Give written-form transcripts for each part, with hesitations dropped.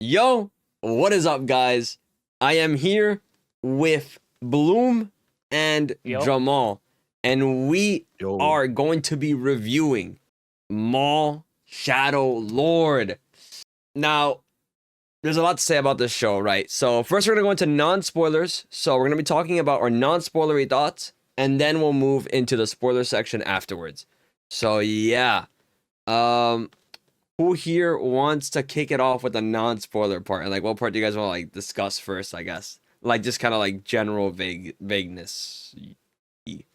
Yo, what is up, guys? I am here with Bloom and Yo. Jamal, and we Yo. are going to be reviewing Maul Shadow Lord. Now, there's a lot to say about this show, right? So, first, we're going to go into non spoilers. So, we're going to be talking about our non spoilery thoughts, and then we'll move into the spoiler section afterwards. So, yeah. Um, who here wants to kick it off with a non-spoiler part? And like, what part do you guys want to like discuss first? I guess like just kind of like general vagueness. Like,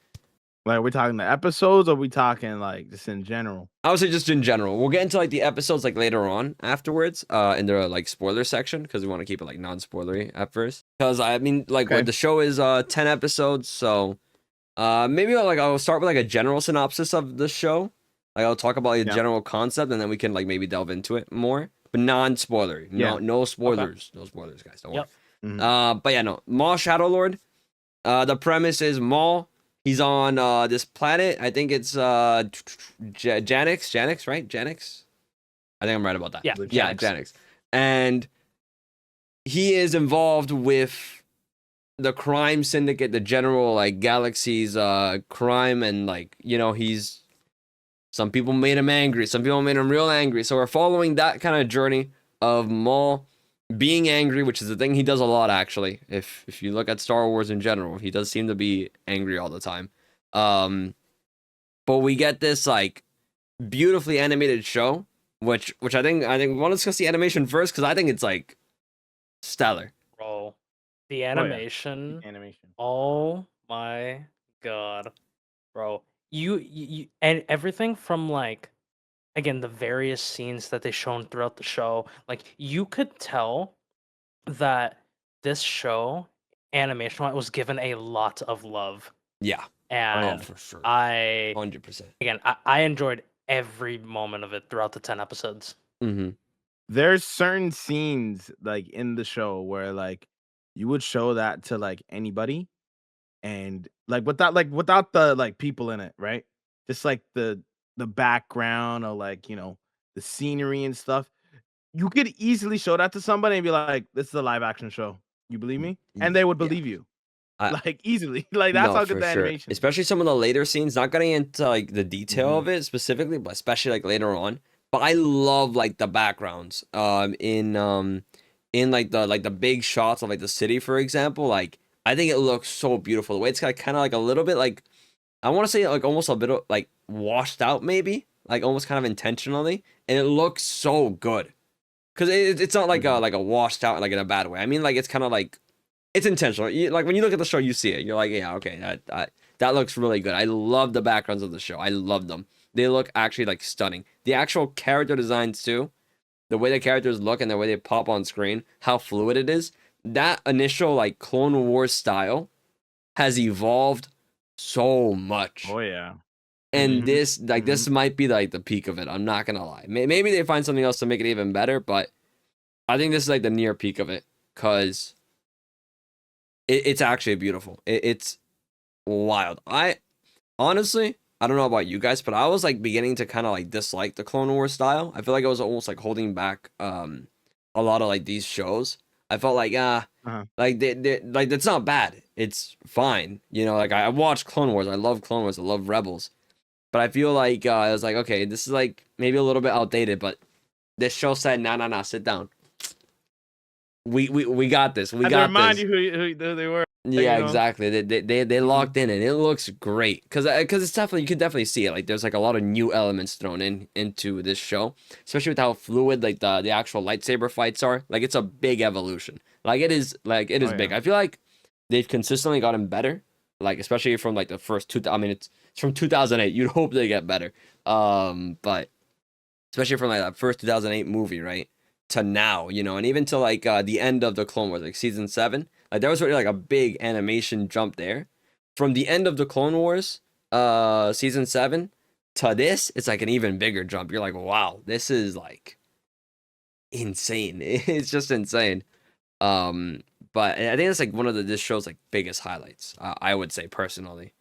are we talking the episodes or are we talking like just in general? I would say just in general. We'll get into like the episodes like later on afterwards, in the like spoiler section because we want to keep it like non-spoilery at first. Because I mean, like, Okay. what the show is 10 episodes, so maybe I'll start with like a general synopsis of the show. Like I'll talk about like, a Yeah. general concept, and then we can like maybe delve into it more, but non-spoilery. Yeah. No spoilers. No spoilers, guys. Don't Yep. worry. Mhm. But yeah, no. Maul Shadow Lord. The premise is Maul. He's on this planet. I think it's Janix, right? Janix. I think I'm right about that. Yeah. Yeah, Janix. Janix. And he is involved with the crime syndicate, the general like galaxy's crime, and like he's some people made him angry, some people made him real angry. So we're following that kind of journey of Maul being angry, which is the thing he does a lot actually. If you look at Star Wars in general, he does seem to be angry all the time. But we get this like beautifully animated show, which I think we want to discuss the animation first because I think it's like stellar. Bro. The Oh, yeah. animation. Animation. Oh my god. Bro. You and everything from like again the various scenes that they shown throughout the show, like you could tell that this show animation was given a lot of love. Yeah. And For sure. I 100%. again I enjoyed every moment of it throughout the 10 episodes. Mm-hmm. There's certain scenes like in the show where like you would show that to like anybody and without the like people in it, right? Just like the background or like, the scenery and stuff. You could easily show that to somebody and be like, this is a live action show. You believe me? And they would Yeah. believe you. I, Like easily. Like that's No, how good for the sure. animation is. Especially some of the later scenes, not getting into like the detail Mhm. of it specifically, but especially like later on. But I love like the backgrounds. In like the big shots of like the city, for example. Like I think it looks so beautiful. The way it's kind of like a little bit like I want to say like almost a bit of like washed out, maybe like almost kind of intentionally, and it looks so good. Cause it's not like Mhm. a washed out like in a bad way. I mean like it's kind of like it's intentional. Like when you look at the show, you see it. You're like, yeah, okay, that looks really good. I love the backgrounds of the show. I love them. They look actually like stunning. The actual character designs too, the way the characters look and the way they pop on screen, how fluid it is. That initial like Clone Wars style has evolved so much. Oh yeah. And Mhm. this might be like the peak of it. I'm not gonna lie. Maybe they find something else to make it even better, but I think this is like the near peak of it because it's actually beautiful. It's wild. I honestly, I don't know about you guys, but I was like beginning to kind of like dislike the Clone Wars style. I feel like I was almost like holding back a lot of like these shows. I felt like Uh-huh. like they like it's not bad. It's fine. Like I watched Clone Wars. I love Clone Wars. I love Rebels. But I feel like I was like, okay, this is like maybe a little bit outdated, but this show said, nah, sit down. We got this. We And to got remind this. you who they were. Yeah, exactly. They Mhm. locked in and it looks great because it's definitely you can definitely see it. Like there's like a lot of new elements thrown into this show, especially with how fluid like the actual lightsaber fights are. Like it's a big evolution. Like it is Oh big. yeah. I feel like they've consistently gotten better. Like especially from like the first two. I mean it's from 2008. You'd hope they get better. But especially from like that first 2008 movie, right? To now, and even to like the end of the Clone Wars, like season 7, like there was really like a big animation jump there. From the end of the Clone Wars, season 7 to this, it's like an even bigger jump. You're like, wow, this is like insane. It's just insane. Um, but I think it's like one of this show's like biggest highlights. I would say personally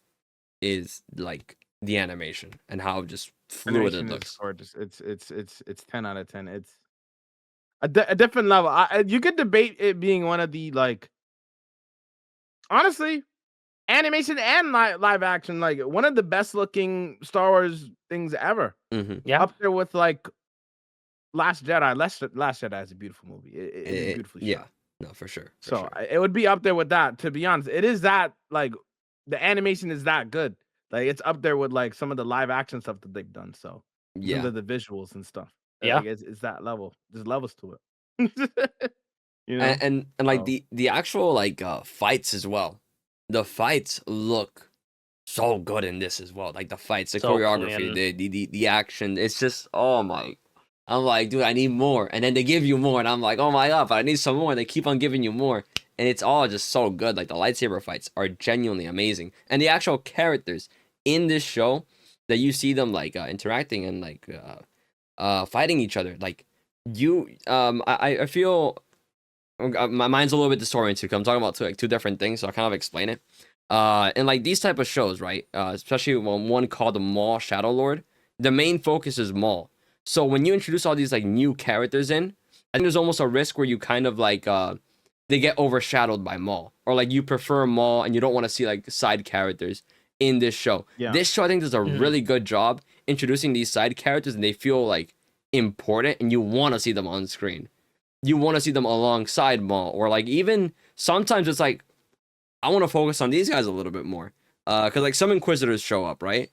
is like the animation and how just fluid it Animation is looks. gorgeous. It's 10 out of 10. a different level. You could debate it being one of the like, honestly, animation and live action, like one of the best looking Star Wars things ever. Mm-hmm. Yeah. Up there with like Last Jedi. Last Jedi is a beautiful movie. It is beautifully Yeah, shot. no, for sure. For So sure. it would be up there with that. To be honest, it is that like the animation is that good. Like it's up there with like some of the live action stuff that they've done. So in terms Yeah, of the visuals and stuff, Yeah. like it's that level. There's levels to it. You know. and like So the actual like fights as well. The fights look so good in this as well. Like the fights, the So choreography, clean. the action. It's just, oh my. I'm like, dude, I need more. And then they give you more, and I'm like, oh my god, but I need some more. And they keep on giving you more, and it's all just so good. Like the lightsaber fights are genuinely amazing, and the actual characters in this show that you see them like interacting and like fighting each other. Like I feel my mind's a little bit disoriented because I'm talking about two different things, so I kind of explain it. And like these type of shows, right? Especially one called the Maul Shadow Lord, the main focus is Maul. So when you introduce all these like new characters in, I think there's almost a risk where you kind of like they get overshadowed by Maul, or like you prefer Maul and you don't want to see like side characters in this show. yeah, This show I think does a Mhm. really good job introducing these side characters, and they feel like important, and you want to see them on screen. You want to see them alongside Maul, or like even sometimes it's like I want to focus on these guys a little bit more. Because like some Inquisitors show up, right?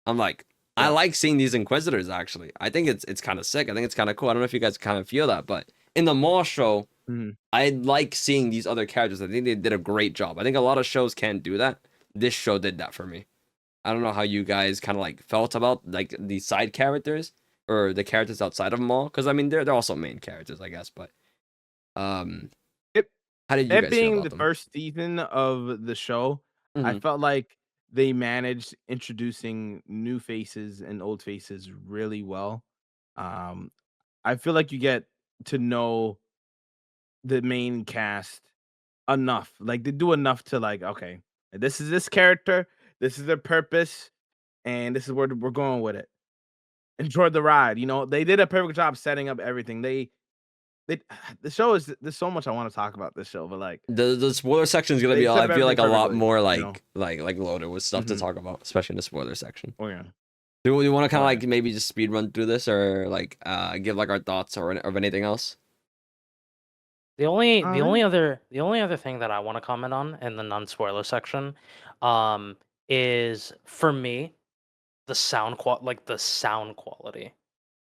I'm like, I Yeah. like seeing these Inquisitors actually. I think it's kind of sick. I think it's kind of cool. I don't know if you guys kind of feel that, but in the Maul show, Mhm. I like seeing these other characters. I think they did a great job. I think a lot of shows can't do that. This show did that for me. I don't know how you guys kind of like felt about like the side characters or the characters outside of Maul, because I mean they're also main characters, I guess. But um, It how did you it guys feel being about the them? first season of the show, I Hmm. felt like they managed introducing new faces and old faces really well. Um, I feel like you get to know the main cast enough. Like they do enough to like, okay, this is this character, this is their purpose, and this is where we're going with it. Enjoy the ride. You know, they did a perfect job setting up everything. They the show is there's so much I want to talk about this show, but like The spoiler section is gonna they be, set I up feel everything like, a lot perfectly. more You know. like loaded with stuff to Hmm. talk about, especially in the spoiler section. Oh yeah. Do you want to kind Oh of yeah. like maybe just speed run through this, or like give like our thoughts or of anything else? The All right. only other thing that I want to comment on in the non-spoiler section, um, is for me the sound quality.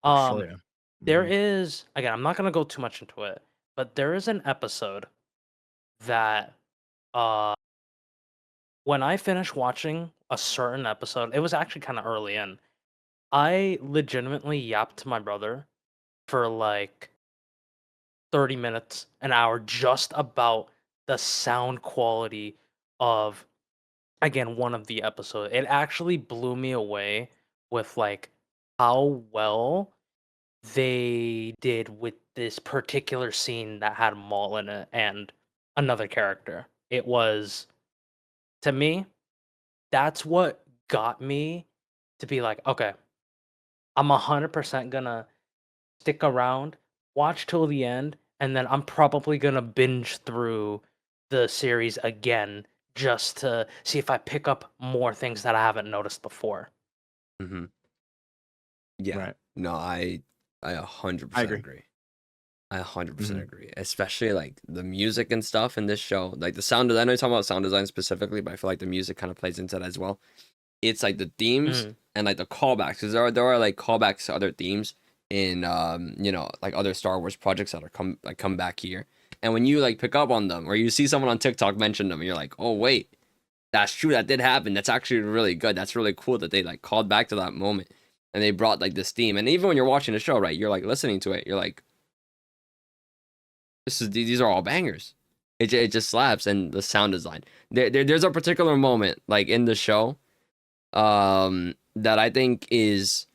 For sure. Um, Yeah. there Mhm. is again, I'm not gonna go too much into it, but there is an episode that uh when I finished watching a certain episode, it was actually kind of early in. I legitimately yapped to my brother for like 30 minutes, an hour, just about the sound quality of, again, one of the episodes. It actually blew me away with like how well they did with this particular scene that had Maul in it and another character. It was, to me, that's what got me to be like, okay, I'm 100% gonna stick around, watch till the end, and then I'm probably gonna binge through the series again just to see if I pick up more things that I haven't noticed before. Hmm. Yeah, Right. no, I I 100% agree. agree. I 100% Hmm. agree. Especially like the music and stuff in this show, like the sound design. I know you're talking about sound design specifically, but I feel like the music kind of plays into that as well. It's like the themes Mhm. and like the callbacks, because there are like callbacks to other themes in like other Star Wars projects that are come back here. And when you like pick up on them, or you see someone on TikTok mention them, you're like, oh wait, that's true, that did happen. That's actually really good. That's really cool that they like called back to that moment and they brought like this theme. And even when you're watching the show, right, you're like listening to it, you're like, these are all bangers. It just slaps. And the sound design. There's a particular moment like in the show that I think is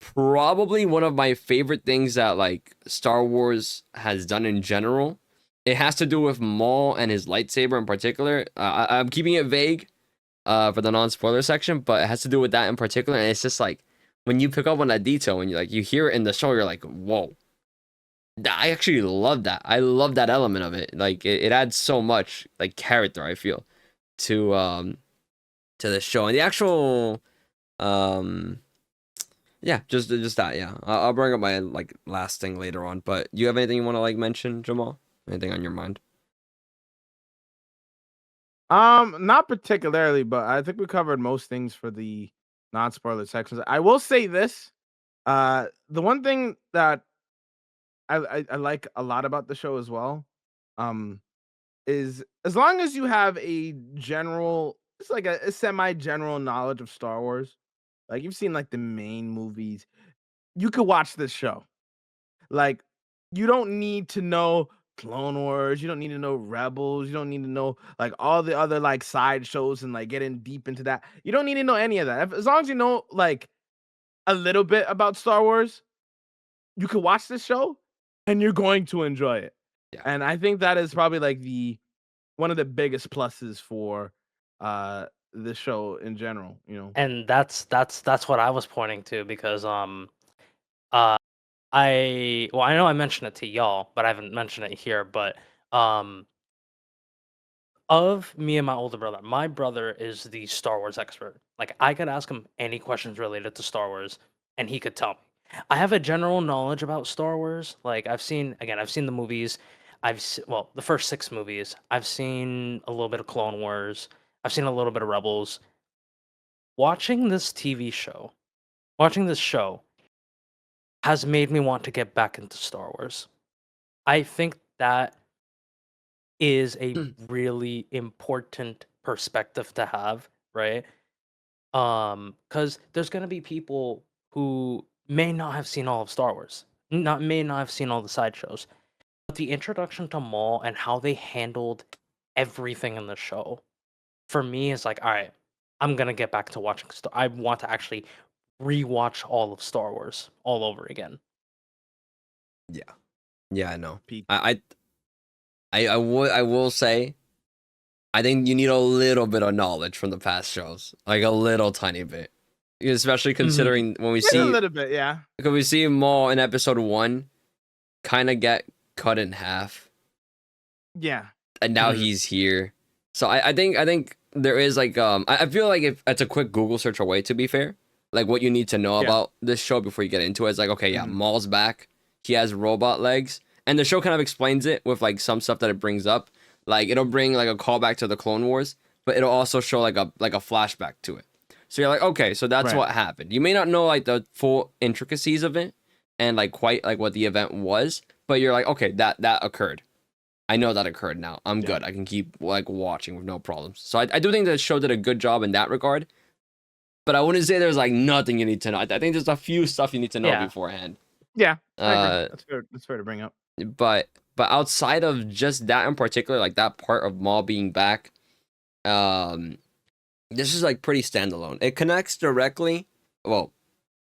probably one of my favorite things that like Star Wars has done in general. It has to do with Maul and his lightsaber in particular. I'm keeping it vague for the non-spoiler section, but it has to do with that in particular. And it's just like when you pick up on that detail and you hear it in the show, you're like, whoa, I actually love that. I love that element of it. Like it adds so much like character, I feel, to the show. And the actual yeah, just that, yeah. I'll bring up my like last thing later on, but you have anything you want to like mention, Jamal? Anything on your mind? Not particularly, but I think we covered most things for the non-spoiler sections. I will say this. The one thing that I like a lot about the show as well, um, is as long as you have a general, it's like a semi-general knowledge of Star Wars, like you've seen like the main movies, you could watch this show. Like, you don't need to know Clone Wars, you don't need to know Rebels, you don't need to know like all the other like side shows and like getting deep into that. You don't need to know any of that. As long as you know like a little bit about Star Wars, you can watch this show and you're going to enjoy it. Yeah. And I think that is probably like the one of the biggest pluses for the show in general, you know. And that's what I was pointing to because uh I know I mentioned it to y'all, but I haven't mentioned it here, but um of me and my older brother, my brother is the Star Wars expert. Like I could ask him any questions related to Star Wars and he could tell me. I have a general knowledge about Star Wars. Like I've seen the movies. Well, the first 6 movies. I've seen a little bit of Clone Wars. I've seen a little bit of Rebels. Watching this TV show, watching this show has made me want to get back into Star Wars. I think that is a really important perspective to have, right? Because there's gonna be people who may not have seen all of Star Wars, may not have seen all the sideshows, but the introduction to Maul and how they handled everything in the show, for me, is like, all right, I'm gonna get back to watching. I want to actually rewatch all of Star Wars all over again. Yeah. Yeah, I know. Pete. I will say I think you need a little bit of knowledge from the past shows. Like a little tiny bit. Especially considering when we Yeah, a see little bit, yeah. because we see Maul in episode 1 kind of get cut in half. Yeah. And now Mhm. he's here. So I think there is like I feel like if it's a quick Google search away, to be fair. Like what you need to know Yeah. about this show before you get into it is like, okay, yeah, Mhm. Maul's back. He has robot legs. And the show kind of explains it with like some stuff that it brings up. Like it'll bring like a callback to the Clone Wars, but it'll also show like a flashback to it. So you're like, okay, so that's Right. what happened. You may not know like the full intricacies of it and like quite like what the event was, but you're like, okay, that occurred. I know that occurred now. I'm Yeah. good. I can keep like watching with no problems. So I do think the show did a good job in that regard. But I wouldn't say there's like nothing you need to know. I think there's a few stuff you need to know Yeah. beforehand. Yeah, I agree. Uh, That's fair. That's fair to bring up. but outside of just that in particular, like that part of Maul being back, um, this is like pretty standalone. It connects directly. Well,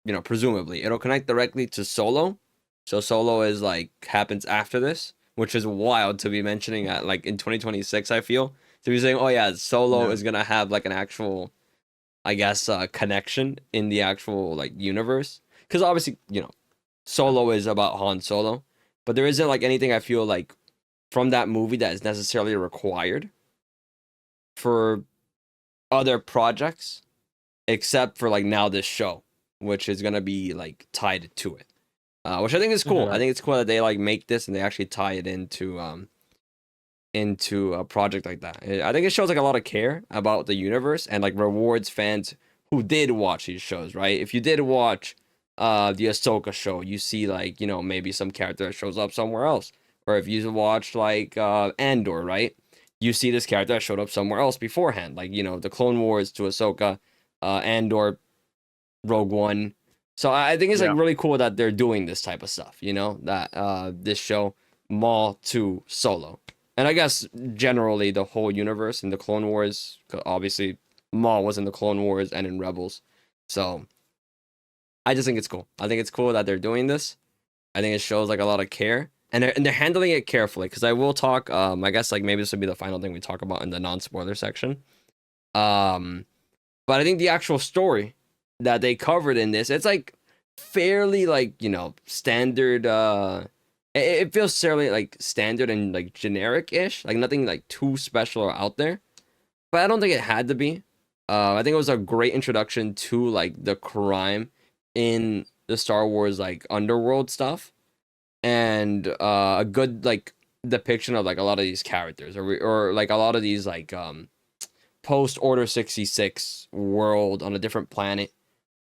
you know, presumably it'll connect directly to Solo. So Solo is like happens after this, which is wild to be mentioning at like in 2026. I feel to be saying, oh yeah, Solo Yeah. is gonna have like an actual, I guess, connection in the actual like universe. Because obviously, you know, Solo is about Han Solo, but there isn't like anything I feel like from that movie that is necessarily required for other projects, except for like now this show, which is gonna be like tied to it. Which I think is cool. Mhm. I think it's cool that they like make this and they actually tie it into a project like that. I think it shows like a lot of care about the universe and like rewards fans who did watch these shows, right? If you did watch the Ahsoka show, you see like, you know, maybe some character that shows up somewhere else. Or if you watched like Andor, right? You see this character that showed up somewhere else beforehand. Like, you know, the Clone Wars to Ahsoka, Andor, Rogue One. So I think it's like Yeah. really cool that they're doing this type of stuff, you know, that this show Maul to Solo. And I guess generally the whole universe in the Clone Wars, 'cause obviously Maul was in the Clone Wars and in Rebels. So I just think it's cool. I think it's cool that they're doing this. I think it shows like a lot of care. And they're handling it carefully because I will talk I guess like maybe this would be the final thing we talk about in the non-spoiler section. Um but I think the actual story that they covered in this, it's like fairly like, you know, standard it feels fairly like standard and like generic-ish, like nothing like too special or out there. But I don't think it had to be. I think it was a great introduction to like the crime in the Star Wars like underworld stuff, and a good like depiction of like a lot of these characters, or like a lot of these like post Order 66 world on a different planet.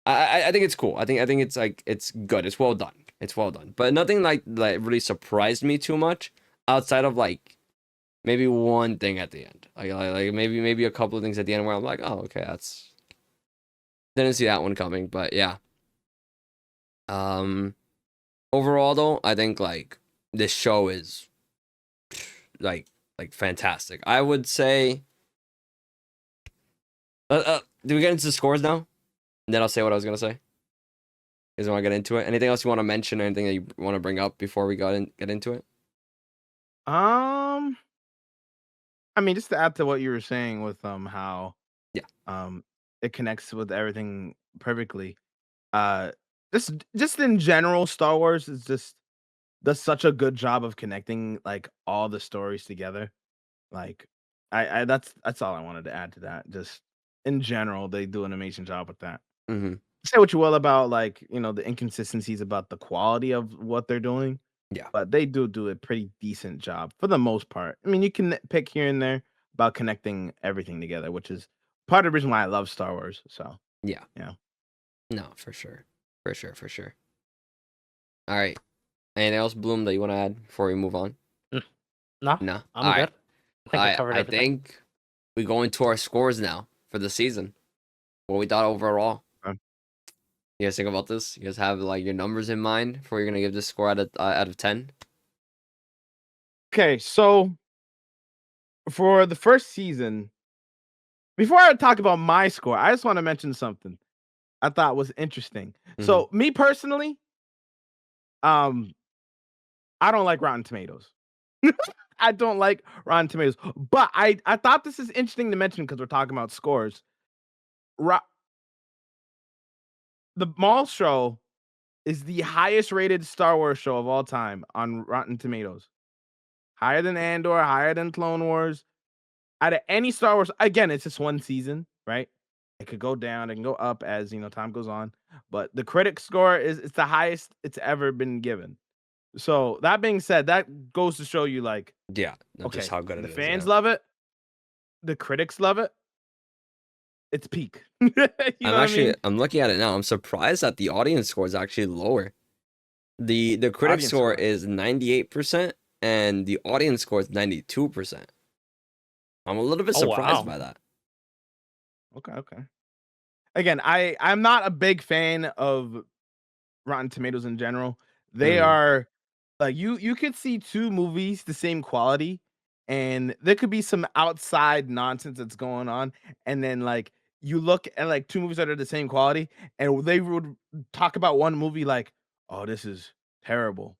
I think it's cool. I think it's like it's good. It's well done. It's well done. But nothing like really surprised me too much outside of like maybe one thing at the end. Like maybe a couple of things at the end where I'm like, oh, okay, that's didn't see that one coming. But yeah. Um Overall though, I think like this show is like fantastic. I would say do we get into the scores now? And then I'll say what I was gonna say. You guys want to get into it? Anything else you want to mention? Anything that you want to bring up before we get into it? Um, I mean, just to add to what you were saying with how Yeah. it connects with everything perfectly. Uh, just in general, Star Wars is just does such a good job of connecting like all the stories together. Like, I that's all I wanted to add to that. Just in general, they do an amazing job with that. Mm-hmm. Say what you will about like the inconsistencies about the quality of what they're doing, Yeah. but they do a pretty decent job for the most part. I mean, you can pick here and there about connecting everything together, which is part of the reason why I love Star Wars. So Yeah. yeah. No, for sure. For sure. For sure. All right. Anything else, Bloom, that you want to add before we move on? No, No. I'm All right. good. I think I covered I everything. think we go into our scores now for the season. What we thought overall. Okay. You guys think about this? You guys have like your numbers in mind for you're gonna give this score out of 10? Okay, so for the first season, before I talk about my score, I just want to mention something I thought was interesting. Mm-hmm. So me personally, um, I don't like Rotten Tomatoes. I don't like Rotten Tomatoes, but I thought this is interesting to mention because we're talking about scores. Ro- the Maul Show is the highest rated Star Wars show of all time on Rotten Tomatoes. Higher than Andor, higher than Clone Wars. Out of any Star Wars, again, it's just one season, right? It could go down, it can go up as time goes on. But the critic score is it's the highest it's ever been given. So that being said, that goes to show you like, Yeah. No, just okay, how good it the is. fans Yeah. love it, the critics love it. It's peak. You know what I mean? I'm looking at it now. I'm surprised that the audience score is actually lower. The critic Audience score score. is 98% and the audience score is 92%. I'm a little bit Oh, surprised wow. by that. Okay. Again, I'm not a big fan of Rotten Tomatoes in general. They Mhm. are like you could see two movies the same quality and there could be some outside nonsense that's going on, and then like you look at like two movies that are the same quality and they would talk about one movie like, "Oh, this is terrible."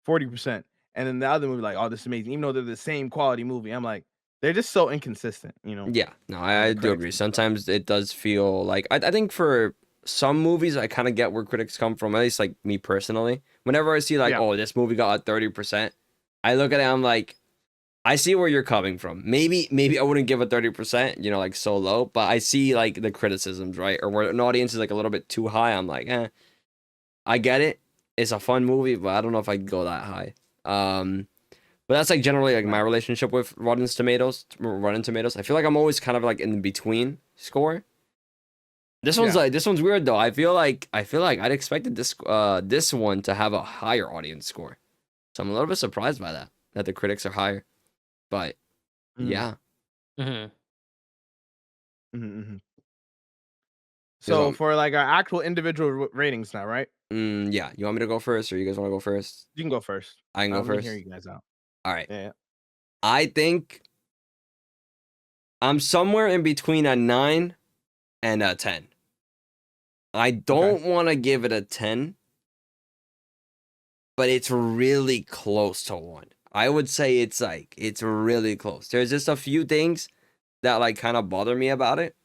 40%. And then the other movie like, "Oh, this is amazing." Even though they're the same quality movie. I'm like, they're just so inconsistent. Yeah, no, The I do critics agree. and stuff. Sometimes it does feel like I think for some movies I kind of get where critics come from. At least like me personally, whenever I see like, Yeah. oh, this movie got a 30%, I look at it, I'm like, I see where you're coming from. Maybe I wouldn't give a 30%, like so low, but I see like the criticisms, right? Or where an audience is like a little bit too high. I'm like, I get it. It's a fun movie, but I don't know if I could go that high. But that's like generally like my Right. relationship with Rotten Tomatoes. Rotten Tomatoes. I feel like I'm always kind of like in the between score. Yeah. This one's weird though. I feel like I'd expected this one to have a higher audience score. So I'm a little bit surprised by that the critics are higher. But Mm-hmm. yeah. Hmm. Mm-hmm. Here's So one. for like our actual individual ratings now, right? Yeah. You want me to go first, or you guys want to go first? You can go first. I can go Let me hear first. you guys out. All right. Yeah. I think I'm somewhere in between a 9 and a 10. I don't want to give it a 10, but it's really close to 1. I would say it's really close. There's just a few things that like kind of bother me about it.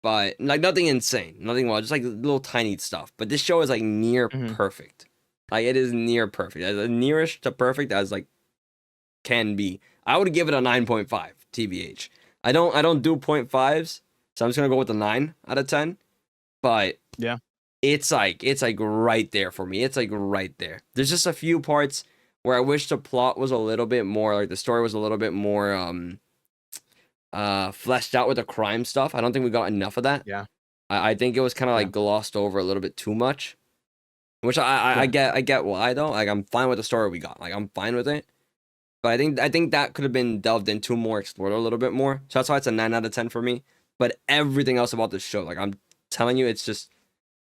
But like nothing insane, nothing wild, just like little tiny stuff. But this show is like near Mhm. perfect. Like it is near perfect, as nearish to perfect as like can be. I would give it a 9.5 TBH. I don't do 0.5s, so I'm just gonna go with the 9 out of 10. But Yeah. it's like right there for me. It's like right there. There's just a few parts where I wish the plot was a little bit more, like the story was a little bit more fleshed out with the crime stuff. I don't think we got enough of that. Yeah. I think it was kind of Yeah. like glossed over a little bit too much. Which I Yeah. get why though. Like I'm fine with the story we got. Like I'm fine with it. But I think that could have been delved into more, explored a little bit more. So that's why it's a 9 out of 10 for me. But everything else about this show, like I'm telling you, it's just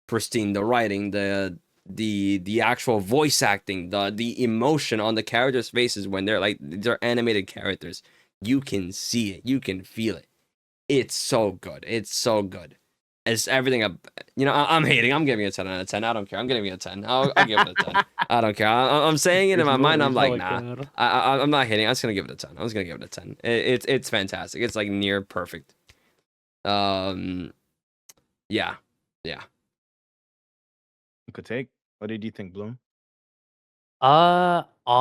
pristine. The writing, the actual voice acting, the emotion on the characters' faces when they're animated characters. You can see it, you can feel it. It's so good. It's so good. It's everything. I'm hating. I'm giving it a 10 out of 10. I don't care. I'm giving it a 10. I'll give it a 10. I don't care. I'm saying it in my mind. I'm like, nah. I'm not hating. I'm just gonna give it a 10. I'm just gonna give it a 10. It's fantastic. It's like near perfect. Yeah, yeah. Good take. What did you think, Bloom?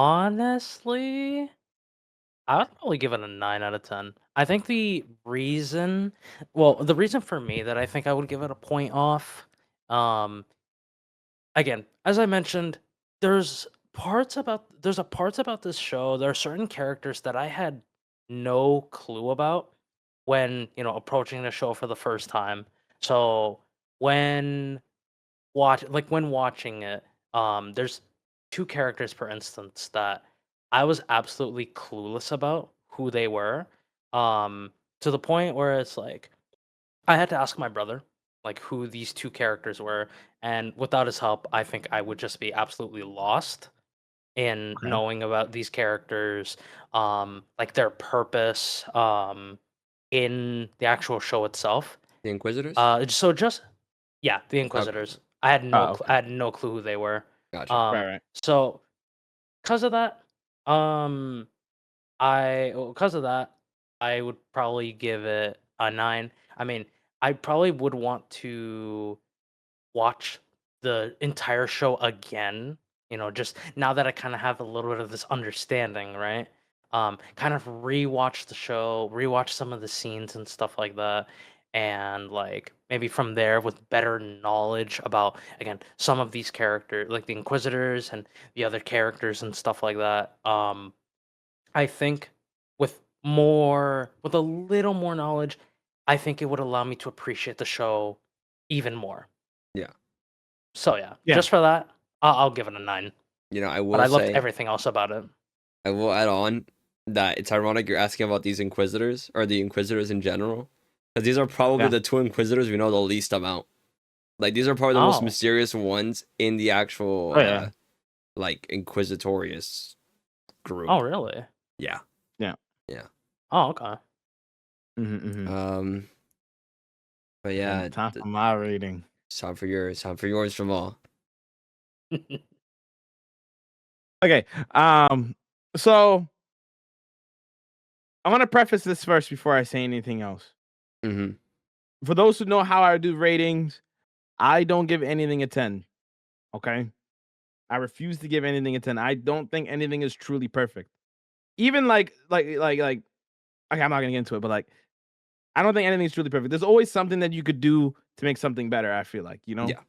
Honestly, I would probably give it a 9 out of 10. I think the reason for me that I think I would give it a point off, um, again, as I mentioned, there's parts about this show. There are certain characters that I had no clue about when, approaching the show for the first time. So when when watching it, there's two characters, for instance, that I was absolutely clueless about who they were, to the point where it's like I had to ask my brother like who these two characters were, and without his help, I think I would just be absolutely lost in Okay. knowing about these characters, like their purpose, in the actual show itself. The Inquisitors. So just yeah, the Okay. Inquisitors. Okay. I had no clue who they were. Gotcha. Right. So because of that, um, because of that, I would probably give it a 9. I mean, I probably would want to watch the entire show again, just now that I kind of have a little bit of this understanding, right? Kind of rewatch the show, rewatch some of the scenes and stuff like that. And like maybe from there with better knowledge about again some of these characters like the Inquisitors and the other characters and stuff like that. I think with a little more knowledge, I think it would allow me to appreciate the show even more. Yeah. So yeah, Yeah. just for that, I'll give it a 9. I But will I loved say, everything else about it. I will add on that it's ironic you're asking about these Inquisitors or the Inquisitors in general, because these are probably Yeah. the two Inquisitors we know the least about. Like these are probably the most Oh. mysterious ones in the actual Oh, yeah. like Inquisitorious group. Oh, really? Yeah. Yeah. Yeah. Oh, okay. Mm-hmm. But yeah, Time for my rating. it's time for yours. Time for yours, Jamal. Okay. So I want to preface this first before I say anything else. Mm-hmm. For those who know how I do ratings, I don't give anything a 10. Okay. I refuse to give anything a 10. I don't think anything is truly perfect. Even like okay, I'm not gonna get into it, but like I don't think anything's truly perfect. There's always something that you could do to make something better, I feel like, Yeah.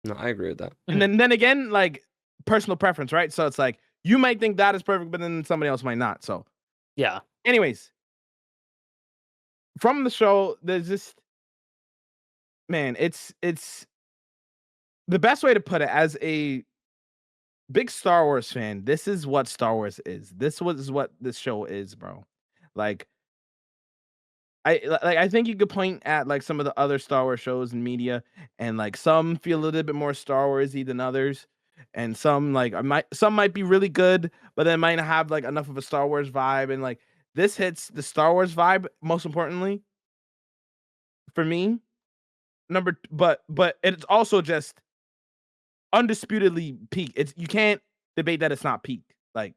No, I agree with that. And then again, like personal preference, right? So it's like you might think that is perfect, but then somebody else might not. So Yeah. anyways, from the show, there's just man, it's the best way to put it as a big Star Wars fan, this is what Star Wars is. This was what this show is, bro. Like I think you could point at like some of the other Star Wars shows and media, and like some feel a little bit more Star Warsy than others, and some like some might be really good, but then might not have like enough of a Star Wars vibe. And like this hits the Star Wars vibe most importantly for me. But it's also just undisputedly peak. It's you can't debate that it's not peak. Like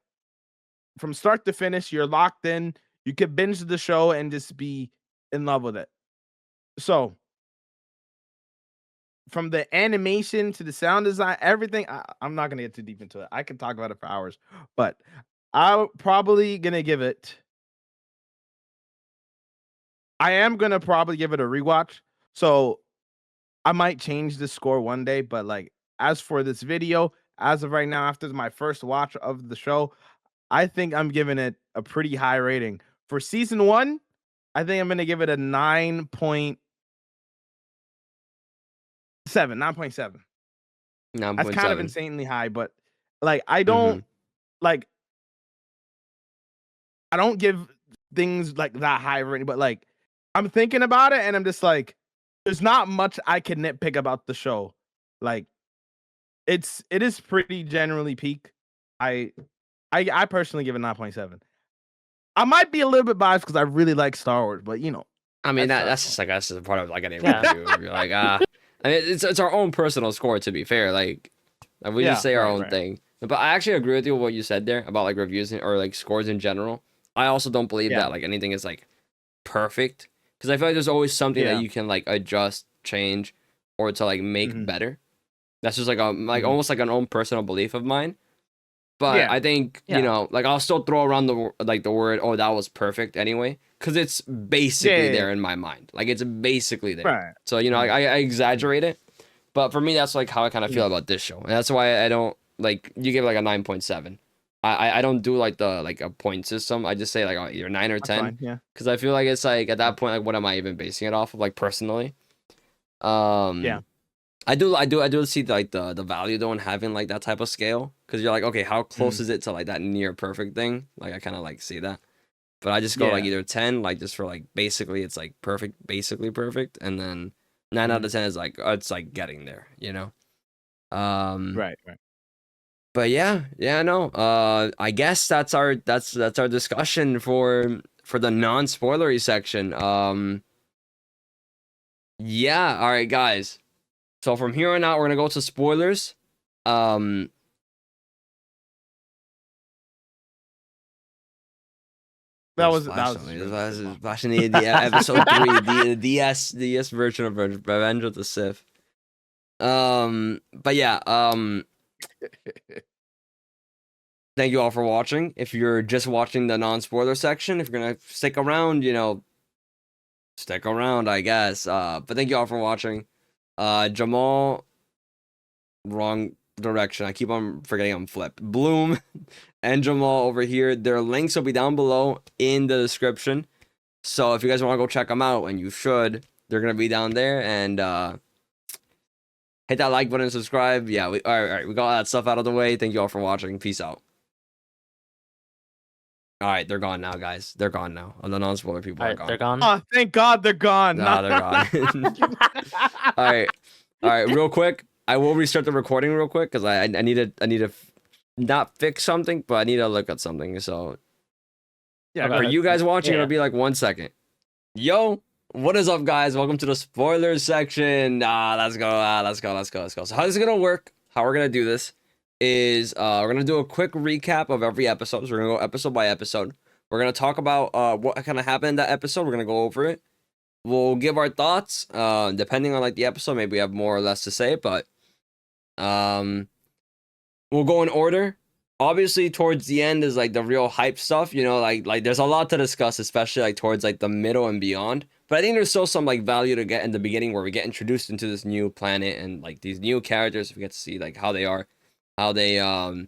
from start to finish, you're locked in. You could binge the show and just be in love with it. So from the animation to the sound design, everything. I'm not gonna get too deep into it. I can talk about it for hours, but I'm probably gonna give it. I am gonna probably give it a rewatch. So I might change the score one day, but like as for this video, as of right now, after my first watch of the show, I think I'm giving it a pretty high rating. For season 1, I think I'm gonna give it a 9.7. That's kind of 9.7. insanely high, but like I don't like I don't give things like that high rating, but like I'm thinking about it and I'm just like, there's not much I can nitpick about the show. Like it is pretty generally peak. I personally give it 9.7. I might be a little bit biased because I really like Star Wars, but I mean that's that's just like that's just part of like any Yeah. review. You're like I mean it's our own personal score, to be fair. Like we just say our own thing. But I actually agree with you with what you said there about like reviews or like scores in general. I also don't believe Yeah. that like anything is like perfect, because I feel like there's always something Yeah. that you can like adjust, change, or to like make Mhm. better. That's just like a Mhm. almost like an own personal belief of mine. But Yeah. I think Yeah. like I'll still throw around the word, oh, that was perfect anyway, because it's basically Yeah. there in my mind. Like it's basically there. Right. So I exaggerate it, but for me that's like how I kind of feel Yeah. about this show, and that's why I don't like you give it like a 9.7. I don't do like a point system. I just say like either 9 or That's 10, fine. Yeah. because I feel like it's like at that point, like what am I even basing it off of, like personally? Yeah. I do see like the value though in having like that type of scale, because you're like, okay, how close is it to like that near perfect thing? Like I kind of like see that, but I just go like Yeah. either 10, like just for like basically it's like perfect, basically perfect, and then 9 out of 10 is like it's like getting there, Right. Right. But yeah, no. I guess that's our discussion for the non-spoilery section. Yeah, all right, guys. So from here on out, we're gonna go to spoilers. Um, That there's was Flash that on me. was There's Flash in the episode 3, the DS version of Revenge of the Sith. But yeah. Thank you all for watching. If you're just watching the non-spoiler section, if you're gonna stick around, stick around, I guess. But thank you all for watching. Jamal, wrong direction. I keep on forgetting I'm flipped. Bloom and Jamal over here. Their links will be down below in the description. So if you guys want to go check them out, and you should, they're gonna be down there. And hit that like button and subscribe. Yeah, all right. We got all that stuff out of the way. Thank you all for watching. Peace out. All right, they're gone now, guys. They're gone now. The non-spoiler people All are right, gone. they're gone. Oh, thank God they're gone. Nah, they're gone. All right, real quick. I will restart the recording real quick because I need to not fix something, but I need to look at something. So Yeah. Okay. for you guys watching, Yeah. it'll be like 1 second. Yo, what is up, guys? Welcome to the spoilers section. Let's go. Let's go. So how this is gonna work? How we're gonna do this is we're gonna do a quick recap of every episode. So we're gonna go episode by episode. We're gonna talk about what kind of happened in that episode. We're gonna go over it. We'll give our thoughts. Depending on like the episode, maybe we have more or less to say, but we'll go in order. Obviously, towards the end is like the real hype stuff. Like there's a lot to discuss, especially like towards like the middle and beyond. But I think there's still some like value to get in the beginning, where we get introduced into this new planet and like these new characters. We get to see like how they are, how they I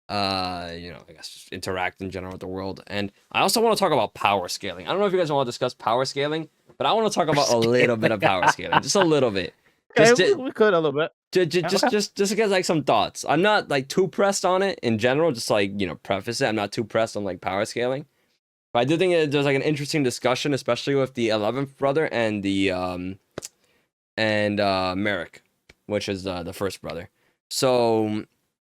guess just interact in general with the world. And I also want to talk about power scaling. I don't know if you guys want to discuss power scaling, but I want to talk about a little bit of power scaling, just a little bit. Okay, we could a little bit. Just to get like some thoughts. I'm not like too pressed on it in general, just like preface it. I'm not too pressed on like power scaling. But I do think there's like an interesting discussion, especially with the 11th brother and the Merrick, which is the first brother. So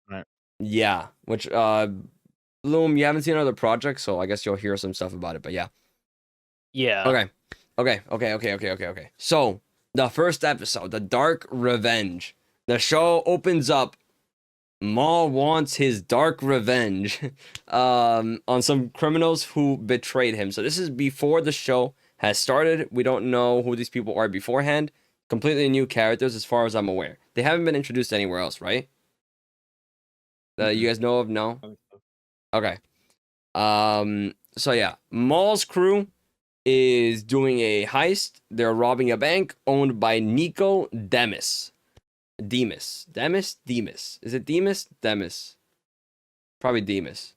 Right. yeah, which Bloom, you haven't seen other projects, so I guess you'll hear some stuff about it. But yeah. Yeah. Okay. So the first episode, The Dark Revenge. The show opens up. Maul wants his dark revenge on some criminals who betrayed him. So this is before the show has started. We don't know who these people are beforehand. completely new characters as far as I'm aware. They haven't been introduced anywhere else, right? That you guys know of? No. Okay. So yeah, Maul's crew is doing a heist. They're robbing a bank owned by Nico Demis. Demis. Is it Demis? Demis. Probably Demis.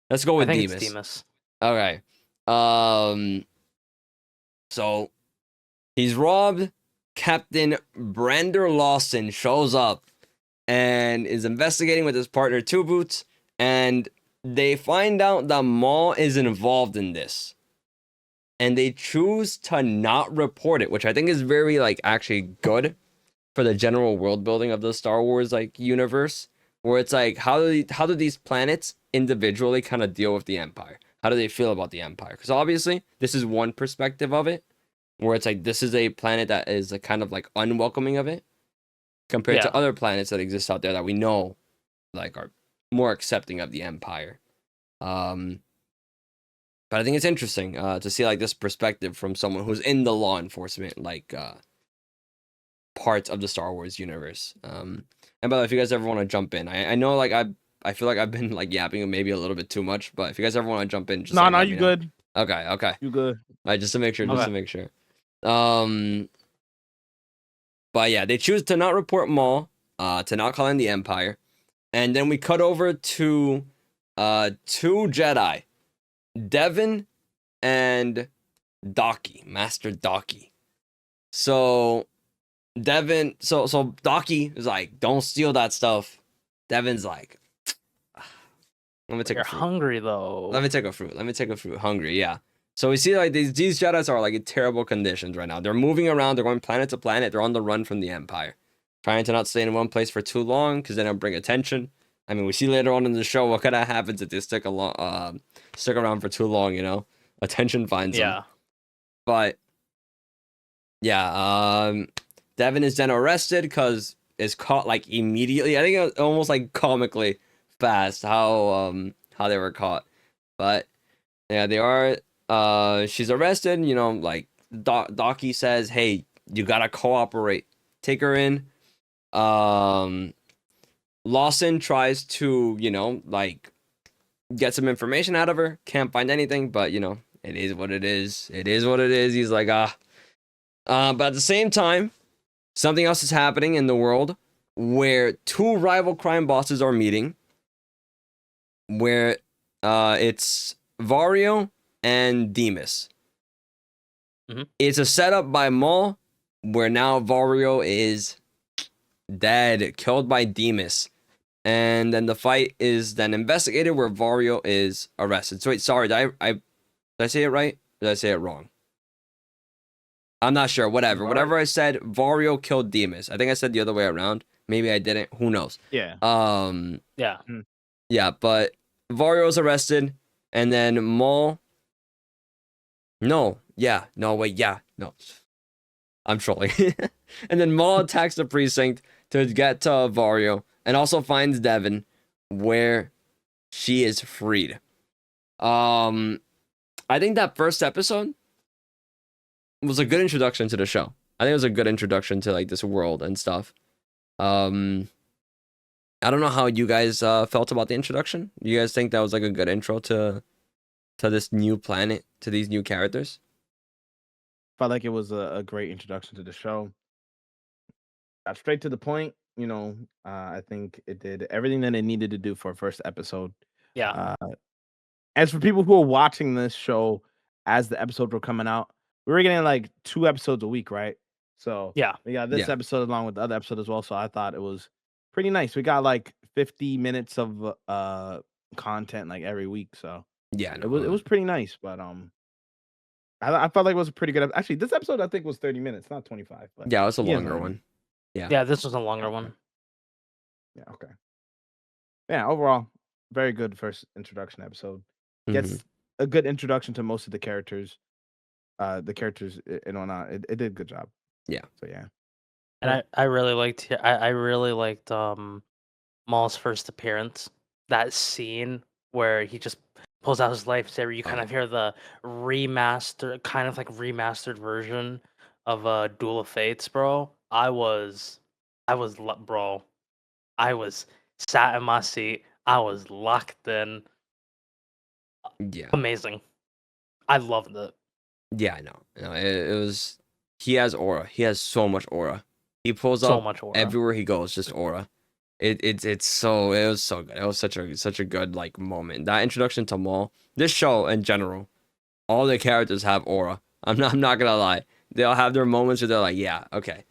Let's go I with think it's Demis. Demas. Okay. So he's robbed. Captain Brander Lawson shows up and is investigating with his partner Two Boots, and they find out that Maul is involved in this. And they choose to not report it, which I think is very like actually good for the general world building of the Star Wars like universe, where it's like how do these planets individually kind of deal with the Empire? How do they feel about the Empire? Because obviously this is one perspective of it, where it's like this is a planet that is a kind of like unwelcoming of it, compared to other planets that exist out there that we know like are more accepting of the Empire. But I think it's interesting to see like this perspective from someone who's in the law enforcement like parts of the Star Wars universe. And by the way, if you guys ever want to jump in, I know like I feel like I've been like yapping maybe a little bit too much, but if you guys ever want to jump in, just No, like, no, let you me know. good. Okay. You good. Just to make sure, Okay. just to make sure. But yeah, they choose to not report Maul, to not call in the Empire, and then we cut over to two Jedi, Devin and Master Docky. So Devin, so Docky is like, don't steal that stuff. Devin's like, let me take You're a fruit. hungry though. Let me take a fruit. Hungry, yeah. So we see like these Jedi's are like in terrible conditions right now. They're moving around. They're going planet to planet. They're on the run from the Empire, trying to not stay in one place for too long because then it'll bring attention. I mean, we see later on in the show what kind of happens if they stick around for too long. You know, attention finds them. But yeah, Devin is then arrested because is caught like immediately. I think it was almost like comically fast how they were caught. But yeah, they are. She's arrested. You know, like Docky says, "Hey, you gotta cooperate. Take her in." Lawson tries to, you know, like get some information out of her. Can't find anything, but you know, it is what it is. It is what it is. He's like, but at the same time, something else is happening in the world where two rival crime bosses are meeting. Where it's Vario and Demas. It's a setup by Maul, where now Vario is dead, killed by Demas. And then the fight is then investigated where Vario is arrested. So wait, sorry, did I say it right? Did I say it wrong? I'm not sure. Whatever. Whatever I said, Vario killed Demas. I think I said the other way around. Maybe I didn't. Who knows? Yeah. Yeah. Yeah, but Vario's arrested, and then Maul. No. Yeah. No. Wait. Yeah. No. I'm trolling. And then Maul attacks the precinct to get to Vario, and also finds Devin, where she is freed. I think that first episode was a good introduction to the show. I think it was a good introduction to like this world and stuff. I don't know how you guys felt about the introduction. You guys think that was like a good intro to this new planet, to these new characters? Felt like it was a great introduction to the show. Got straight to the point. You know, I think it did everything that it needed to do for a first episode. Yeah. As for people who are watching this show as the episodes were coming out, we were getting like 2 episodes a week, right? So Yeah. we got this Yeah. episode along with the other episode as well. So I thought it was pretty nice. We got like 50 minutes of content like every week. So Yeah, it was pretty nice. But I felt like it was a pretty good. Actually, this episode I think was 30 minutes, not 25. But yeah, it was a you guys longer know what I one. mean. Yeah, this was a longer Okay. one. Yeah. Okay. Yeah. Overall, very good first introduction episode. Gets a good introduction to most of the characters. The characters and whatnot. It did a good job. Yeah. So yeah. And I really liked Maul's first appearance. That scene where he just pulls out his lightsaber, you kind of hear the remastered version of Duel of Fates, bro, bro, I was sat in my seat. I was locked in. Yeah. Amazing. I loved it. Yeah, I know. No, it was. He has aura. He has so much aura. He pulls So up much aura. everywhere he goes, just aura. It's so it was so good. It was such a good like moment. That introduction to Maul. This show in general, all the characters have aura. I'm not gonna lie. They'll have their moments where they're like, yeah, okay,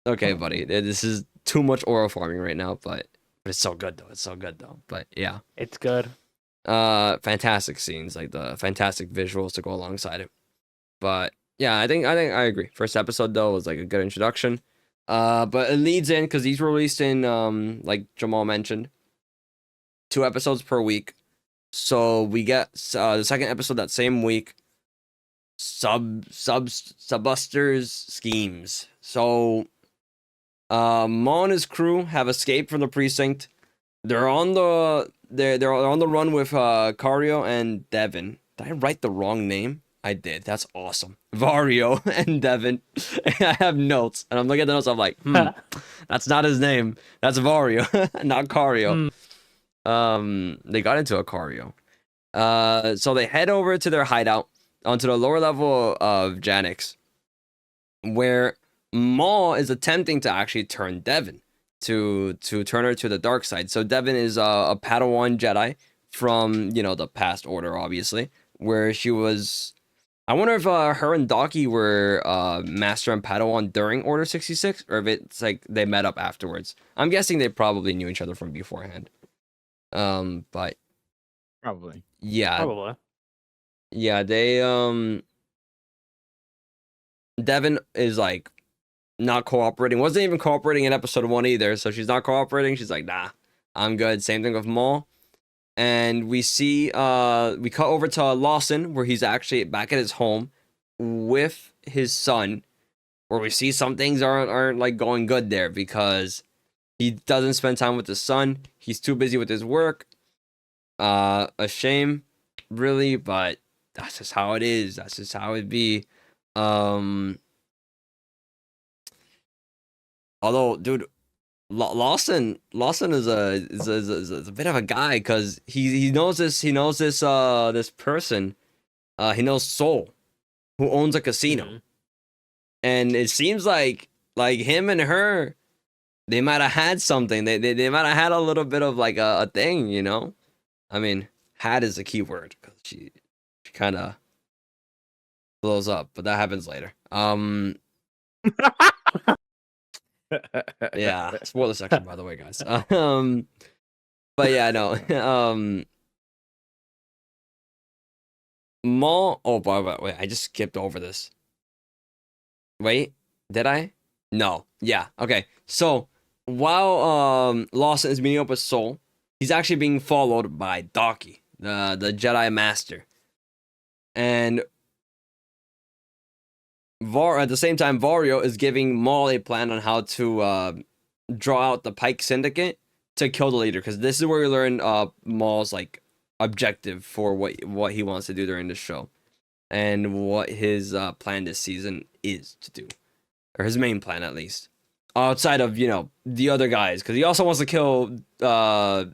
buddy. This is too much aura farming right now, but it's so good though. It's so good though. But yeah, It's good. fantastic scenes, like the fantastic visuals to go alongside it. But yeah, I think I agree. First episode though was like a good introduction. But it leads in because these were released in like Jamal mentioned, 2 episodes per week. So we get the second episode that same week. Subbusters schemes. So Maul and his crew have escaped from the precinct. They're on the they're on the run with Cario and Devin. Did I write the wrong name? I did. That's awesome. Vario and Devin. I have notes, and I'm looking at the notes. I'm like, that's not his name. That's Vario, not Cario. They got into a Cario. So they head over to their hideout onto the lower level of Janix, where Maul is attempting to actually turn Devin to turn her to the dark side. So Devin is a Padawan Jedi from the past order, obviously, where she was. I wonder if her and Daki were Master and Padawan during Order 66, or if it's like they met up afterwards. I'm guessing they probably knew each other from beforehand. But Probably. yeah, Probably. yeah, they Devin is like not cooperating. Wasn't even cooperating in episode 1 either. So she's not cooperating. She's like, nah, I'm good. Same thing with Maul. And we see we cut over to Lawson, where he's actually back at his home with his son, where we see some things aren't like going good there because he doesn't spend time with his son. He's too busy with his work. A shame, really, but that's just how it is. That's just how it be. Although, dude, Lawson is a bit of a guy because he knows this this person, he knows Soul, who owns a casino, and it seems like him and her, they might have had something. They might have had a little bit of like a thing, I mean, had is a key word because she kind of blows up, but that happens later. Yeah, spoiler section, by the way, guys. But yeah, no. Maul. Oh, wait, I just skipped over this. Wait, did I? No. Yeah. Okay. So while Lawson is meeting up with Soul, he's actually being followed by Daki, the Jedi Master, and at the same time, Vario is giving Maul a plan on how to draw out the Pike Syndicate to kill the leader, because this is where we learn Maul's like objective for what he wants to do during the show, and what his plan this season is to do, or his main plan at least, outside of the other guys, because he also wants to kill what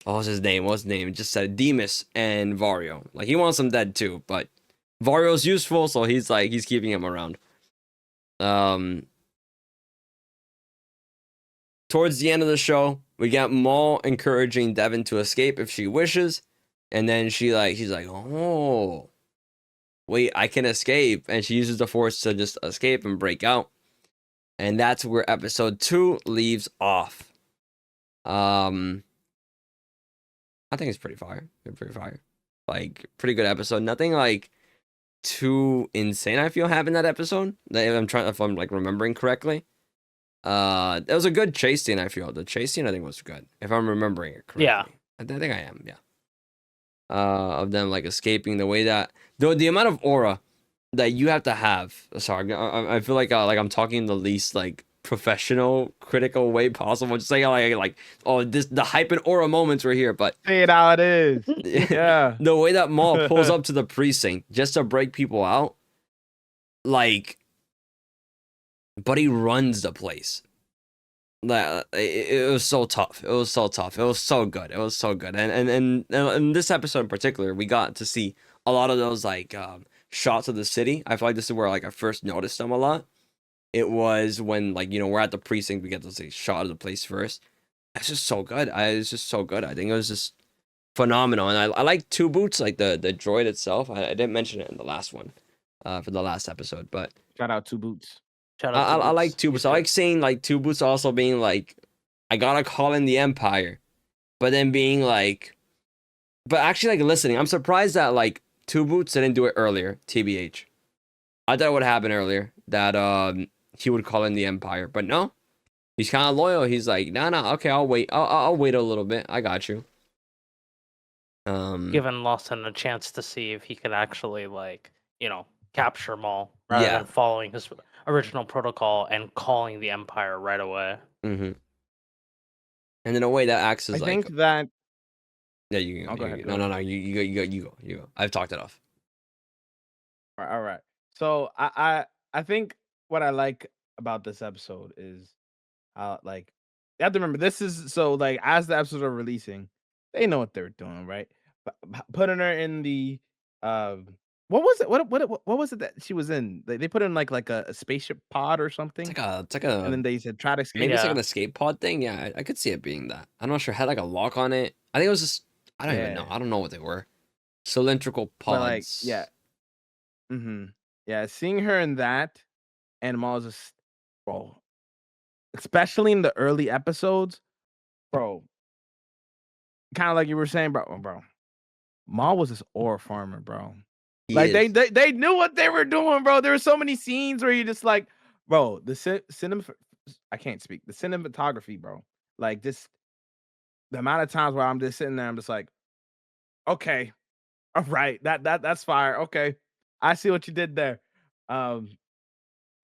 was his name? It just said Demas and Vario. Like he wants them dead too, but Vario's useful, so he's keeping him around. Towards the end of the show, we get Maul encouraging Devin to escape if she wishes, and then she's like, oh, wait, I can escape, and she uses the Force to just escape and break out, and that's where episode 2 leaves off. I think it's pretty fire. Pretty fire. Like pretty good episode. Nothing like too insane, I feel, happened that episode. If I'm like remembering correctly. It was a good chase scene, I feel. The chase scene I think was good, if I'm remembering it correctly. Yeah. I think I am, yeah. Of them like escaping, the way that the amount of aura that you have to have. Sorry, I feel like I'm talking the least like professional, critical way possible. Just like the hype and aura moments were here, but say it how it is. Yeah. The way that Maul pulls up to the precinct just to break people out, like but he runs the place. It was so tough. It was so tough. It was so good. It was so good. And in this episode in particular, we got to see a lot of those like shots of the city. I feel like this is where like I first noticed them a lot. It was when like we're at the precinct, we get to see a shot of the place first. It's just so good. It's just so good. I think it was just phenomenal. And I like Two Boots, like the droid itself. I didn't mention it in the last one, for the last episode, but Shout out Two Boots. Shout I, out to I like Boots. Two He's Boots. I good. like seeing like Two Boots also being like, I gotta call in the Empire, but then being like, but actually like listening. I'm surprised that like Two Boots didn't do it earlier. TBH. I thought it would happen earlier that he would call in the Empire, but no. He's kind of loyal. He's like, no, okay, I'll wait. I'll wait a little bit. I got you. Given Lawson a chance to see if he could actually like capture Maul rather Yeah. than following his original protocol and calling the Empire right away. Mm-hmm. And in a way that acts as I like, think that. yeah, you can go. Oh, go You ahead. can go. No, you go. I've talked it off. All right. So I think what I like about this episode is like you have to remember this is so like as the episodes are releasing, they know what they're doing, right? Putting her in the what was it? What was it that she was in? They put in like a spaceship pod or something, It's like and a then they said try to escape. maybe it's like Yeah. an escape pod thing. Yeah, I could see it being that. I'm not sure. It had like a lock on it. I think it was just. I don't even know. Yeah, I don't know what they were. Cylindrical but like pods. yeah, seeing her in that and Maul's just bro, especially in the early episodes, bro. Kind of like you were saying, bro. Maul was this ore farmer, bro. He Like is. they knew what they were doing, bro. There were so many scenes where you just like, bro, cinema. I can't speak. The cinematography, bro. Like this, the amount of times where I'm just sitting there, I'm just like, okay, all right, that's fire. Okay, I see what you did there. Um,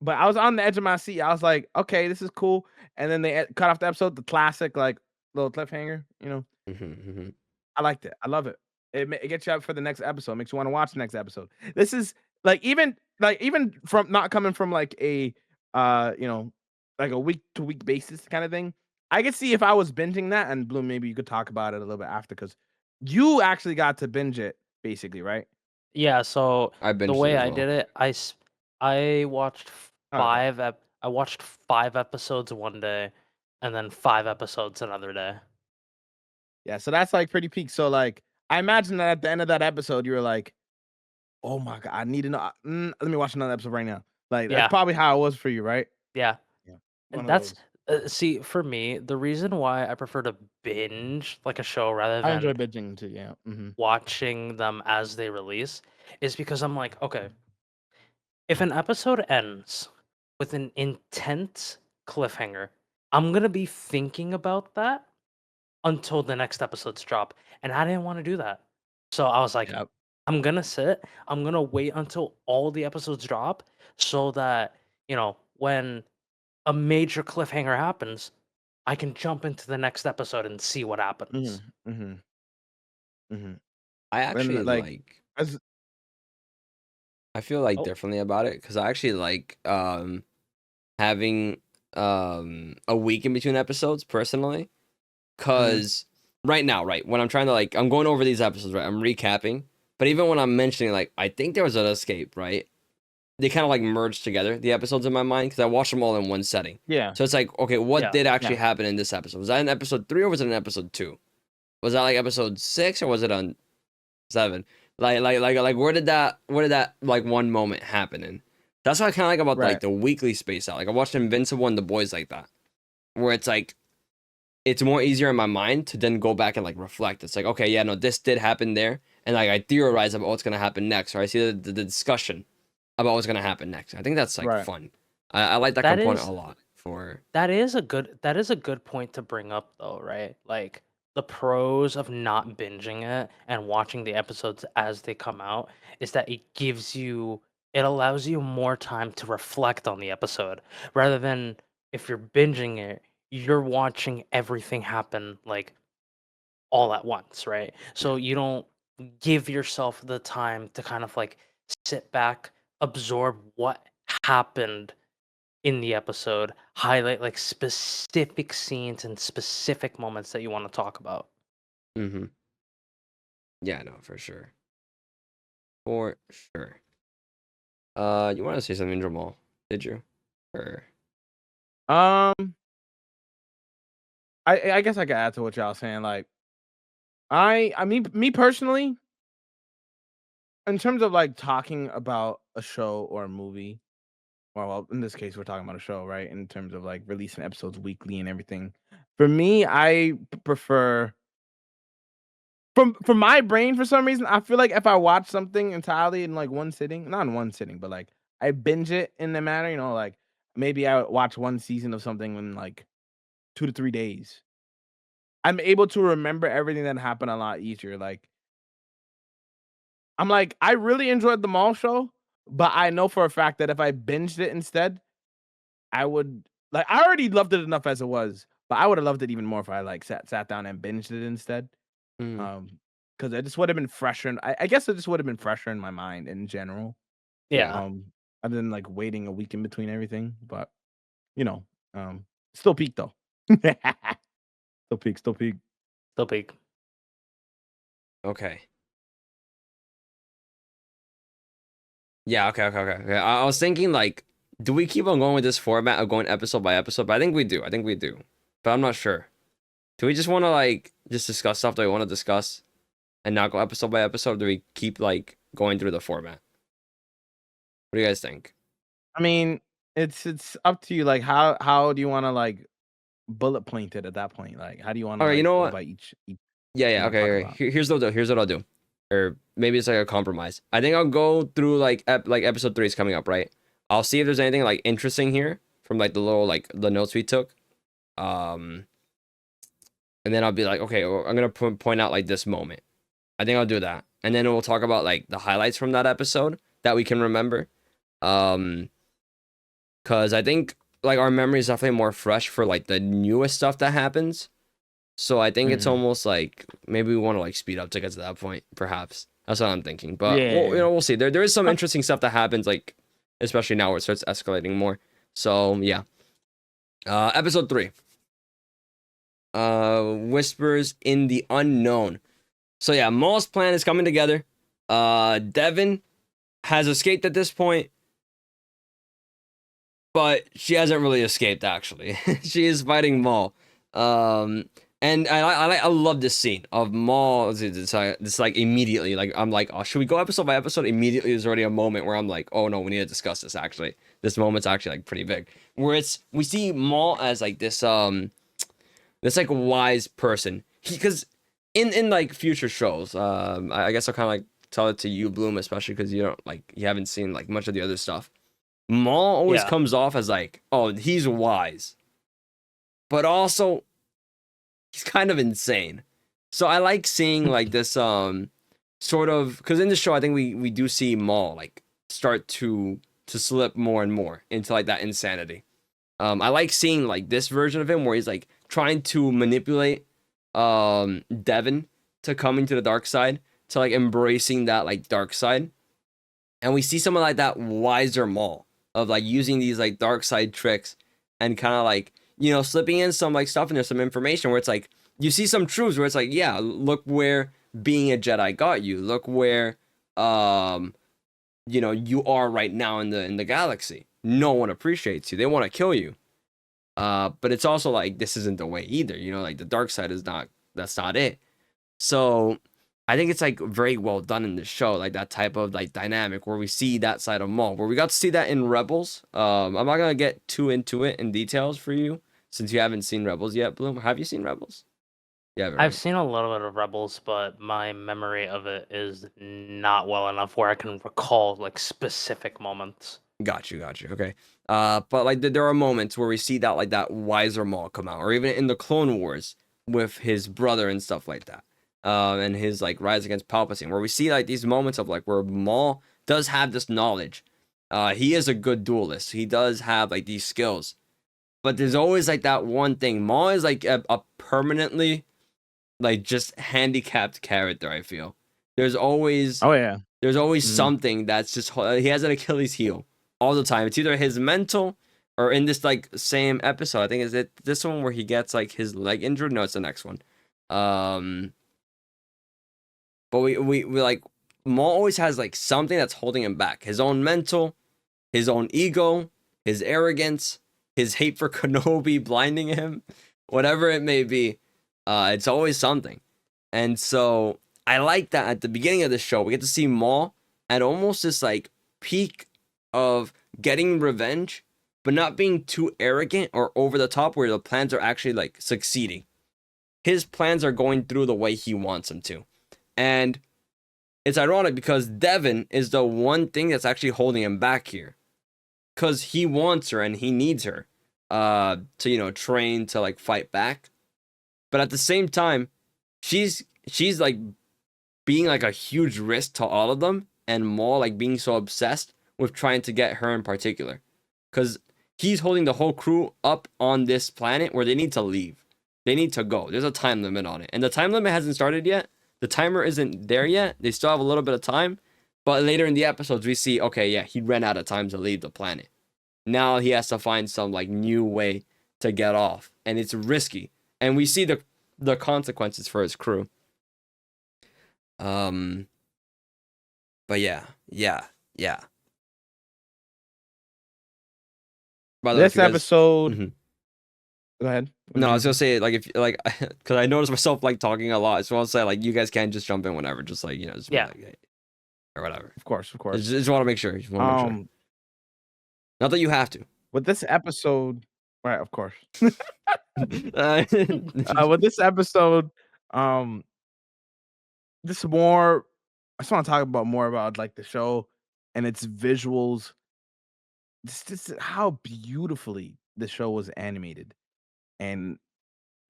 but I was on the edge of my seat. I was like, okay, this is cool. And then they cut off the episode, the classic like little cliffhanger. I liked it. I love it. It gets you up for the next episode. Makes you want to watch the next episode. This is even from not coming from like a like a week to week basis kind of thing. I could see if I was binging that, and Bloom, maybe you could talk about it a little bit after because you actually got to binge it basically, right? Yeah, so I the binged it way as I well. did it, I watched Oh, okay. I watched 5 episodes one day, and then 5 episodes another day. Yeah, so that's like pretty peak. So like, I imagine that at the end of that episode, you were like, "Oh my god, I need to know. Let me watch another episode right now." Like that's Yeah, probably how it was for you, right? yeah. Yeah, one And of that's those. see, for me, the reason why I prefer to binge like a show rather I enjoy than binging too. Yeah. watching them as they release is because I'm like, okay, if an episode ends with an intense cliffhanger, I'm gonna be thinking about that until the next episodes drop. And I didn't want to do that. So I was like, Yep. I'm gonna sit, I'm gonna wait until all the episodes drop so that, when a major cliffhanger happens, I can jump into the next episode and see what happens. Mhm. Mhm. Mhm. I And actually like, like. as I feel like Oh, differently about it because I actually like having a week in between episodes personally. mhm. Cause right now, right, when I'm trying to like I'm going over these episodes, right? I'm recapping. But even when I'm mentioning like I think there was an escape, right? They kind of like merged together the episodes in my mind because I watched them all in one setting. Yeah. So it's like, okay, what yeah. did actually Yeah. happen in this episode? Was that in episode 3 or was it in episode 2? Was that like episode 6 or was it on 7? Like where did that like one moment happen in? That's what I kind of like about like Right. the weekly space out. Like I watched Invincible and The Boys like that, where it's like it's more easier in my mind to then go back and like reflect. It's like, okay, yeah, no, this did happen there, and like I theorize about what's gonna happen next, or I see the discussion about what's gonna happen next. I think that's like Right. fun. I like that That component is a lot. For that is a good point to bring up though, right? Like the pros of not binging it and watching the episodes as they come out is that it allows you more time to reflect on the episode rather than if you're binging it, you're watching everything happen like all at once, right? yeah, So you don't give yourself the time to kind of like sit back, absorb what happened in the episode highlight like specific scenes and specific moments that you want to talk about. Mm-hmm. Yeah, no, for sure. For sure. You want to say something, Jamal? Did you? Or Um, I guess I could add to what y'all saying. Like, I mean, me personally, in terms of like talking about a show or a movie, well, in this case, we're talking about a show, right? In terms of like releasing episodes weekly and everything. For me, I prefer from my brain for some reason. I feel like if I watch something entirely in like one sitting, not in one sitting, but like I binge it in the manner, like maybe I watch one season of something in like 2 to 3 days. I'm able to remember everything that happened a lot easier. Like I'm like, I really enjoyed the mall show, but I know for a fact that if I binged it instead, I would like I already loved it enough as it was, but I would have loved it even more if I like sat down and binged it instead. mm, Because it just would have been fresher. I guess it just would have been fresher in my mind in general. yeah. Yeah. Other than like waiting a week in between everything. But you know, still peak though. Still peak, still peak. Still peak. Okay. Yeah. Okay. I was thinking like, do we keep on going with this format of going episode by episode? But I think we do. I think we do. But I'm not sure. Do we just want to like just discuss stuff that we want to discuss and not go episode by episode? Or do we keep like going through the format? What do you guys think? I mean, it's up to you. Like how do you want to like bullet point it at that point? Like how do you want to All right. You like know go what? by each Yeah. you want to talk Okay. about? Here's what I'll do. Here's what I'll do. Or maybe it's like a compromise. I think I'll go through like like episode 3 is coming up, right? I'll see if there's anything like interesting here from like the little like the notes we took. Um, and then I'll be like, okay, well, I'm gonna point out like this moment. I think I'll do that, and then we'll talk about like the highlights from that episode that we can remember. Because I think like our memory is definitely more fresh for like the newest stuff that happens. So I think it's Mhm. almost like maybe we want to like speed up to get to that point, perhaps. That's what I'm thinking. But well, Yeah. we'll see. There is some interesting stuff that happens, like especially now where it starts escalating more. So yeah. Episode 3. Whispers in the Unknown. So yeah, Maul's plan is coming together. Devin has escaped at this point, but she hasn't really escaped actually. She is fighting Maul. And I love this scene of Maul. It's like immediately, like I'm like, oh, should we go episode by episode? Immediately, there's already a moment where I'm like, oh no, we need to discuss this. Actually, this moment's actually like pretty big. Where we see Maul as like this like wise person. Because in like future shows, I guess I'll kind of like tell it to you, Bloom, especially because you haven't seen like much of the other stuff. Maul always Yeah. comes off as like, oh, he's wise, but also he's kind of insane. So I like seeing like this sort of, because in the show I think we do see Maul like start to slip more and more into like that insanity. I like seeing like this version of him where he's like trying to manipulate Devin to coming to the dark side, to like embracing that like dark side. And we see someone like that wiser Maul of like using these like dark side tricks and kind of like, slipping in some like stuff, and there's some information where it's like you see some truths where it's like, yeah, look where being a Jedi got you. Look where you are right now in the galaxy. No one appreciates you. They want to kill you. But it's also like this isn't the way either. Like the dark side is not, that's not it. So I think it's like very well done in the show, like that type of like dynamic where we see that side of Maul, where we got to see that in Rebels. I'm not gonna get too into it in details for you since you haven't seen Rebels yet. Bloom, have you seen Rebels? Yeah, I've seen a little bit of Rebels, but my memory of it is not well enough where I can recall like specific moments. Got you. Okay. But like there are moments where we see that like that wiser Maul come out, or even in the Clone Wars with his brother and stuff like that. And his like rise against Palpatine, where we see like these moments of like where Maul does have this knowledge. He is a good duelist. He does have like these skills, but there's always like that one thing. Maul is like a permanently like just handicapped character. I feel there's always Oh yeah. there's always Mhm. something that's just he has an Achilles heel all the time. It's either his mental or in this like same episode, I think is it this one where he gets like his leg injured? No, it's the next one. But we like Maul always has like something that's holding him back. His own mental, his own ego, his arrogance, his hate for Kenobi blinding him, whatever it may be. It's always something. And so I like that at the beginning of the show, we get to see Maul at almost this like peak of getting revenge, but not being too arrogant or over the top where the plans are actually like succeeding. His plans are going through the way he wants them to. And it's ironic because Devin is the one thing that's actually holding him back here. Because he wants her and he needs her to, train to like fight back. But at the same time, she's like being like a huge risk to all of them, and Maul like being so obsessed with trying to get her in particular. Because he's holding the whole crew up on this planet where they need to leave. They need to go. There's a time limit on it. And the time limit hasn't started yet. The timer isn't there yet. They still have a little bit of time. But later in the episodes, we see, okay, yeah, he ran out of time to leave the planet. Now he has to find some like new way to get off. And it's risky. And we see the consequences for his crew. But yeah. By the way, This episode. Mhm. Go ahead. No, I was gonna say like if like because I noticed myself like talking a lot, so I'll say like you guys can just jump in whenever, just like just be Yeah. like, hey, or whatever. Of course. Just want to make sure. Not that you have to. With this episode, right? Of course. Uh, With this episode, this more. I just want to talk about more about like the show and its visuals. This how beautifully the show was animated, and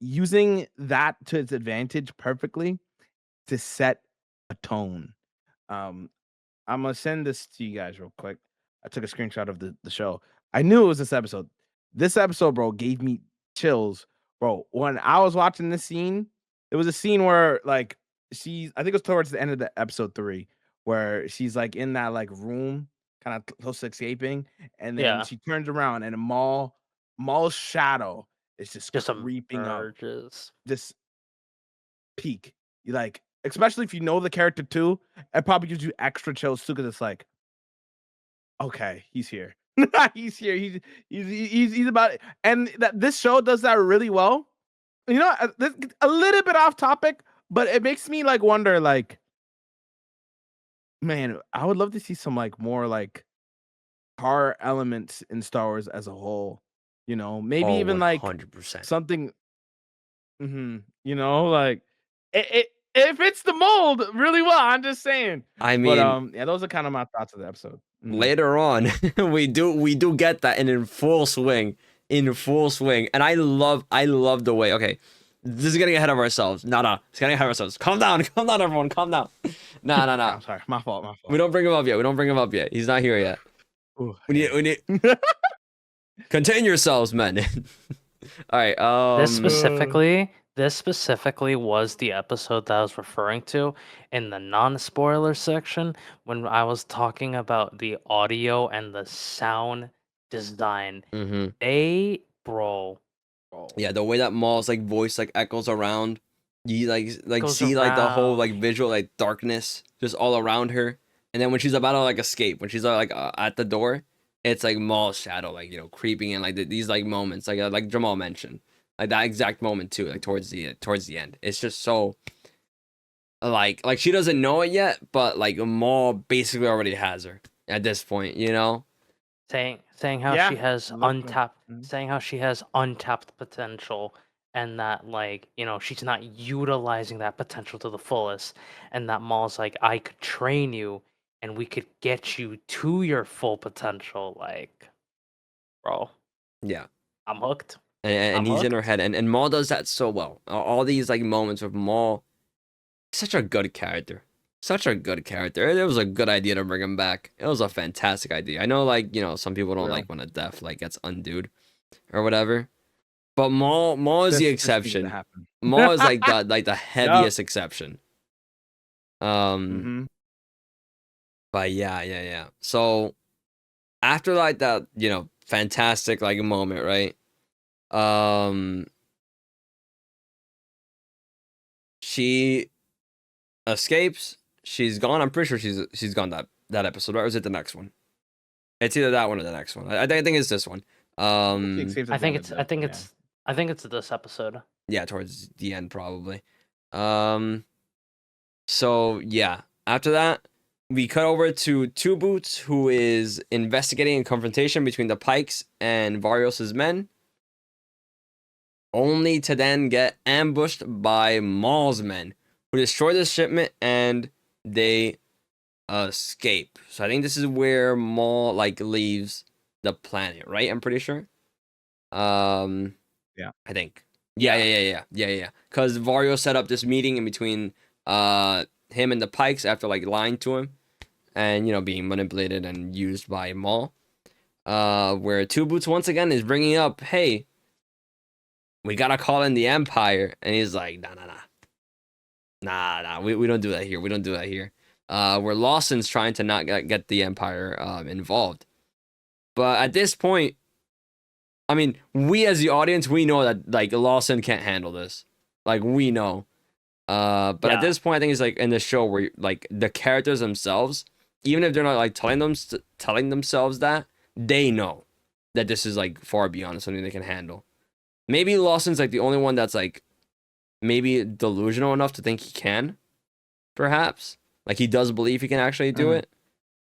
using that to its advantage perfectly to set a tone. I'm gonna send this to you guys real quick. I took a screenshot of the show. I knew it was this episode. This episode, bro, gave me chills, bro. When I was watching this scene, it was a scene where like I think it was towards the end of the episode 3, where she's like in that like room, kind of close to escaping, and then she turns around and Maul's shadow is just creeping up. This peak. You like, especially if you know the character too, it probably gives you extra chills too, because it's like, okay, he's here. He's here. He's about it. And this show does that really well. A little bit off topic, but it makes me like wonder, like, man, I would love to see some like more like horror elements in Star Wars as a whole. Maybe even like 100%. something. Like it fits the mold really well. I'm just saying. I mean, but yeah, those are kind of my thoughts of the episode. Later on, we do get that in full swing, and I love the way. Okay, this is getting ahead of ourselves. No, it's getting ahead of ourselves. Calm down, everyone, calm down. No. I'm sorry, my fault. We don't bring him up yet. He's not here yet. Ooh, we need. Contain yourselves, men. All right. This specifically was the episode that I was referring to in the non-spoiler section when I was talking about the audio and the sound design. Bro. Yeah, the way that Maul's like voice like echoes around, you like see around. Like the whole like visual like darkness just all around her, and then when she's about to like escape, when she's like at the door, it's like Maul's shadow like creeping in, like these like moments like Jamal mentioned. Like that exact moment too, like towards the end. It's just so like she doesn't know it yet, but like Maul basically already has her at this point, saying how she has untapped potential, and that like she's not utilizing that potential to the fullest, and that Maul's like, I could train you and we could get you to your full potential. Like, bro, yeah, I'm hooked. And he's in her head, and Maul does that so well. All these like moments with Maul, such a good character. It was a good idea to bring him back. It was a fantastic idea. I know, like some people don't like when a death like gets undoed or whatever, but Maul is the exception. Maul is like the heaviest exception. But yeah. So after like that, fantastic like moment, right? She escapes. She's gone. I'm pretty sure she's gone that episode, right? Or is it the next one? It's either that one or the next one. I think it's this one. She escapes at I the think end of it's. the- I think yeah. it's. I think it's this episode. Yeah, towards the end probably. So yeah, after that, we cut over to Two Boots, who is investigating a confrontation between the Pikes and Varios's men, only to then get ambushed by Maul's men, who destroy the shipment and they escape. So I think this is where Maul like leaves the planet, right? I'm pretty sure. Yeah. I think. Yeah. Because Vario set up this meeting in between him and the Pikes after like lying to him and being manipulated and used by Maul. Where Two Boots once again is bringing up, hey, we gotta call in the Empire, and he's like, nah, we don't do that here. We don't do that here. Where Lawson's trying to not get the Empire involved, but at this point, I mean, we as the audience, we know that like Lawson can't handle this. Like we know. But at Yeah. this point, I think it's like in the show where like the characters themselves, even if they're not like telling themselves that, they know that this is like far beyond something they can handle. Maybe Lawson's like the only one that's like maybe delusional enough to think he can, perhaps. Like he does believe he can actually do it,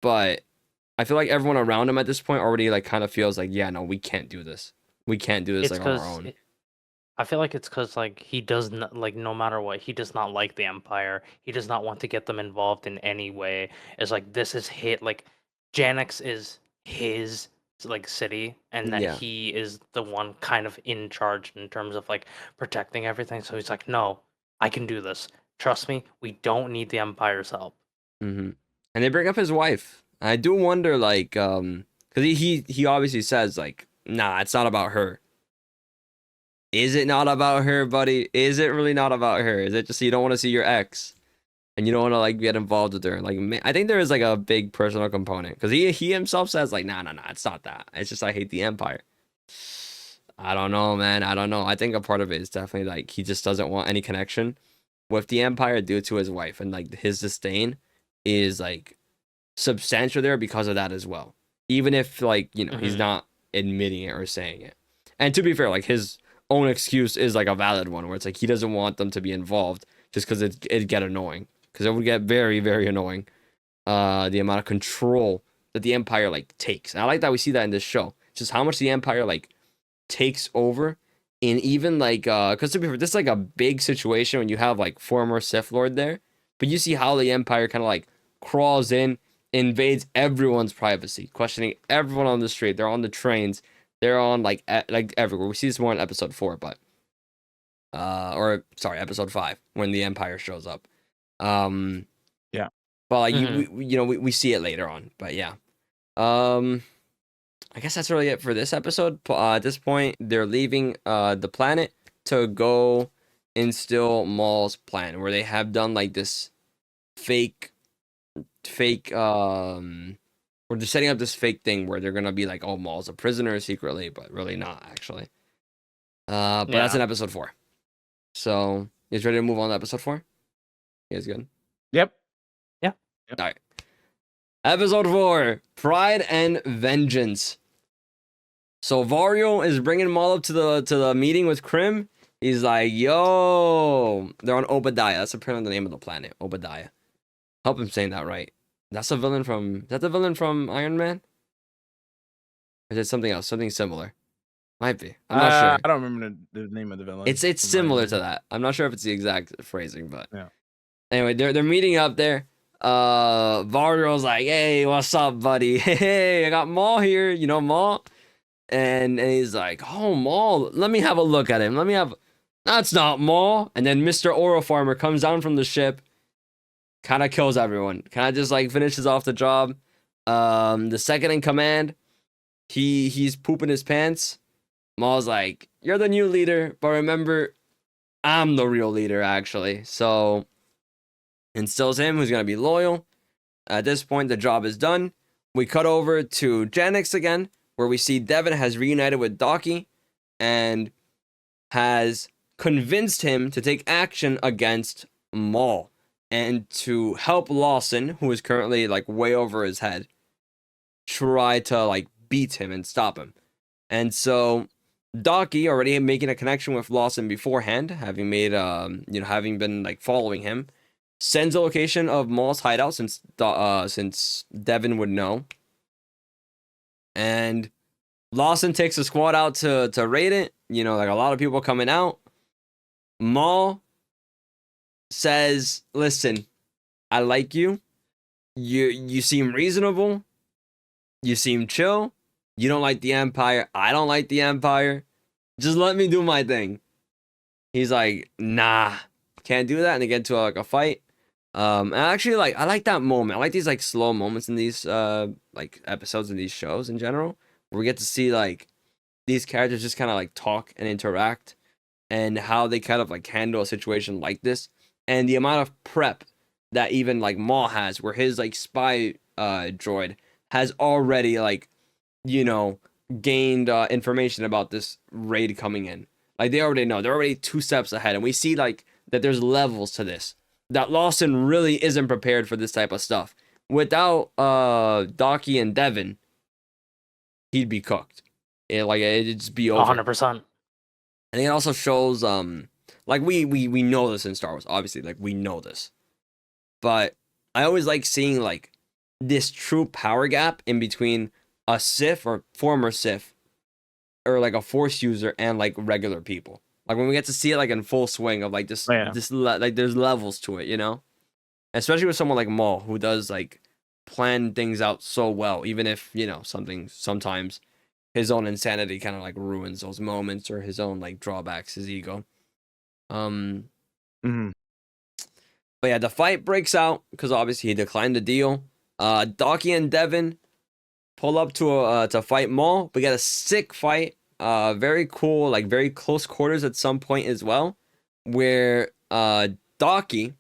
but I feel like everyone around him at this point already like kind of feels like, yeah, no, we can't do this. We can't do this It's like on our because own. I feel like it's because like he does not like no matter what he does not like the Empire. He does not want to get them involved in any way. It's like this is hit like Janix is his like city, and that Yeah. he is the one kind of in charge in terms of like protecting everything. So he's like, no, I can do this. Trust me, we don't need the Empire's help. And they bring up his wife. I do wonder, like, because he obviously says like, nah, it's not about her. Is it not about her, buddy? Is it really not about her? Is it just you don't want to see your ex, and you don't want to like get involved with her? Like, I think there is like a big personal component because he himself says like, nah, it's not that. It's just I hate the Empire. I don't know, man. I don't know. I think a part of it is definitely like he just doesn't want any connection with the Empire due to his wife, and like his disdain is like substantial there because of that as well. Even if like, he's not admitting it or saying it. And to be fair, like his own excuse is like a valid one where it's like he doesn't want them to be involved just because it'd get annoying. Because it would get very, very annoying. The amount of control that the Empire like takes. And I like that we see that in this show. Just how much the Empire like takes over in even like because to be fair, this is like a big situation when you have like former Sith Lord there. But you see how the Empire kind of like crawls in, invades everyone's privacy, questioning everyone on the street. They're on the trains. They're on like everywhere. We see this more in episode 4, but episode 5 when the Empire shows up. Yeah. But like we see it later on. But yeah. I guess that's really it for this episode. At this point, they're leaving the planet to go instill Maul's plan, where they have done like this fake or they're setting up this fake thing where they're gonna be like, oh, Maul's a prisoner secretly, but really not actually. But that's in episode 4. So you guys ready to move on to episode 4? You guys good? Yep. Yeah. All right. Episode 4: Pride and Vengeance. So Vario is bringing Maul up to the meeting with Krim. He's like, yo, they're on Obadiah. That's apparently the name of the planet, Obadiah. Hope I'm saying that right. That's the villain from Iron Man? Or is it something else? Something similar. Might be. I'm not sure. I don't remember the name of the villain. It's from similar Iron to Man. that. I'm not sure if it's the exact phrasing, but Yeah. Anyway, they're meeting up there. Vario's like, hey, what's up, buddy? Hey, I got Maul here. You know Maul? And he's like, oh, Maul, let me have a look at him. That's not Maul. And then Mr. Oro Farmer comes down from the ship, kind of kills everyone. Kind of just like finishes off the job. The second in command, he's pooping his pants. Maul's like, you're the new leader, but remember, I'm the real leader, actually. So instills him who's going to be loyal. At this point, the job is done. we cut over to Janix again, where we see Devin has reunited with Docky and has convinced him to take action against Maul and to help Lawson, who is currently like way over his head, try to like beat him and stop him. And so Docky, already making a connection with Lawson beforehand, having made having been like following him, sends a location of Maul's hideout since Devin would know. And Lawson takes a squad out to raid it. You know, like a lot of people coming out. Maul says, "Listen, I like you. You seem reasonable. You seem chill. You don't like the Empire. I don't like the Empire. Just let me do my thing." He's like, "Nah, can't do that." And they get into a fight. And actually, like, I like that moment. I like these like slow moments in these like episodes of these shows in general, where we get to see like these characters just kind of like talk and interact, and how they kind of like handle a situation like this, and the amount of prep that even like Maul has, where his like spy droid has already like, you know, gained information about this raid coming in. Like they already know. They're already 2 steps ahead, and we see like that there's levels to this. That Lawson really isn't prepared for this type of stuff. Without Docky and Devin, he'd be cooked. It'd just be over. 100%. And it also shows like we know this in Star Wars, obviously, like we know this. But I always like seeing like this true power gap in between a Sith or former Sith, or like a Force user, and like regular people. Like when we get to see it like in full swing of like like there's levels to it, you know? Especially with someone like Maul, who does like plan things out so well, even if, you know, sometimes his own insanity kind of like ruins those moments, or his own like drawbacks, his ego. But yeah, the fight breaks out because obviously he declined the deal. Docky and Devin pull up to fight Maul. We get a sick fight. Very cool, like very close quarters at some point as well, where Docky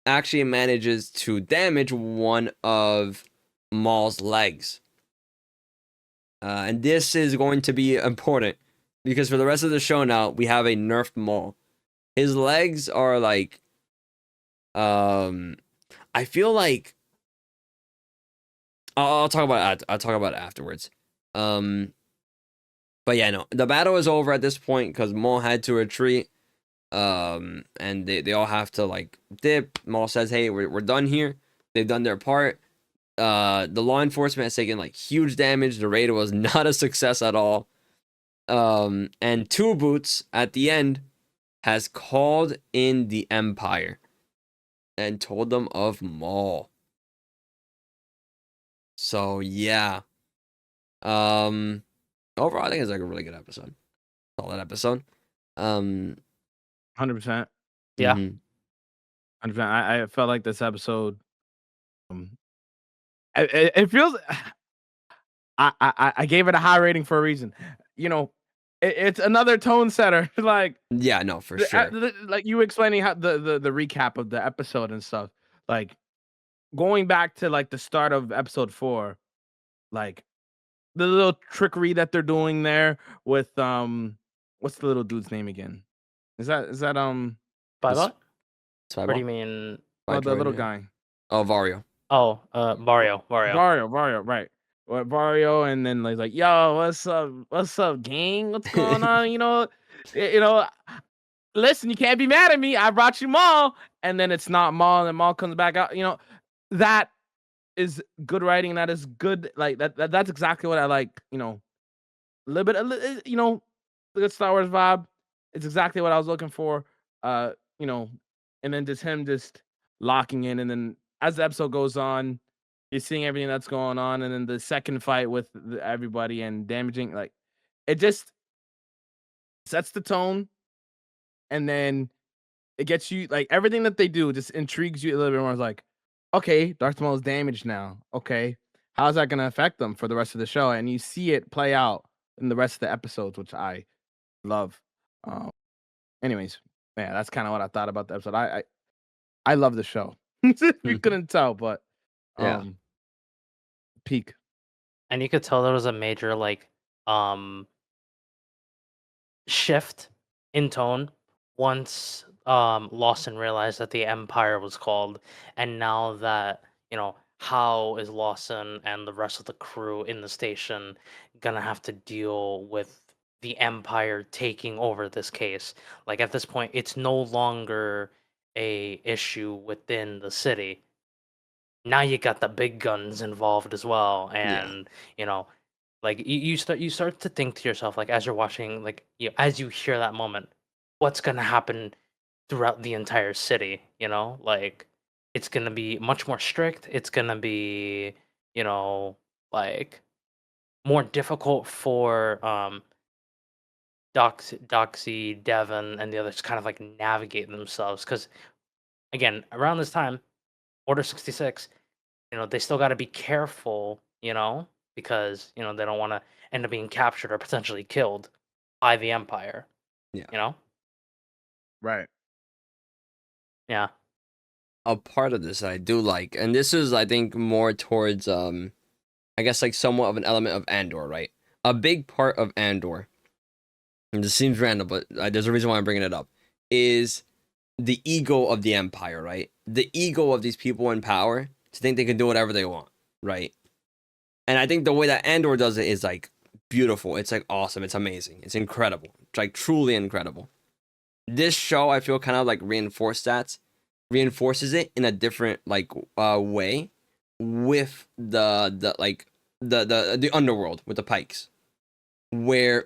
actually manages to damage one of Maul's legs. And this is going to be important because for the rest of the show now, we have a nerfed Maul. His legs are like, I feel like I'll talk about it. I'll talk about it afterwards. But yeah, no, the battle is over at this point because Maul had to retreat. And they all have to like dip. Maul says, "Hey, we're done here." They've done their part. The law enforcement has taken like huge damage. The raid was not a success at all. And Two Boots at the end has called in the Empire and told them of Maul. So yeah. Overall, I think it's like a really good episode. Solid episode. 100%. Yeah. 100%. I felt like this episode. It feels. I gave it a high rating for a reason. You know, it's another tone setter. Like, yeah, no, for sure. Like you explaining how the recap of the episode and stuff. Like going back to like the start of episode 4, like the little trickery that they're doing there with what's the little dude's name again? Is that Spybot? Spybot? What do you mean? the little guy? Oh, Vario. Oh, Vario, right. Well, Vario, and then like, yo, what's up, gang? What's going on? you know, listen, you can't be mad at me. I brought you Maul, and then it's not Maul, and Maul comes back out. You know, that is good writing. That is good. Like that's exactly what I like. You know, a little bit, you know, the good Star Wars vibe. It's exactly what I was looking for. You know, and then just him just locking in, and then as the episode goes on, you're seeing everything that's going on, and then the second fight with everybody and damaging, like it just sets the tone, and then it gets you like everything that they do just intrigues you a little bit more. It's like, okay, Darth Maul is damaged now. Okay, how's that going to affect them for the rest of the show? And you see it play out in the rest of the episodes, which I love. Anyways, yeah, that's kind of what I thought about the episode. I love the show. You couldn't tell, but yeah, peak. And you could tell there was a major shift in tone once Lawson realized that the Empire was called, and now that how is Lawson and the rest of the crew in the station gonna have to deal with the Empire taking over this case? Like at this point, it's no longer a issue within the city. Now you got the big guns involved as well, Yeah. and you know like you start to think to yourself, like as you're watching, like as you hear that moment, what's gonna happen throughout the entire city, like it's gonna be much more strict, it's gonna be, you know, like more difficult for Doxy, Devon, and the others to kind of like navigate themselves. Because again, around this time, Order 66, they still got to be careful, because they don't want to end up being captured or potentially killed by the Empire. Yeah. Right. Yeah. A part of this I do like, and this is I think more towards I guess like somewhat of an element of Andor, right? A big part of Andor, and this seems random, but there's a reason why I'm bringing it up, is the ego of the Empire, right? The ego of these people in power to think they can do whatever they want, right? And I think the way that Andor does it is like beautiful. It's like awesome. It's amazing. It's incredible. It's like truly incredible. This show, I feel, kind of like reinforces it in a different like way with the underworld with the Pikes, where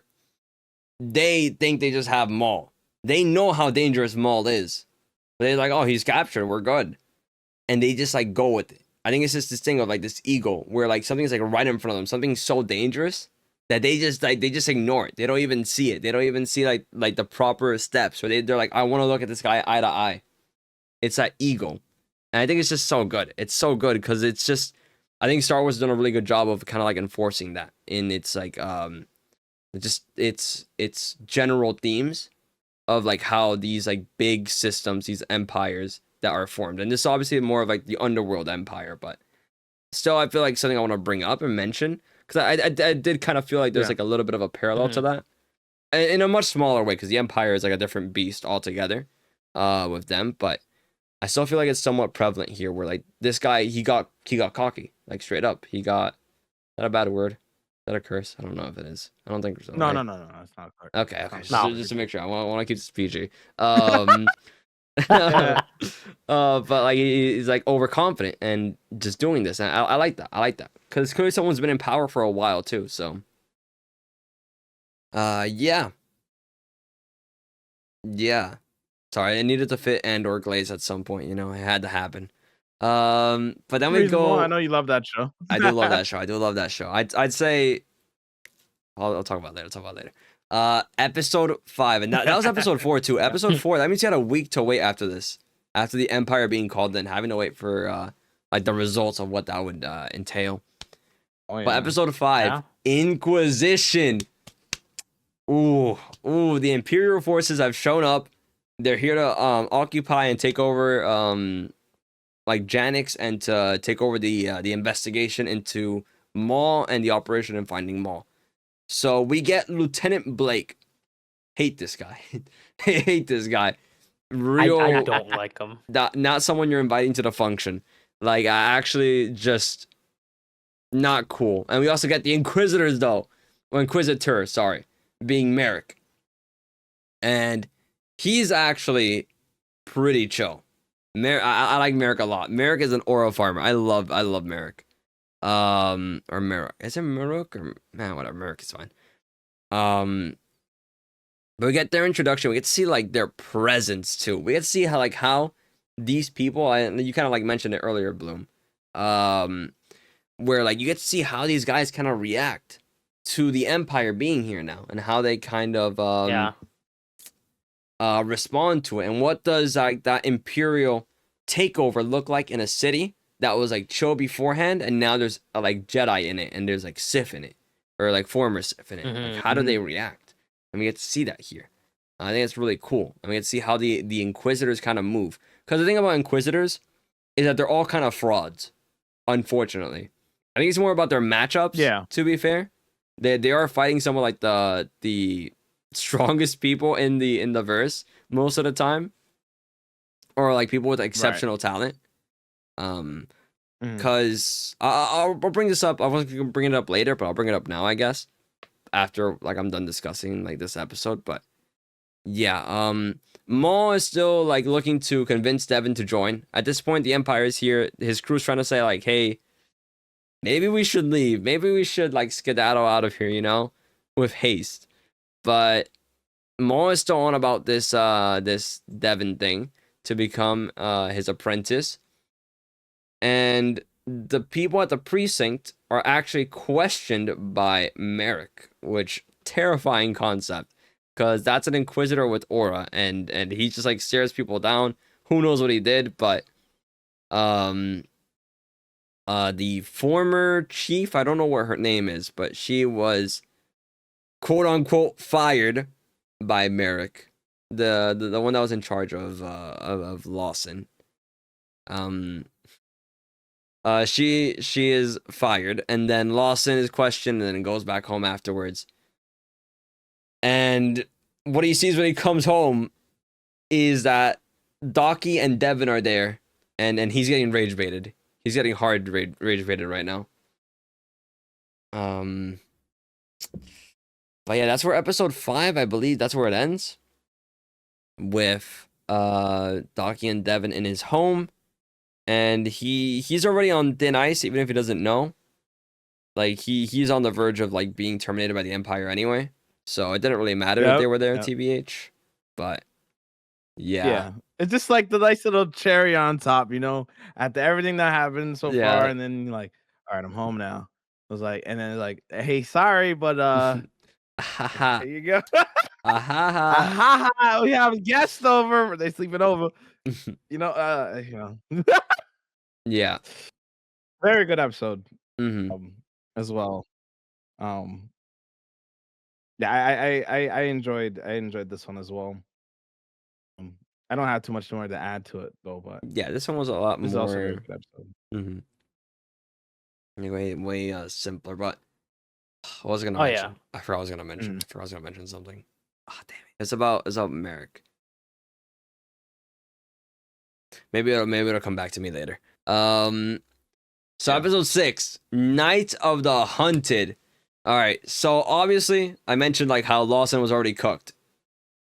they think they just have Maul. They know how dangerous Maul is. But they're like, oh, he's captured, we're good. And they just like go with it. I think it's just this thing of like this ego where like something's like right in front of them, something so dangerous that they just ignore it. They don't even see it. They don't even see like the proper steps. Or they're like, I want to look at this guy eye to eye. It's that ego. And I think it's just so good. It's so good because it's just, I think Star Wars has done a really good job of kind of like enforcing that in its like just its general themes of like how these like big systems, these empires that are formed. And this is obviously more of like the underworld empire, but still I feel like something I want to bring up and mention because I did kind of feel like there's like a little bit of a parallel to that in a much smaller way because the empire is like a different beast altogether with them, but I still feel like it's somewhat prevalent here where like this guy he got cocky, like straight up. He got, is that a bad word? Is that a curse? I don't know if it is. I don't think so. No, right? no, it's not correct. Okay, It's not just to make sure. I correct. want to keep this PG. But like he's like overconfident and just doing this, and I like that. I like that because clearly someone's been in power for a while too. So, yeah. Sorry, I needed to fit Andor Glaze at some point. It had to happen. But then we Reasonable. go. I know you love that show. I do love that show. I do love that show. I'd say. I'll talk about it later. I'll talk about it later. Episode 5, and that was episode 4 too. Episode 4. That means you had a week to wait after this, after the Empire being called in, having to wait for like the results of what that would entail. Oh, yeah. But episode 5, Yeah. Inquisition. Ooh, the Imperial forces have shown up. They're here to occupy and take over like Janix and to take over the investigation into Maul and the operation in finding Maul. So we get Lieutenant Blake. Hate this guy. Hate this guy. Real. I don't like him. Not someone you're inviting to the function. Like I actually just not cool. And we also get the Inquisitors though, or Inquisitor, sorry, being Merrick, and he's actually pretty chill. I like Merrick a lot. Merrick is an aura farmer. I love Merrick. Or Merrick. Is it Merrick or man? Whatever. Merrick is fine. But we get their introduction. We get to see like their presence too. We get to see how these people. And you kind of like mentioned it earlier, Bloom. Where like you get to see how these guys kind of react to the Empire being here now, and how they kind of respond to it, and what does like that Imperial takeover look like in a city that was like chill beforehand, and now there's like Jedi in it, and there's like Sith in it, or like former Sith in it. Like, how do they react? And we get to see that here. I think it's really cool. And we get to see how the Inquisitors kind of move. Because the thing about Inquisitors is that they're all kind of frauds, unfortunately. I think it's more about their matchups. Yeah. To be fair, they are fighting some of like the strongest people in the verse most of the time, or like people with exceptional talent. Because I'll bring this up. I wasn't gonna bring it up later, but I'll bring it up now, I guess, after like I'm done discussing like this episode. But yeah, Maul is still like looking to convince Devin to join. At this point, the Empire is here. His crew's trying to say like, hey, maybe we should leave. Maybe we should like skedaddle out of here, you know, with haste. But Maul is still on about this this Devin thing to become his apprentice. And the people at the precinct are actually questioned by Merrick, which terrifying concept, because that's an Inquisitor with aura, and he just like stares people down. Who knows what he did? But the former chief, I don't know what her name is, but she was quote unquote fired by Merrick, the one that was in charge of Lawson. She is fired, and then Lawson is questioned, and then goes back home afterwards. And what he sees when he comes home is that Docky and Devin are there, and he's getting rage baited. He's getting hard rage baited right now. But yeah, that's where episode 5, I believe, that's where it ends. With Docky and Devin in his home. And he's already on thin ice, even if he doesn't know. Like he's on the verge of like being terminated by the Empire anyway. So it didn't really matter that they were there, TBH. But yeah. It's just like the nice little cherry on top, you know, after everything that happened so far, and then like, all right, I'm home now. I was like, and then like, hey, sorry, but there you go. We have guests over. They sleeping over. You know. Yeah. Very good episode. Mm-hmm. As well. Yeah, I enjoyed this one as well. I don't have too much more to add to it though, but yeah, this one was a lot this more. Is also a very good episode. Anyway, way simpler, but I was gonna mention. Yeah. I forgot I was gonna mention. I forgot I was gonna mention something. Oh damn it! It's about Merrick. Maybe it'll come back to me later. So episode 6, Night of the Hunted. All right. So obviously, I mentioned like how Lawson was already cooked.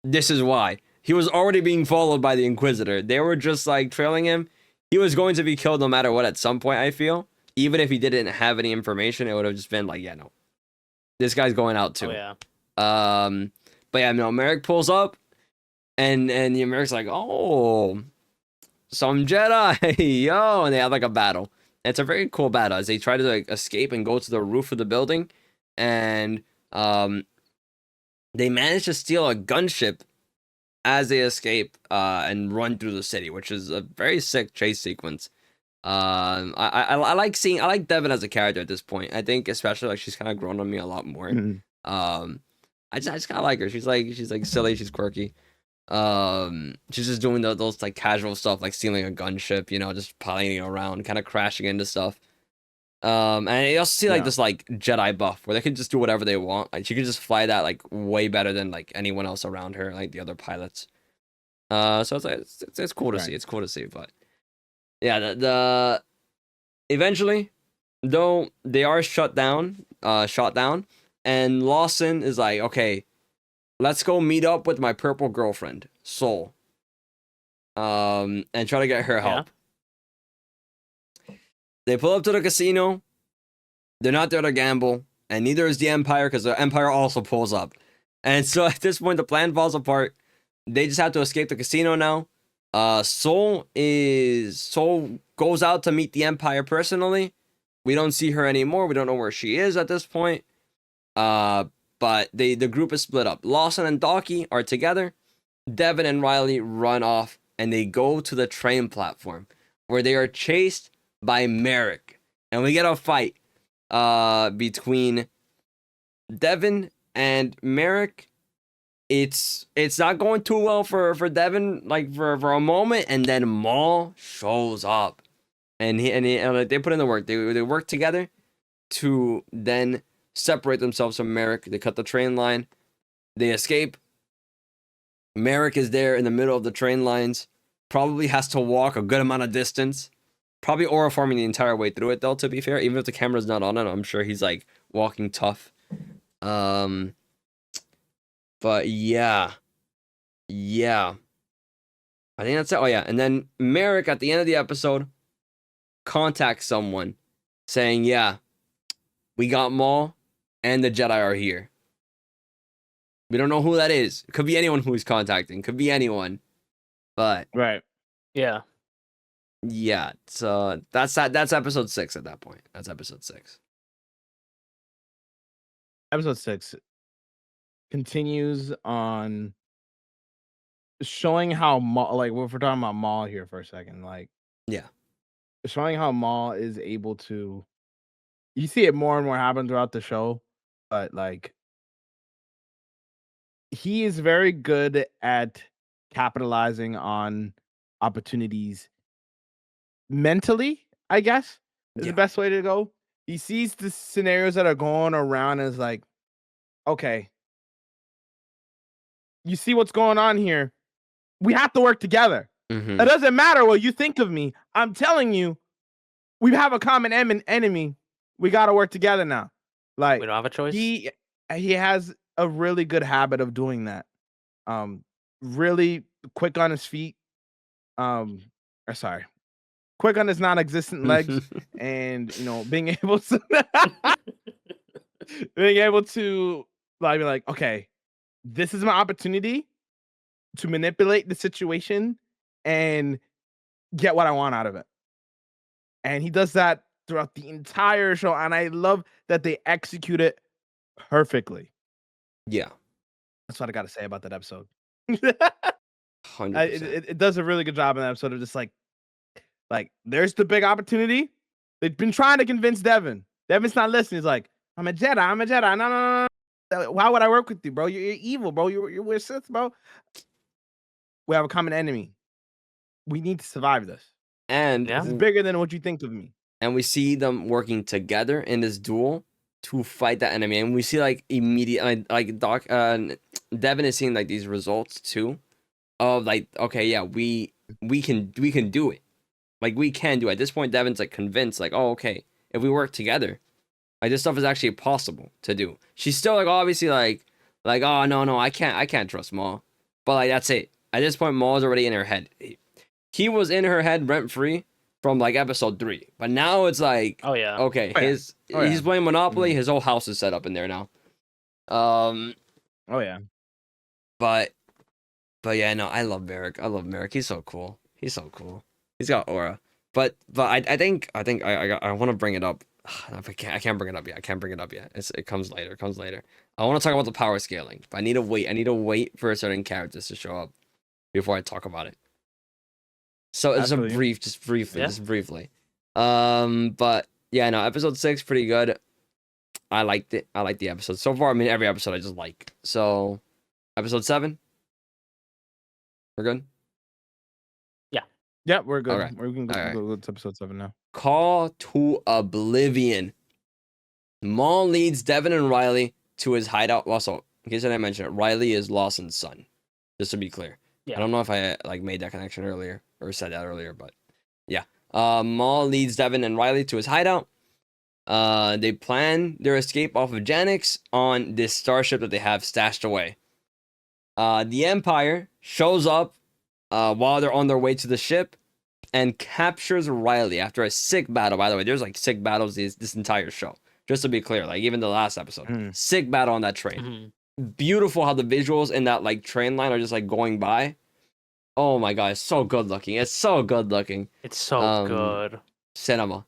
This is why. He was already being followed by the Inquisitor. They were just like trailing him. He was going to be killed no matter what at some point, I feel. Even if he didn't have any information, it would have just been like, yeah, no. This guy's going out too. Oh, yeah. But yeah, no, Merrick pulls up and Merrick's like, oh, some Jedi, yo, and they have like a battle. And it's a very cool battle as they try to like escape and go to the roof of the building, and they manage to steal a gunship as they escape and run through the city, which is a very sick chase sequence. I like Devin as a character at this point. I think especially like she's kind of grown on me a lot more. I just kind of like her. She's like silly, she's quirky. She's just doing those like casual stuff, like stealing a gunship, you know, just piloting around, kind of crashing into stuff. And you also see like this like Jedi buff where they can just do whatever they want. Like she can just fly that like way better than like anyone else around her, like the other pilots. So it's like it's cool to see. It's cool to see, but yeah, the eventually though they are shot down, and Lawson is like, okay, let's go meet up with my purple girlfriend, Soul. And try to get her help. They pull up to the casino. They're not there to gamble, and neither is the Empire, because the Empire also pulls up. And so at this point, the plan falls apart. They just have to escape the casino now. Soul goes out to meet the Empire personally. We don't see her anymore. We don't know where she is at this point. But the group is split up. Lawson and Docky are together. Devin and Riley run off, and they go to the train platform, where they are chased by Merrick. And we get a fight between Devin and Merrick. It's not going too well for Devin, like for a moment, and then Maul shows up, and they put in the work. They work together, to then separate themselves from Merrick. They cut the train line. They escape. Merrick is there in the middle of the train lines. Probably has to walk a good amount of distance. Probably aura farming the entire way through it, though, to be fair. Even if the camera's not on it, I'm sure he's, like, walking tough. But, yeah. Yeah. I think that's it. Oh, yeah. And then Merrick, at the end of the episode, contacts someone saying, yeah, we got Maul and the Jedi are here. We don't know who that is. It could be anyone who he's contacting. Could be anyone. But Right. Yeah. yeah, so that's episode 6 at that point. That's episode 6. Episode 6 continues on showing how Maul, like, if we're talking about Maul here for a second, like, Yeah. showing how Maul is able to, you see it more and more happen throughout the show, but like he is very good at capitalizing on opportunities mentally, I guess, is Yeah. the best way to go. He sees the scenarios that are going around and is like, okay, you see what's going on here. We have to work together. Mhm. It doesn't matter what you think of me. I'm telling you, we have a common enemy. We got to work together now. Like, We don't have a choice. he has a really good habit of doing that. Really quick on his feet. Or sorry, quick on his non-existent legs, and being able to like be like, okay, this is my opportunity to manipulate the situation and get what I want out of it. And he does that throughout the entire show, and I love that they execute it perfectly. Yeah. That's what I got to say about that episode. 100%. It does a really good job in that episode of just like there's the big opportunity. They've been trying to convince Devin. Devin's not listening. He's like, I'm a Jedi. I'm a Jedi. No. Why would I work with you, bro? You're evil, bro. We're Sith, bro. We have a common enemy. We need to survive this. And Yeah. This is bigger than what you think of me. and we see them working together in this duel to fight that enemy. And we see like immediate like Devin is seeing like these results too of like, okay, yeah, we can do it. Like we can do it. At this point, Devin's like convinced, like, oh, okay, if we work together, like this stuff is actually possible to do. She's still like obviously like oh no, I can't trust Maul. But like that's it. At this point, Maul's already in her head. He was in her head rent free from like episode 3. But now it's like, Oh yeah. okay, Oh, yeah. he's Oh, yeah. playing Monopoly, his whole house is set up in there now. Oh yeah. But yeah, no, I love Merrick. He's so cool. He's got aura. But I think I want to bring it up. I can't bring it up yet. It comes later. I want to talk about the power scaling, but I need to wait for certain characters to show up before I talk about it. So it's Absolutely. just briefly. Yeah. But yeah, no, episode 6 pretty good. I liked it. I liked the episode so far. I mean, every episode I just like. So, episode 7. We're good. Yeah, we're good. Alright. We can Alright. go to episode 7 now. Call to Oblivion. Maul leads Devin and Riley to his hideout. Also, in case I didn't mention it, Riley is Lawson's son. Just to be clear. Yeah. I don't know if I like made that connection earlier or said that earlier, but yeah. Maul leads Devin and Riley to his hideout. They plan their escape off of Janix on this starship that they have stashed away. The Empire shows up while they're on their way to the ship and captures Riley after a sick battle. By the way, there's like sick battles this entire show. Just to be clear, like even the last episode, sick battle on that train. Beautiful how the visuals in that like train line are just like going by. Oh my god, it's so good looking. It's so good. Cinema.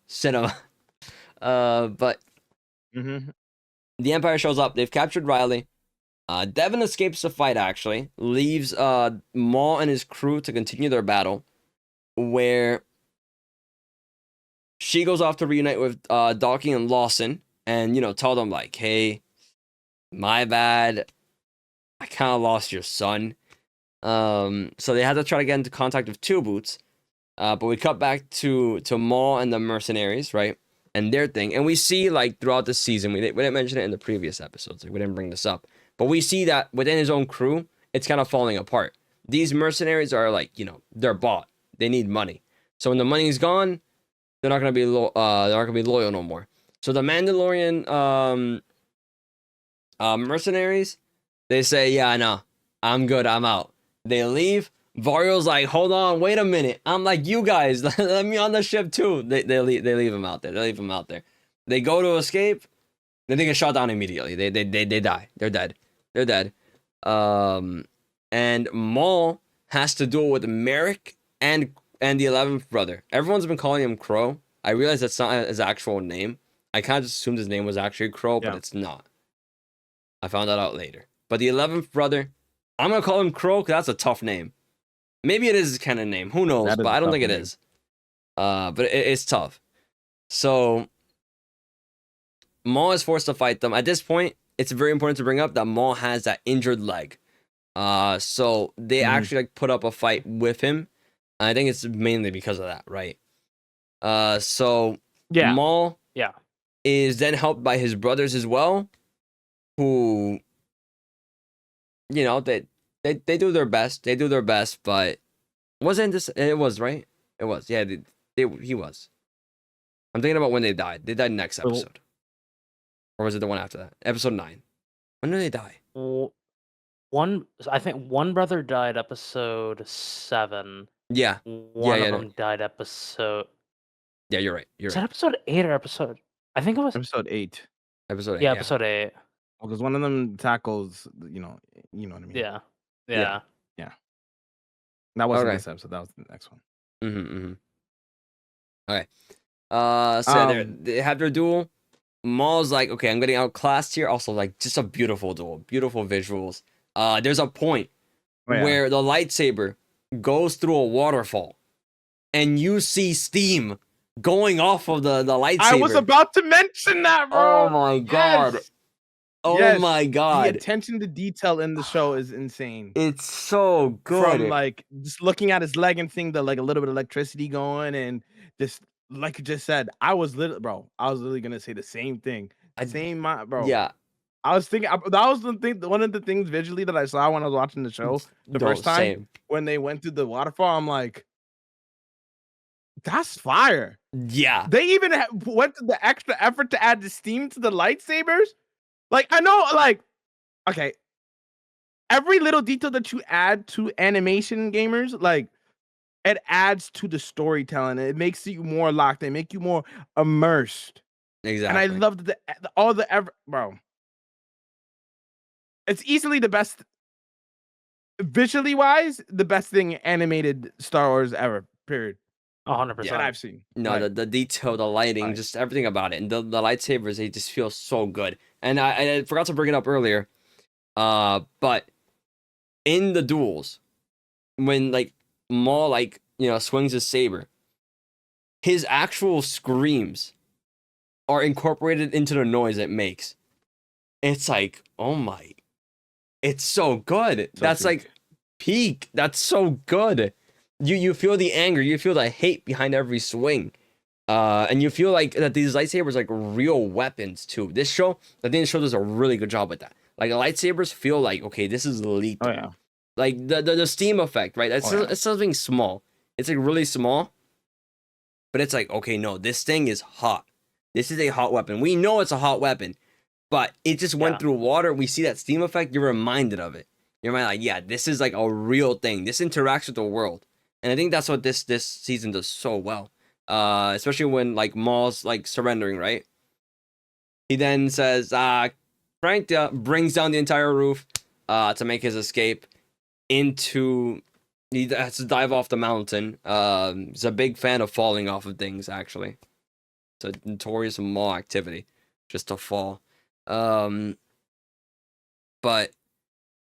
But the Empire shows up. They've captured Riley. Devin escapes the fight, actually. Leaves Maul and his crew to continue their battle. Where she goes off to reunite with Dawkins and Lawson. And, tell them, like, hey, my bad. I kind of lost your son. So they had to try to get into contact with Two Boots. But we cut back to Maul and the mercenaries, right? and their thing. And we see like throughout the season, we didn't mention it in the previous episodes. Like, we didn't bring this up, but we see that within his own crew, it's kind of falling apart. These mercenaries are like, they're bought. They need money. So when the money's gone, they're not gonna be they're not gonna be loyal no more. So the Mandalorian mercenaries, they say, yeah, no, I'm good, I'm out. They leave. Vario's like, hold on, wait a minute. I'm like, you guys, let me on the ship too. They leave him out there. They leave him out there. They go to escape. Then they get shot down immediately. They die. They're dead. They're dead. And Maul has to duel with Merrick and the 11th brother. Everyone's been calling him Crow. I realize that's not his actual name. I kind of just assumed his name was actually Crow, but it's not. I found that out later. But the 11th brother, I'm gonna call him Crow because that's a tough name. Maybe it is his kind of name. Who knows? But I don't think it is. But it's tough. So Maul is forced to fight them. At this point, it's very important to bring up that Maul has that injured leg. So they actually like put up a fight with him. I think it's mainly because of that, right? So Maul is then helped by his brothers as well, who, they do their best. They do their best, but wasn't this? It was, right? It was. Yeah, he was. I'm thinking about when they died. They died next episode. Or was it the one after that? Episode 9. When did they die? I think one brother died episode 7. Yeah. One of them died episode... Yeah, you're right. Is that episode 8 or episode... I think it was... Episode 8. Episode 8, yeah. Episode 8. Because one of them tackles, you know what I mean? Yeah. That wasn't this episode. That was the next one. Okay. So they have their duel. Maul's like, okay, I'm getting outclassed here. Also, like, just a beautiful duel. Beautiful visuals. There's a point where the lightsaber goes through a waterfall. And you see steam going off of the lightsaber. I was about to mention that, bro. Oh, my God. Yes. Oh my God. The attention to detail in the show is insane. It's so good. From like just looking at his leg and seeing the like a little bit of electricity going, and just like you just said, I was literally gonna say the same thing. Bro. Yeah. I was thinking that was one of the things visually that I saw when I was watching the show the first time when they went through the waterfall. I'm like, that's fire. Yeah. They even went to the extra effort to add the steam to the lightsabers. Like, I know, like, okay, every little detail that you add to animation gamers, like, it adds to the storytelling. It makes you more locked in, make you more immersed. Exactly. And I loved bro. It's easily the best, visually wise, the best thing animated Star Wars ever, period. 100%. That I've seen. No, the detail, the lighting, just everything about it. And the lightsabers, they just feel so good. And I forgot to bring it up earlier. But in the duels, when like Maul like, swings his saber, his actual screams are incorporated into the noise it makes. It's like, oh my, it's so good. That's like peak. That's so good. You feel the anger, you feel the hate behind every swing. And you feel like that these lightsabers are like real weapons too. This show, I think the show does a really good job with that. Like the lightsabers feel like, okay, this is lethal. Oh yeah. Like the steam effect, right? It's something small. It's like really small. But it's like, okay, no, this thing is hot. This is a hot weapon. We know it's a hot weapon, but it just went through water. We see that steam effect. You're reminded of it. You're like, yeah, this is like a real thing. This interacts with the world. And I think that's what this season does so well. Especially when like Maul's like surrendering, right? He then says, Frank brings down the entire roof to make his escape into. He has to dive off the mountain. He's a big fan of falling off of things, actually. It's a notorious Maul activity, just to fall.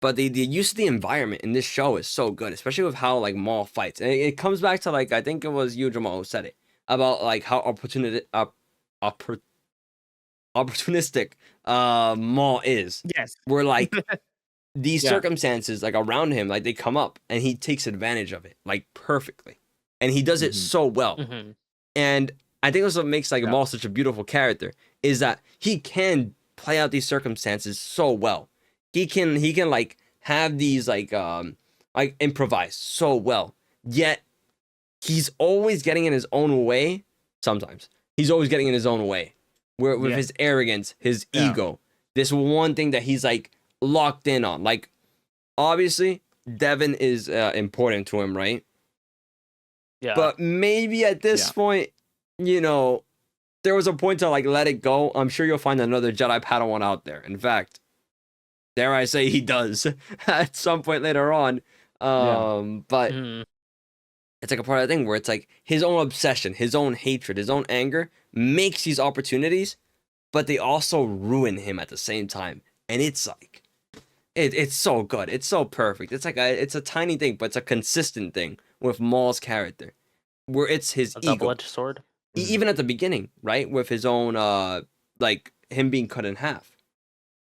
But the use of the environment in this show is so good, especially with how like Maul fights. And it comes back to like, I think it was you, Jamal, who said it about like how opportunistic Maul is. Yes. Where like these circumstances like around him, like they come up and he takes advantage of it like perfectly, and he does it so well. And I think that's what makes like Yeah. Maul such a beautiful character is that he can play out these circumstances so well. He can like have these like improvise so well. Yet he's always getting in his own way. Sometimes he's always getting in his own way, where with Yeah. his arrogance, his Yeah. ego, this one thing that he's like locked in on. Like obviously, Devin is important to him, right? Yeah. But maybe at this Yeah. point, you know, there was a point to like let it go. I'm sure you'll find another Jedi Padawan out there. In fact, dare I say he does at some point later on. But Mhm. it's like a part of the thing where it's like his own obsession, his own hatred, his own anger makes these opportunities, but they also ruin him at the same time. And it's like it's so good. It's so perfect. It's like it's a tiny thing, but it's a consistent thing with Maul's character. Where it's his A ego. double-edged sword. Even at the beginning, right? With his own like him being cut in half.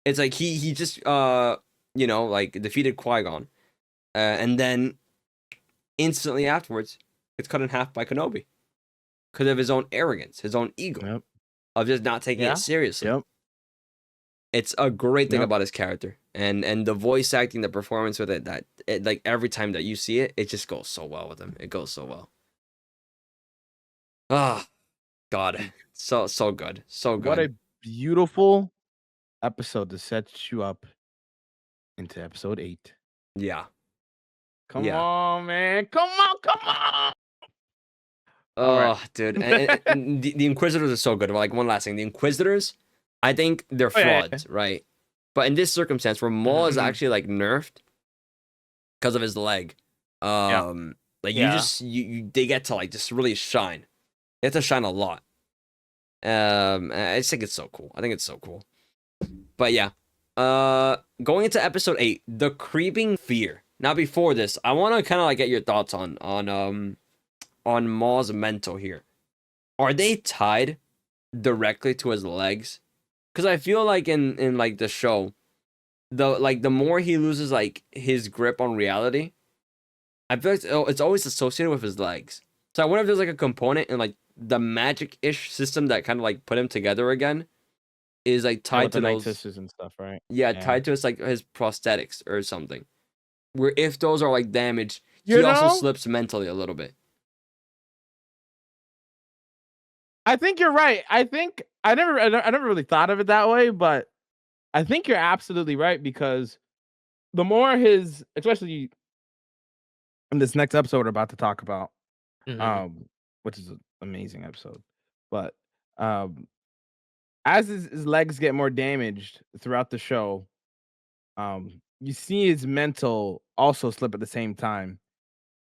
It's like he just you know, like defeated Qui-Gon. And then instantly afterwards, it's cut in half by Kenobi. Because of his own arrogance, his own ego. Yep. Of just not taking Yeah. it seriously. Yep. It's a great thing Yep. about his character. And the voice acting, the performance with it, that it, like every time that you see it, it just goes so well with him. It goes so well. Ah, God. So good. So good. What a beautiful episode to set you up into episode 8. Yeah. Come Yeah. on, man. Come on. Oh, All right. dude. And the Inquisitors are so good. Like, one last thing. The Inquisitors, I think they're Oh, yeah, frauds, right? But in this circumstance, where Maul is Mhm. actually, like, nerfed because of his leg, like, you Yeah. just, they get to, like, just really shine. They have to shine a lot. I just think it's so cool. I think it's so cool. But, yeah. Going into episode 8, the creeping fear. Now, before this, I want to kind of, like, get your thoughts on Maul's mental here. Are they tied directly to his legs? Because I feel like in like the show, the more he loses like his grip on reality, I feel like it's always associated with his legs. So I wonder if there's like a component in like the magic-ish system that kind of like put him together again, is like Yeah, tied with to the Night those. Sisters and stuff, right? Yeah, Yeah. tied to his like his prosthetics or something. Where if those are like damaged, You he also know? slips mentally a little bit. I think you're right. I think I never really thought of it that way, but I think you're absolutely right because the more his, especially in this next episode we're about to talk about, Mhm. which is an amazing episode, but as his legs get more damaged throughout the show, you see his mental also slip at the same time.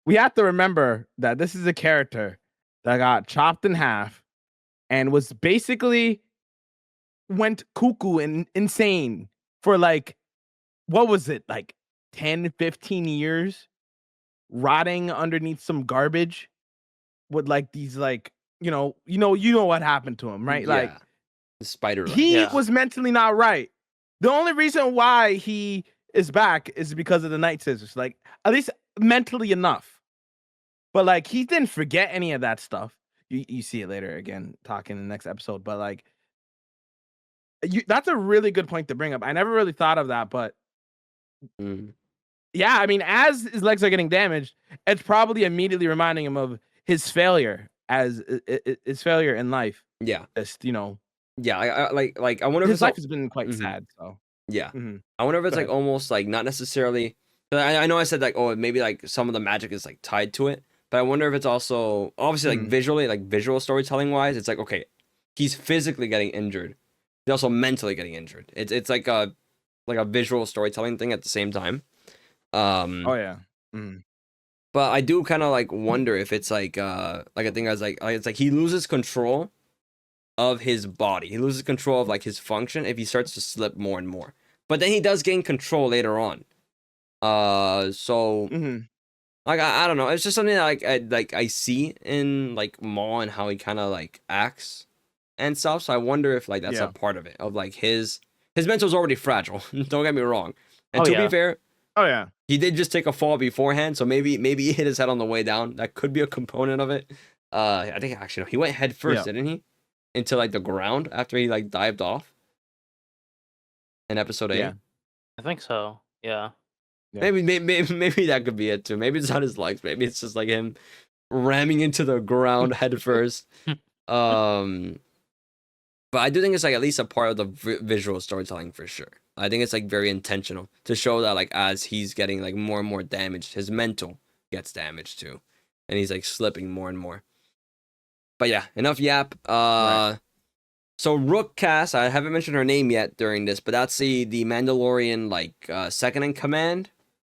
We have to remember that this is a character that got chopped in half and was basically went cuckoo and insane for like, what was it, like 10, 15 years rotting underneath some garbage with like these like, you know what happened to him, right? Like Yeah, the spider legs. he Yeah. was mentally not right. The only reason why he is back is because of the Night Sisters, like at least mentally enough. But like he didn't forget any of that stuff. You see it later again, talking in the next episode. But like that's a really good point to bring up. I never really thought of that, but Mm. yeah, I mean, as his legs are getting damaged, it's probably immediately reminding him of his failure as his failure in life. Yeah. Just Yeah, I like I wonder if his it's life all, has been quite Mhm. sad. So yeah. mhm. I wonder if it's Go like ahead. almost like not necessarily. I know I said like, oh, maybe like some of the magic is like tied to it, but I wonder if it's also obviously like Mhm. visually, like visual storytelling wise, it's like, okay, he's physically getting injured, he's also mentally getting injured. It's like a visual storytelling thing at the same time. Oh yeah. Mhm. But I do kind of like wonder if it's like a thing as like it's like he loses control of his body. He loses control of like his function if he starts to slip more and more. But then he does gain control later on. So Mhm. like I don't know. It's just something that I see in like Maul and how he kind of like acts and stuff. So I wonder if like that's a Yeah. part of it, of like his mental's already fragile. Don't get me wrong. And Oh, to yeah. be fair, Oh yeah. he did just take a fall beforehand, so maybe he hit his head on the way down. That could be a component of it. I think actually no, he went head first, Yeah. didn't he? Into like the ground after he like dived off in episode 8. Yeah. I think so. Yeah. Yeah. Maybe that could be it too. Maybe it's not his legs. Maybe it's just like him ramming into the ground head first. But I do think it's like at least a part of the visual storytelling for sure. I think it's like very intentional to show that like as he's getting like more and more damaged, his mental gets damaged too, and he's like slipping more and more. But yeah, enough yap. Right. So Rook Cass, I haven't mentioned her name yet during this, but that's the Mandalorian like second in command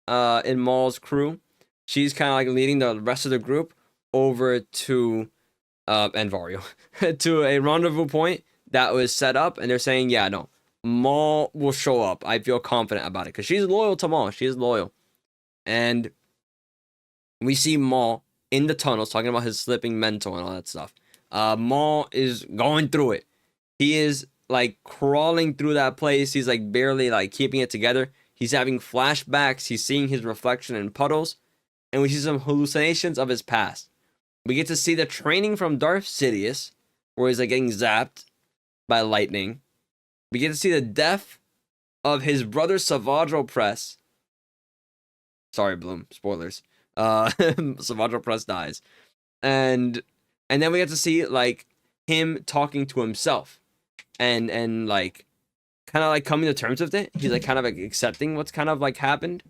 in Maul's crew. She's kind of like leading the rest of the group over to and Vario to a rendezvous point that was set up, and they're saying, yeah, no, Maul will show up. I feel confident about it because she's loyal to Maul. She is loyal, and we see Maul in the tunnels talking about his slipping mental and all that stuff. Maul is going through it. He is like crawling through that place. He's like barely like keeping it together. He's having flashbacks. He's seeing his reflection in puddles, and we see some hallucinations of his past. We get to see the training from Darth Sidious, where he's like getting zapped by lightning. We get to see the death of his brother Savage Opress. Sorry, Bloom. Spoilers. Savage Opress dies. And then we get to see like him talking to himself and like kind of like coming to terms with it. He's like kind of like accepting what's kind of like happened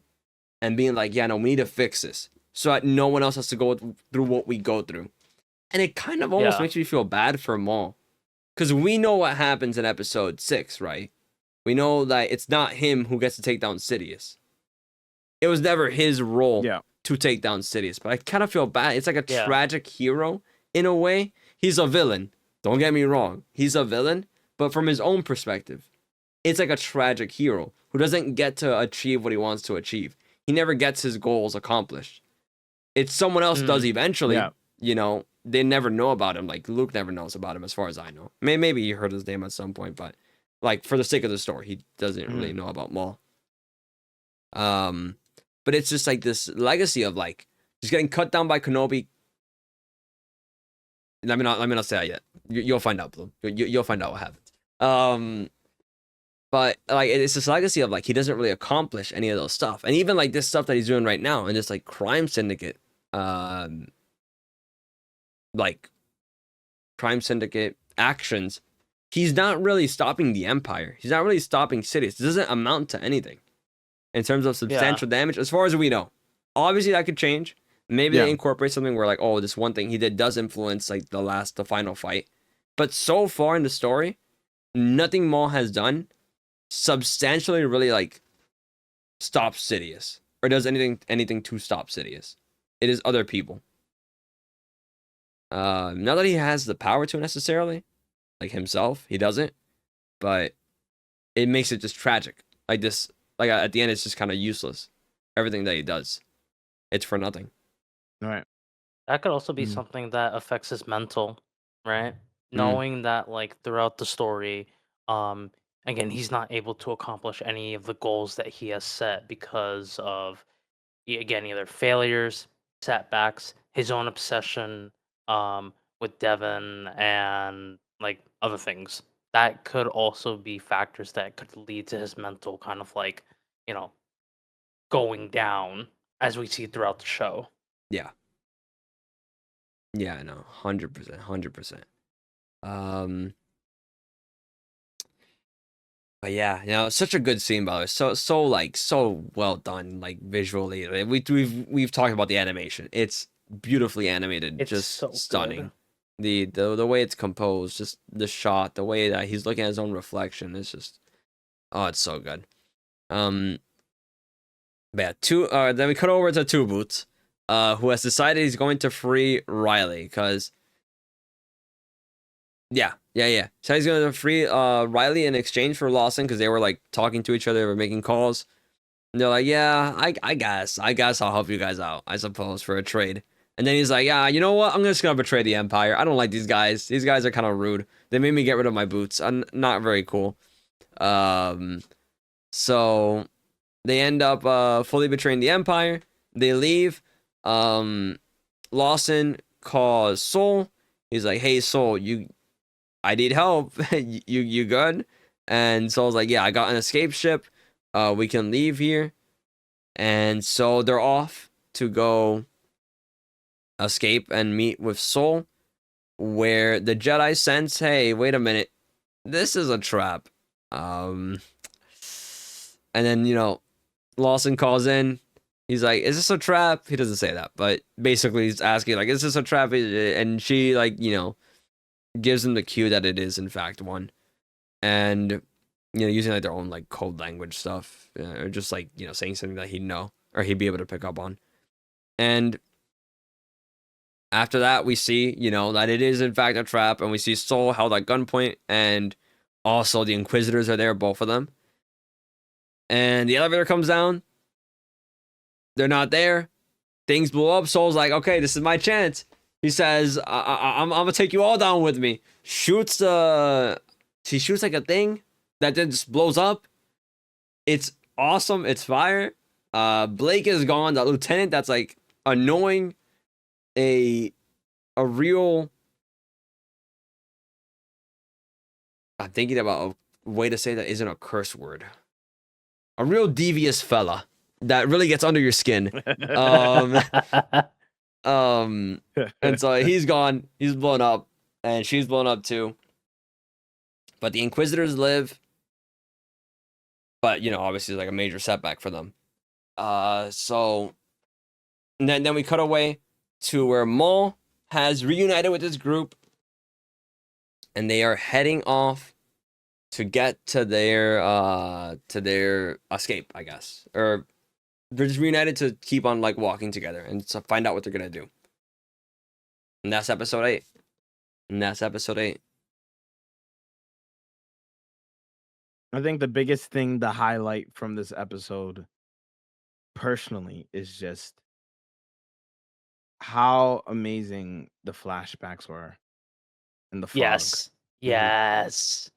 and being like, yeah, no, we need to fix this so that no one else has to go through what we go through. And it kind of almost makes me feel bad for Maul. Because we know what happens in episode 6, right? We know that it's not him who gets to take down Sidious. It was never his role to take down Sidious. But I kind of feel bad. It's like a tragic hero in a way. He's a villain. Don't get me wrong. He's a villain. But from his own perspective, it's like a tragic hero who doesn't get to achieve what he wants to achieve. He never gets his goals accomplished. It's someone else does eventually. You know, they never know about him. Like Luke never knows about him as far as I know. Maybe he heard his name at some point, but like for the sake of the story, he doesn't really know about Maul. But it's just like this legacy of like just getting cut down by Kenobi. Let me not say that yet. You'll find out, Bloom. You'll find out what happens. But like it's this legacy of like he doesn't really accomplish any of those stuff, and even like this stuff that he's doing right now, and this like crime syndicate, like crime syndicate actions, he's not really stopping the Empire. He's not really stopping Sidious. It doesn't amount to anything in terms of substantial damage, as far as we know. Obviously, that could change. Maybe they incorporate something where like, oh, this one thing he did does influence like the final fight. But so far in the story, nothing Maul has done substantially really like stops Sidious or does anything to stop Sidious. It is other people. Not that he has the power to necessarily, like himself, he doesn't, but it makes it just tragic. Like this, like at the end, it's just kind of useless. Everything that he does, it's for nothing. All right. That could also be something that affects his mental, right? Knowing that like throughout the story, again, he's not able to accomplish any of the goals that he has set because of again either failures, setbacks, his own obsession with Devon and like other things. That could also be factors that could lead to his mental kind of like, you know, going down as we see throughout the show. Yeah. Yeah, no, 100%, 100%. But yeah, you know, such a good scene, by the way. So well done, like visually. We've talked about the animation. It's beautifully animated, It's just so stunning. The way it's composed, just the shot, the way that he's looking at his own reflection, it's just, oh, it's so good. But yeah, then we cut over to Two Boots, who has decided he's going to free Riley, because yeah. So he's going to free Riley in exchange for Lawson, because they were like talking to each other, they were making calls. And they're like, yeah, I guess I'll help you guys out, I suppose, for a trade. And then he's like, yeah, you know what? I'm just going to betray the Empire. I don't like these guys. These guys are kind of rude. They made me get rid of my boots. I'm not very cool. So they end up fully betraying the Empire. They leave. Lawson calls Soul. He's like, "Hey, Soul, I need help. you good?" And Soul's like, "Yeah, I got an escape ship. We can leave here." And so they're off to go escape and meet with Soul, where the Jedi sense, "Hey, wait a minute, this is a trap." And then Lawson calls in. He's like, "Is this a trap?" He doesn't say that, but basically he's asking like, "Is this a trap?" And she gives him the cue that it is in fact one, and using like their own like code language stuff, or just like saying something that he'd know or he'd be able to pick up on. And after that, we see that it is in fact a trap, and we see Soul held at gunpoint, and also the Inquisitors are there, both of them. And the elevator comes down. They're not there. Things blew up. Soul's like, "Okay, this is my chance." He says, I'm gonna take you all down with me." He shoots like a thing that then just blows up. It's awesome. It's fire. Blake is gone. The lieutenant that's like annoying. A real. I'm thinking about a way to say that isn't a curse word. A real devious fella that really gets under your skin. And so he's gone. He's blown up, and she's blown up too. But the Inquisitors live. But obviously, it's like a major setback for them. So, and then we cut away to where Maul has reunited with his group, and they are heading off to get to their escape, I guess, or they're just reunited to keep on like walking together and to find out what they're gonna do. And that's episode 8. I think the biggest thing to highlight from this episode, personally, is just how amazing the flashbacks were in the fog. Yes.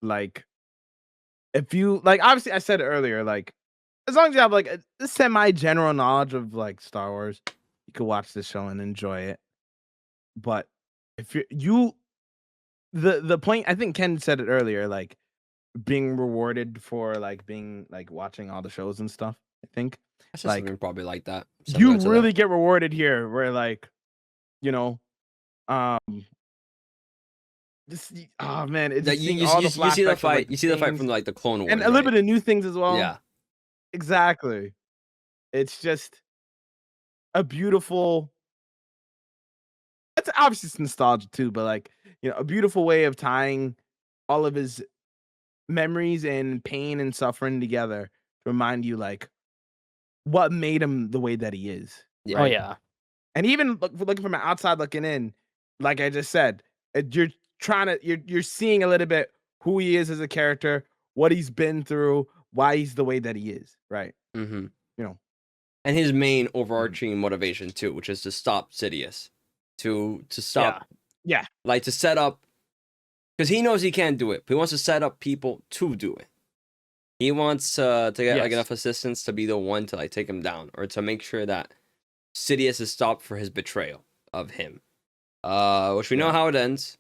Like, if you like, obviously, I said it earlier, like, as long as you have like a semi general knowledge of like Star Wars, you could watch this show and enjoy it. But if the point, I think Ken said it earlier, like being rewarded for like being like watching all the shows and stuff. I think That's just like something probably like that. you similar to really that. get rewarded here, where like um this oh man, it's That just seeing all the you see the flashbacks of, like, fight. the You see the fight things from like the Clone Wars, and a little right? bit of new things as well. Yeah. Exactly. It's just a beautiful. It's obviously it's nostalgia too, but like a beautiful way of tying all of his memories and pain and suffering together to remind you like what made him the way that he is. Yeah. Oh Right? yeah. And even looking from an outside looking in, like I just said, you're seeing a little bit who he is as a character, what he's been through, why he's the way that he is, right? Mm-hmm. You know, And his main overarching motivation too, which is to stop Sidious, to stop, yeah, like to set up, because he knows he can't do it, but he wants to set up people to do it. He wants to get like Yes. enough assistance to be the one to like take him down, or to make sure that Sidious is stopped for his betrayal of him. Which we know Yeah. how it ends.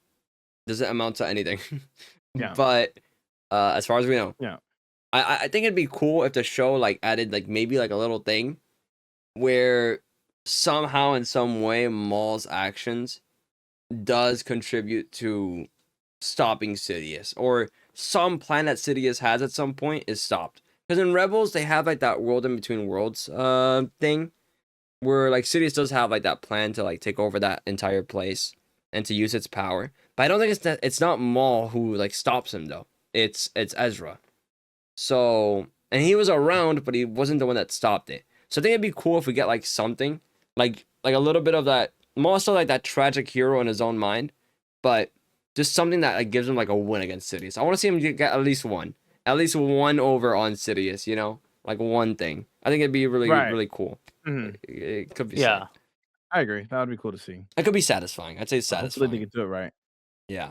Doesn't amount to anything. Yeah. But as far as we know, Yeah. I think it'd be cool if the show like added like maybe like a little thing where somehow in some way Maul's actions does contribute to stopping Sidious, or some plan that Sidious has at some point is stopped. Because in Rebels they have like that world in between worlds thing where like Sidious does have like that plan to like take over that entire place and to use its power. But I don't think it's not Maul who like stops him though. It's Ezra. So, and he was around, but he wasn't the one that stopped it. So I think it'd be cool if we get like something like a little bit of that. Maul's still like that tragic hero in his own mind, but just something that like gives him like a win against Sidious. I want to see him get at least one over on Sidious. Like one thing. I think it'd be really Right. really cool. Mhm. It could be Yeah. I agree. That would be cool to see. It could be satisfying. I'd say Hopefully they satisfying. can do it right. Yeah.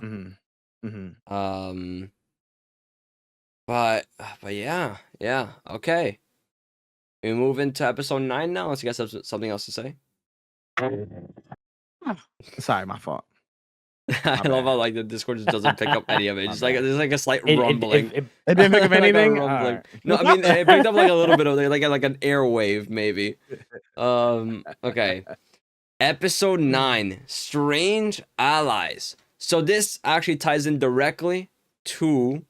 Mm-hmm. But yeah. Okay. We move into episode 9 now. Unless you guys have something else to say. Sorry, my fault. I My love how bad. like the Discord just doesn't pick up any of it. My Just like bad. there's like a slight It, rumbling. it, It didn't pick up Like a anything. rumbling. Alright. No, I mean it picked up like a little bit of like an airwave maybe. Okay. Episode 9, Strange Allies. So this actually ties in directly to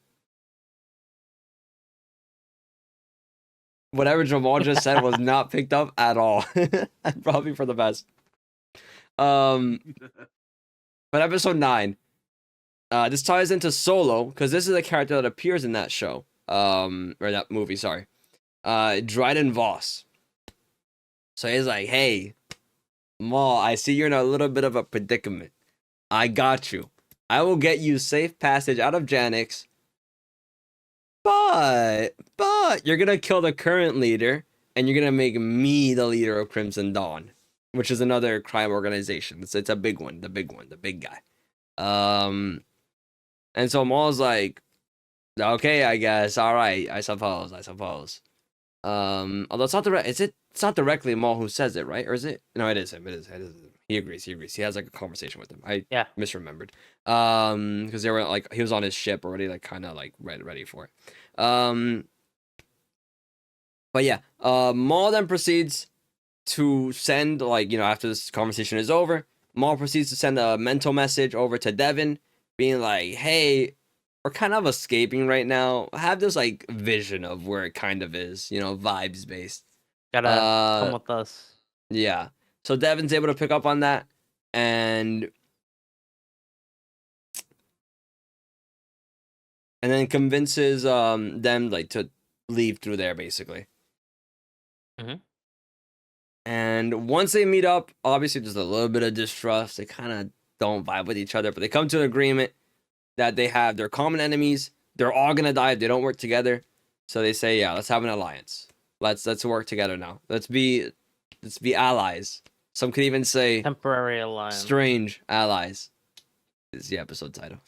whatever Jamal just said was not picked up at all. Probably for the best. But episode 9, this ties into Solo because this is a character that appears in that show, or that movie. Sorry, Dryden Voss. So he's like, "Hey, Maul, I see you're in a little bit of a predicament. I got you. I will get you safe passage out of Janix. But you're gonna kill the current leader, and you're gonna make me the leader of Crimson Dawn, which is another crime organization. It's a big one, the big guy. And so Maul's like, okay, I guess, all right, I suppose. Although it's not directly Maul who says it, right? Or is it? No, it is him. It is him. He agrees. He has like a conversation with him. I misremembered. Because they were like he was on his ship already, like kind of like ready for it. But yeah, Maul then proceeds to send, like, after this conversation is over, Maul proceeds to send a mental message over to Devin, being like, hey, we're kind of escaping right now. I have this like vision of where it kind of is, vibes based. Gotta come with us. Yeah. So Devin's able to pick up on that and then convinces them like to leave through there basically. And once they meet up, obviously there's a little bit of distrust. They kind of don't vibe with each other, but they come to an agreement that they have their common enemies. They're all gonna die if they don't work together. So they say, yeah, let's have an alliance. Let's work together now. Let's be allies. Some could even say temporary alliance. Strange allies. It's the episode title.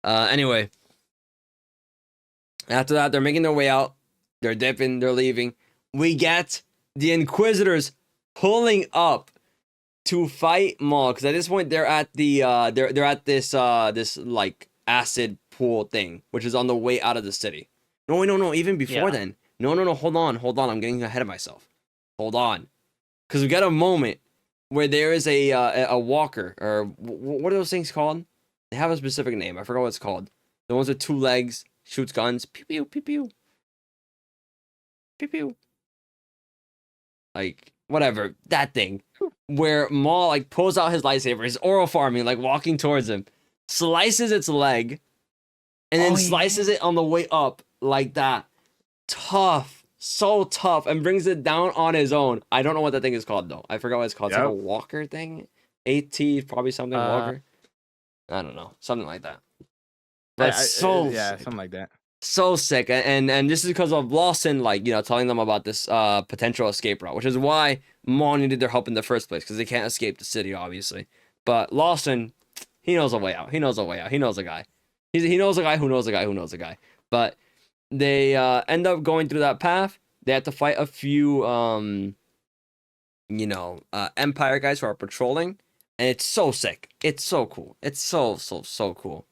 Anyway, after that, they're making their way out. They're dipping. They're leaving. We get the Inquisitors pulling up to fight Maul, because at this point they're at the they're at this this like acid pool thing, which is on the way out of the city. No, even before then. No, hold on. I'm getting ahead of myself. Hold on, because we got a moment where there is a walker, or what are those things called? They have a specific name. I forgot what it's called. The ones with 2 legs, shoots guns, pew pew pew pew, pew pew. Like, whatever, that thing, where Maul like pulls out his lightsaber, his oral farming, like walking towards him, slices its leg, and then slices it on the way up like that. Tough, so tough, and brings it down on his own. I don't know what that thing is called though. I forgot what it's called. It's like a walker thing. AT, probably something walker. I don't know, something like that. But something like that. So sick, and this is because of Lawson, like, telling them about this potential escape route, which is why Maul needed their help in the first place, because they can't escape the city, obviously. But Lawson, he knows a way out. He knows a guy. He knows a guy who knows a guy who knows a guy. But they end up going through that path. They have to fight a few, Empire guys who are patrolling, and it's so sick. It's so cool. It's so cool.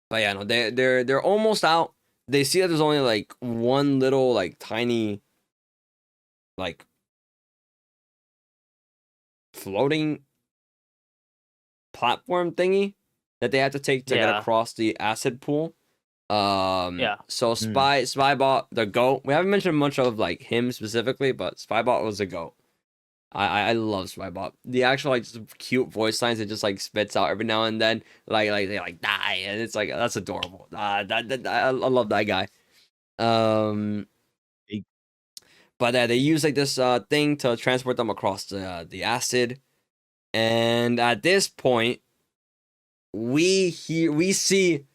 But yeah, no, they're almost out. They see that there's only like one little like tiny like floating platform thingy that they have to take to get across the acid pool. So Spybot, the goat. We haven't mentioned much of like him specifically, but Spybot was a goat. I love Spybot. The actual like just cute voice lines it just like spits out every now and then, like they like die, and it's like that's adorable. I love that guy. But they use like this thing to transport them across the acid, and at this point, we see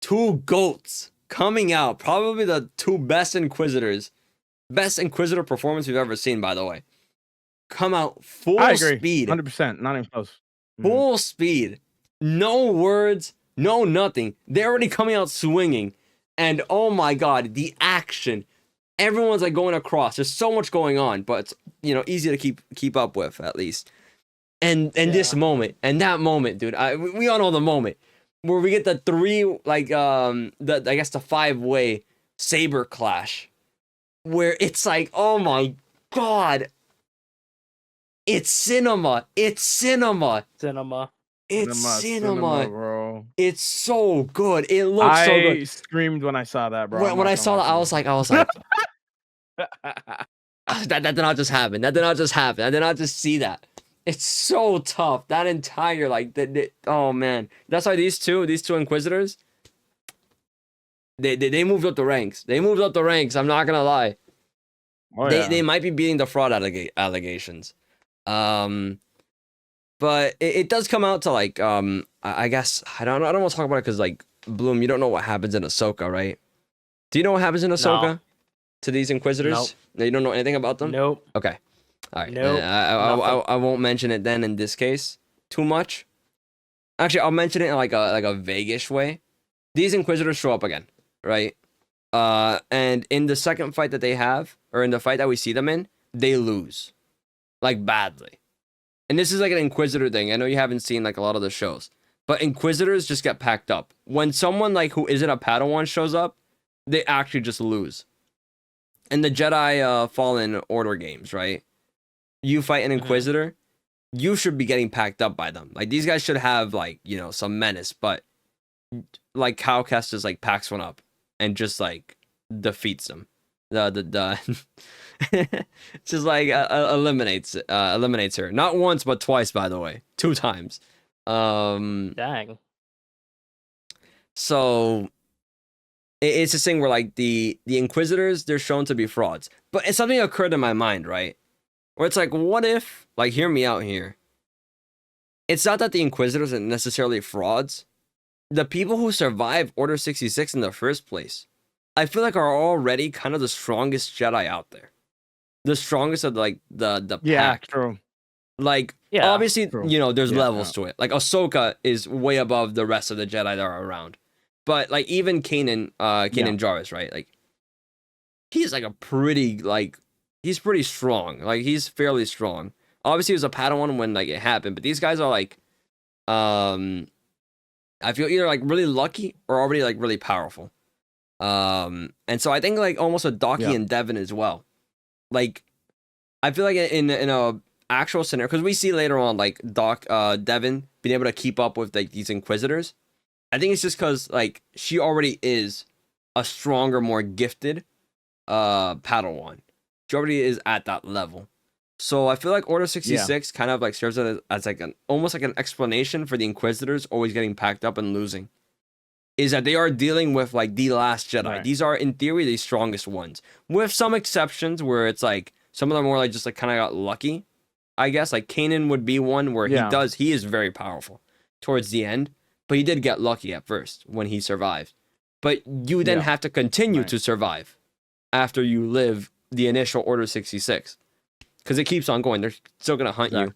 2 goats coming out. Probably the 2 best Inquisitor performance we've ever seen, by the way. Come out full speed. 100%, not even close. Full speed. No words, no nothing. They're already coming out swinging. And oh my god, the action. everyone's like going across. There's so much going on, but it's, you know, easy to keep up with at least. And this moment and that moment, dude, we all know the moment where we get the three, like I guess the 5-way saber clash, where it's like, oh my god, it's cinema. It's cinema. Cinema. It's cinema. bro. It's so good. It looks so good. I screamed when I saw that, bro. When I saw that, I was like, that did not just happen. That did not just happen. I did not just see that. It's so tough. That entire oh man. That's why these two Inquisitors, they moved up the ranks. They moved up the ranks. I'm not gonna lie. Oh, They might be beating the fraud allegations. But it does come out to like I guess I don't want to talk about it because like Bloom, you don't know what happens in Ahsoka, right? Do you know what happens in Ahsoka to these Inquisitors? Nope. No, you don't know anything about them? Nope. Okay. All right. Nope. I won't mention it then in this case too much. Actually, I'll mention it in like a vaguish way. These Inquisitors show up again, right? And in the second fight that they have, or in the fight that we see them in, they lose, like badly. And this is like an Inquisitor thing. I know you haven't seen like a lot of the shows, but Inquisitors just get packed up. When someone like who isn't a Padawan shows up, they actually just lose. In the Jedi Fallen Order games, right? You fight an Inquisitor, you should be getting packed up by them. Like these guys should have like, you know, some menace, but like Cal Kestis like packs one up and just like defeats them. The just like eliminates her. Not once but twice, by the way. 2 times. Dang. So it's this thing where like the Inquisitors, they're shown to be frauds. But it's something occurred in my mind, right? Where it's like, what if, like, hear me out here. It's not that the Inquisitors are necessarily frauds. The people who survive Order 66 in the first place, I feel like are already kind of the strongest Jedi out there. The strongest of like the pack. True. Like obviously, true. you know, there's levels to it. Like Ahsoka is way above the rest of the Jedi that are around. But like even Kanan Jarrus, right? Like he's like a pretty like he's pretty strong. Like he's fairly strong. Obviously, he was a Padawan when like it happened, but these guys are like, I feel either like really lucky or already like really powerful. And so I think like almost with Docky and Devin as well. Like, I feel like in a actual scenario, because we see later on like Devin being able to keep up with like these Inquisitors. I think it's just because like she already is a stronger, more gifted Padawan. She already is at that level. So I feel like Order 66 kind of like serves as like almost like an explanation for the Inquisitors always getting packed up and losing. Is that they are dealing with like the last Jedi. Right. These are in theory the strongest ones, with some exceptions where it's like some of them more like just like kind of got lucky. I guess like Kanan would be one where he is very powerful towards the end, but he did get lucky at first when he survived. But you then have to continue to survive after you live the initial Order 66, because it keeps on going. They're still gonna hunt you.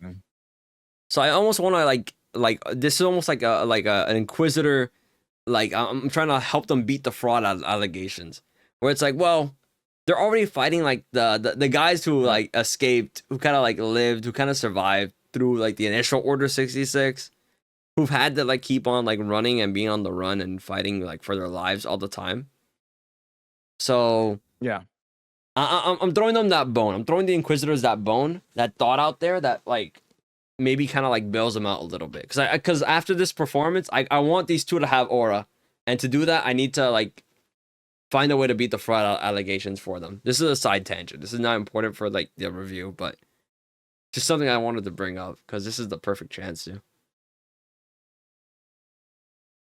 So I almost want to like this is almost like an Inquisitor. Like I'm trying to help them beat the fraud allegations, where it's like, well, they're already fighting like the guys who like escaped, who kind of like lived, who kind of survived through like the initial Order 66, who've had to like keep on like running and being on the run and fighting like for their lives all the time. So I'm throwing them that bone. I'm throwing the Inquisitors that bone, that thought out there that like maybe kind of like bails them out a little bit. Because after this performance, I want these two to have aura. And to do that, I need to like find a way to beat the fraud allegations for them. This is a side tangent. This is not important for like the review, but just something I wanted to bring up because this is the perfect chance to.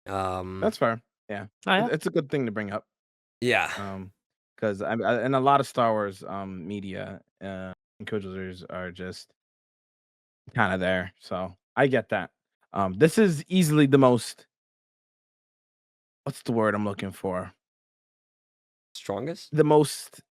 That's fair. Yeah. It's a good thing to bring up. Yeah. Because in a lot of Star Wars media, Inquisitors are just kind of there. So I get that. This is easily the most, what's the word I'm looking for? Strongest? The most,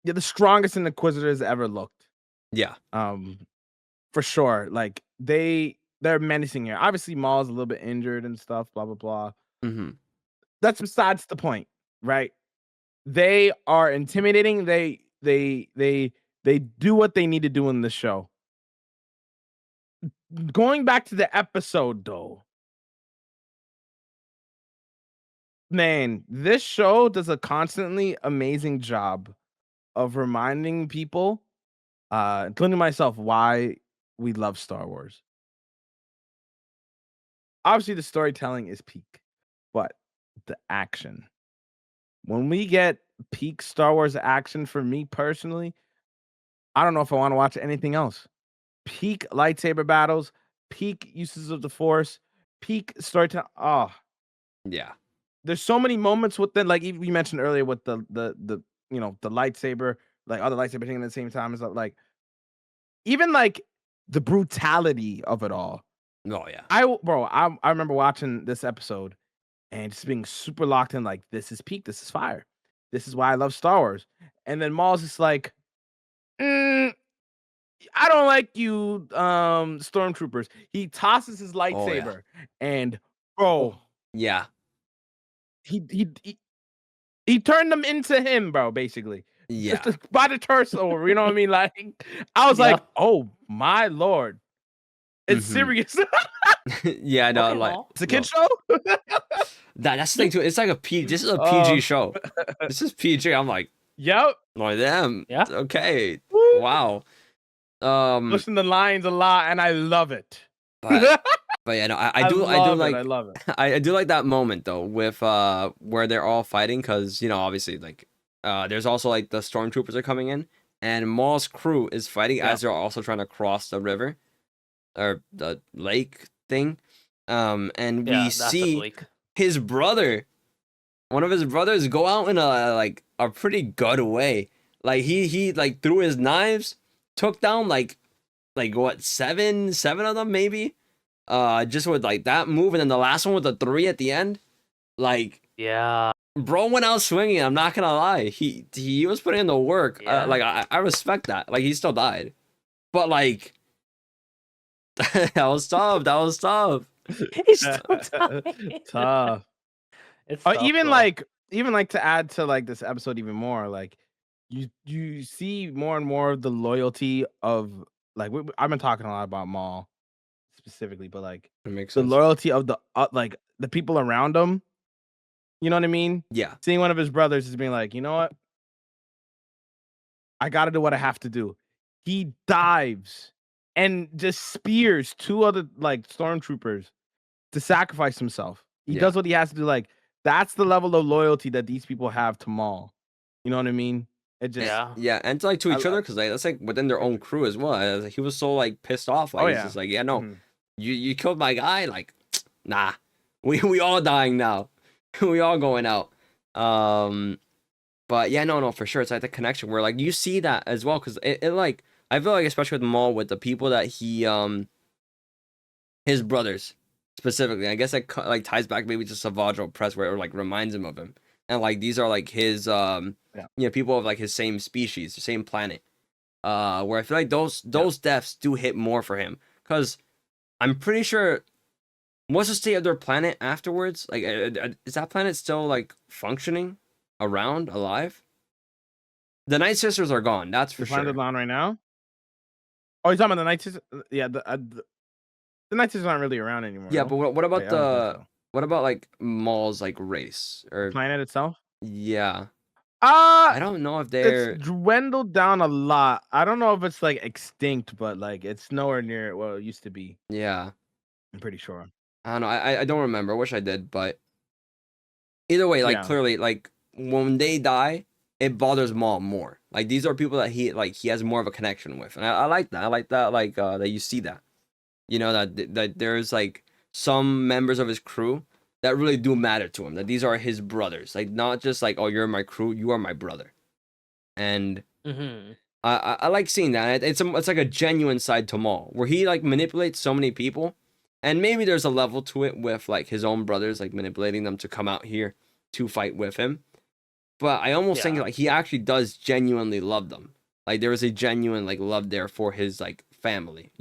the strongest Inquisitors ever looked. Yeah. For sure. Like they're menacing here. Obviously, Maul's a little bit injured and stuff, blah blah blah. Mm-hmm. That's besides the point, right? They are intimidating. They do what they need to do in the show. Going back to the episode though, man, this show does a constantly amazing job of reminding people, including myself, why we love Star Wars. Obviously, the storytelling is peak, but the action. When we get peak Star Wars action, for me personally, I don't know if I want to watch anything else. Peak lightsaber battles, peak uses of the Force, peak storytelling. Oh, Yeah. there's so many moments within, like you mentioned earlier, with the the lightsaber, like all the lightsaber thing at the same time is like even like the brutality of it all. Oh yeah. I remember watching this episode and just being super locked in, like, this is peak, this is fire. This is why I love Star Wars. And then Maul's just like, "Mm, I don't like you, stormtroopers." He tosses his Oh yeah. lightsaber and Oh, bro, Yeah. he he he, he turned them into him, bro, basically. Yeah. Just by the torso, you know what I mean? Like, I was yeah. like, "Oh my lord, it's Hmm. serious." Yeah. No. Okay, Like Maul. It's a no. kid show. That's the thing too. It's like this is a Uh, PG show. This is PG. I'm yep. like them. Yeah. Okay. Woo. Wow. Pushing the lines a lot, and I love it. But but yeah, no, I do love it. like I love it. I do like that moment though with where they're all fighting because obviously like there's also like the stormtroopers are coming in and Maul's crew is fighting Yeah. as they're also trying to cross the river or the lake thing. And Yeah, we that's a see bleak. his brother, one of his brothers, go out in a pretty good way. Like he like threw his knives, took down like what seven of them maybe, just with like that move, and then the last one with the 3 at the end. Like Yeah. bro went out swinging. I'm not gonna lie, he was putting in the work. Yeah. Like I respect that. Like he still died, but like that was tough. That was tough. He's still dying. Tough. It's tough, Even bro. even like to add to like this episode even more, like you see more and more of the loyalty of like I've been talking a lot about Maul specifically, but like It makes the sense. loyalty of the like the people around him. You know what I mean? Yeah. Seeing one of his brothers is being like, you know what? I got to do what I have to do. He dives and just spears 2 other like stormtroopers to sacrifice himself. He Yeah. does what he has to do. Like, that's the level of loyalty that these people have to Maul. You know what I mean? It just Yeah. Yeah, and to like to each other because like that's like within their own crew as well. He was so like pissed off. Like Oh he's yeah. just like, yeah, no, Mhm. you killed my guy. Like, nah, we all dying now. We all going out. But yeah, no, for sure. It's like the connection where like you see that as well because it like I feel like especially with Maul with the people that he his brothers specifically. I guess that like ties back maybe to Savage Press where it like reminds him of him. And like these are like his Yeah. people of like his same species, the same planet. Where I feel like those deaths do hit more for him cuz I'm pretty sure what's the state of their planet afterwards? Like is that planet still like functioning around alive? The Night Sisters are gone, that's for The planet sure. on right now. Oh, he's talking about the Night Sisters? Yeah, the Night Sisters aren't really around anymore. Yeah, No? but what Wait, about I don't think so. what about like Maul's like race or Planet itself? yeah. Uh I don't know if it's they're dwindled down a lot. I don't know if it's like extinct, but like it's nowhere near what it used to be. yeah. I'm pretty sure. I don't know. I don't remember. I wish I did, but either way, like Yeah. clearly, like when they die, it bothers Maul more. Like these are people that he has more of a connection with, and I like that. I like that. Like that you see that, that there's like some members of his crew that really do matter to him. That these are his brothers. Like not just like, oh, you're my crew, you are my brother, and Mm-hmm. I like seeing that. It's like a genuine side to Maul where he like manipulates so many people, and maybe there's a level to it with like his own brothers, like manipulating them to come out here to fight with him. But I almost think Yeah. like he actually does genuinely love them. Like there is a genuine like love there for his like family,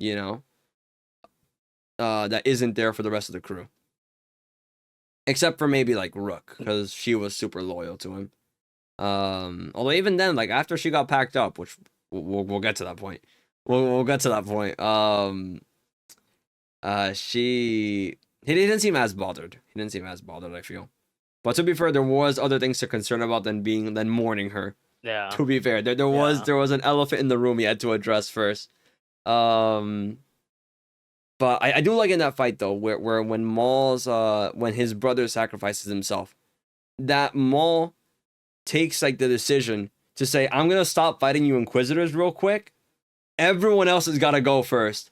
that isn't there for the rest of the crew, except for maybe like Rook because she was super loyal to him. Although even then, like after she got packed up, which we'll get to that point. We'll get to that point. He didn't seem as bothered. I feel. But to be fair, there was other things to concern about than mourning her. Yeah. To be fair, there was an elephant in the room he had to address first. But I do like in that fight though, where when Maul's when his brother sacrifices himself, that Maul takes like the decision to say, I'm gonna stop fighting you Inquisitors real quick. Everyone else has gotta go first.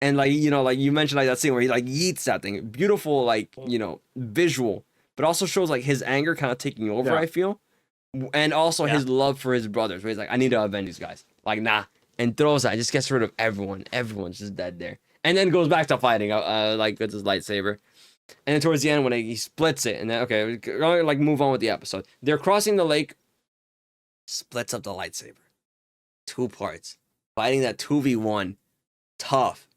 And like, you know, like you mentioned like that scene where he like yeets that thing. Beautiful, like, you know, visual. But also shows like his anger kind of taking over, I feel. And also his love for his brothers, where he's like, I need to avenge these guys. Like, nah. And throws that, just gets rid of everyone. Everyone's just dead there. And then goes back to fighting, like with his lightsaber. And then towards the end, when he splits it, and then, okay, we're gonna like move on with the episode. They're crossing the lake, splits up the lightsaber. 2 parts. Fighting that 2v1. Tough.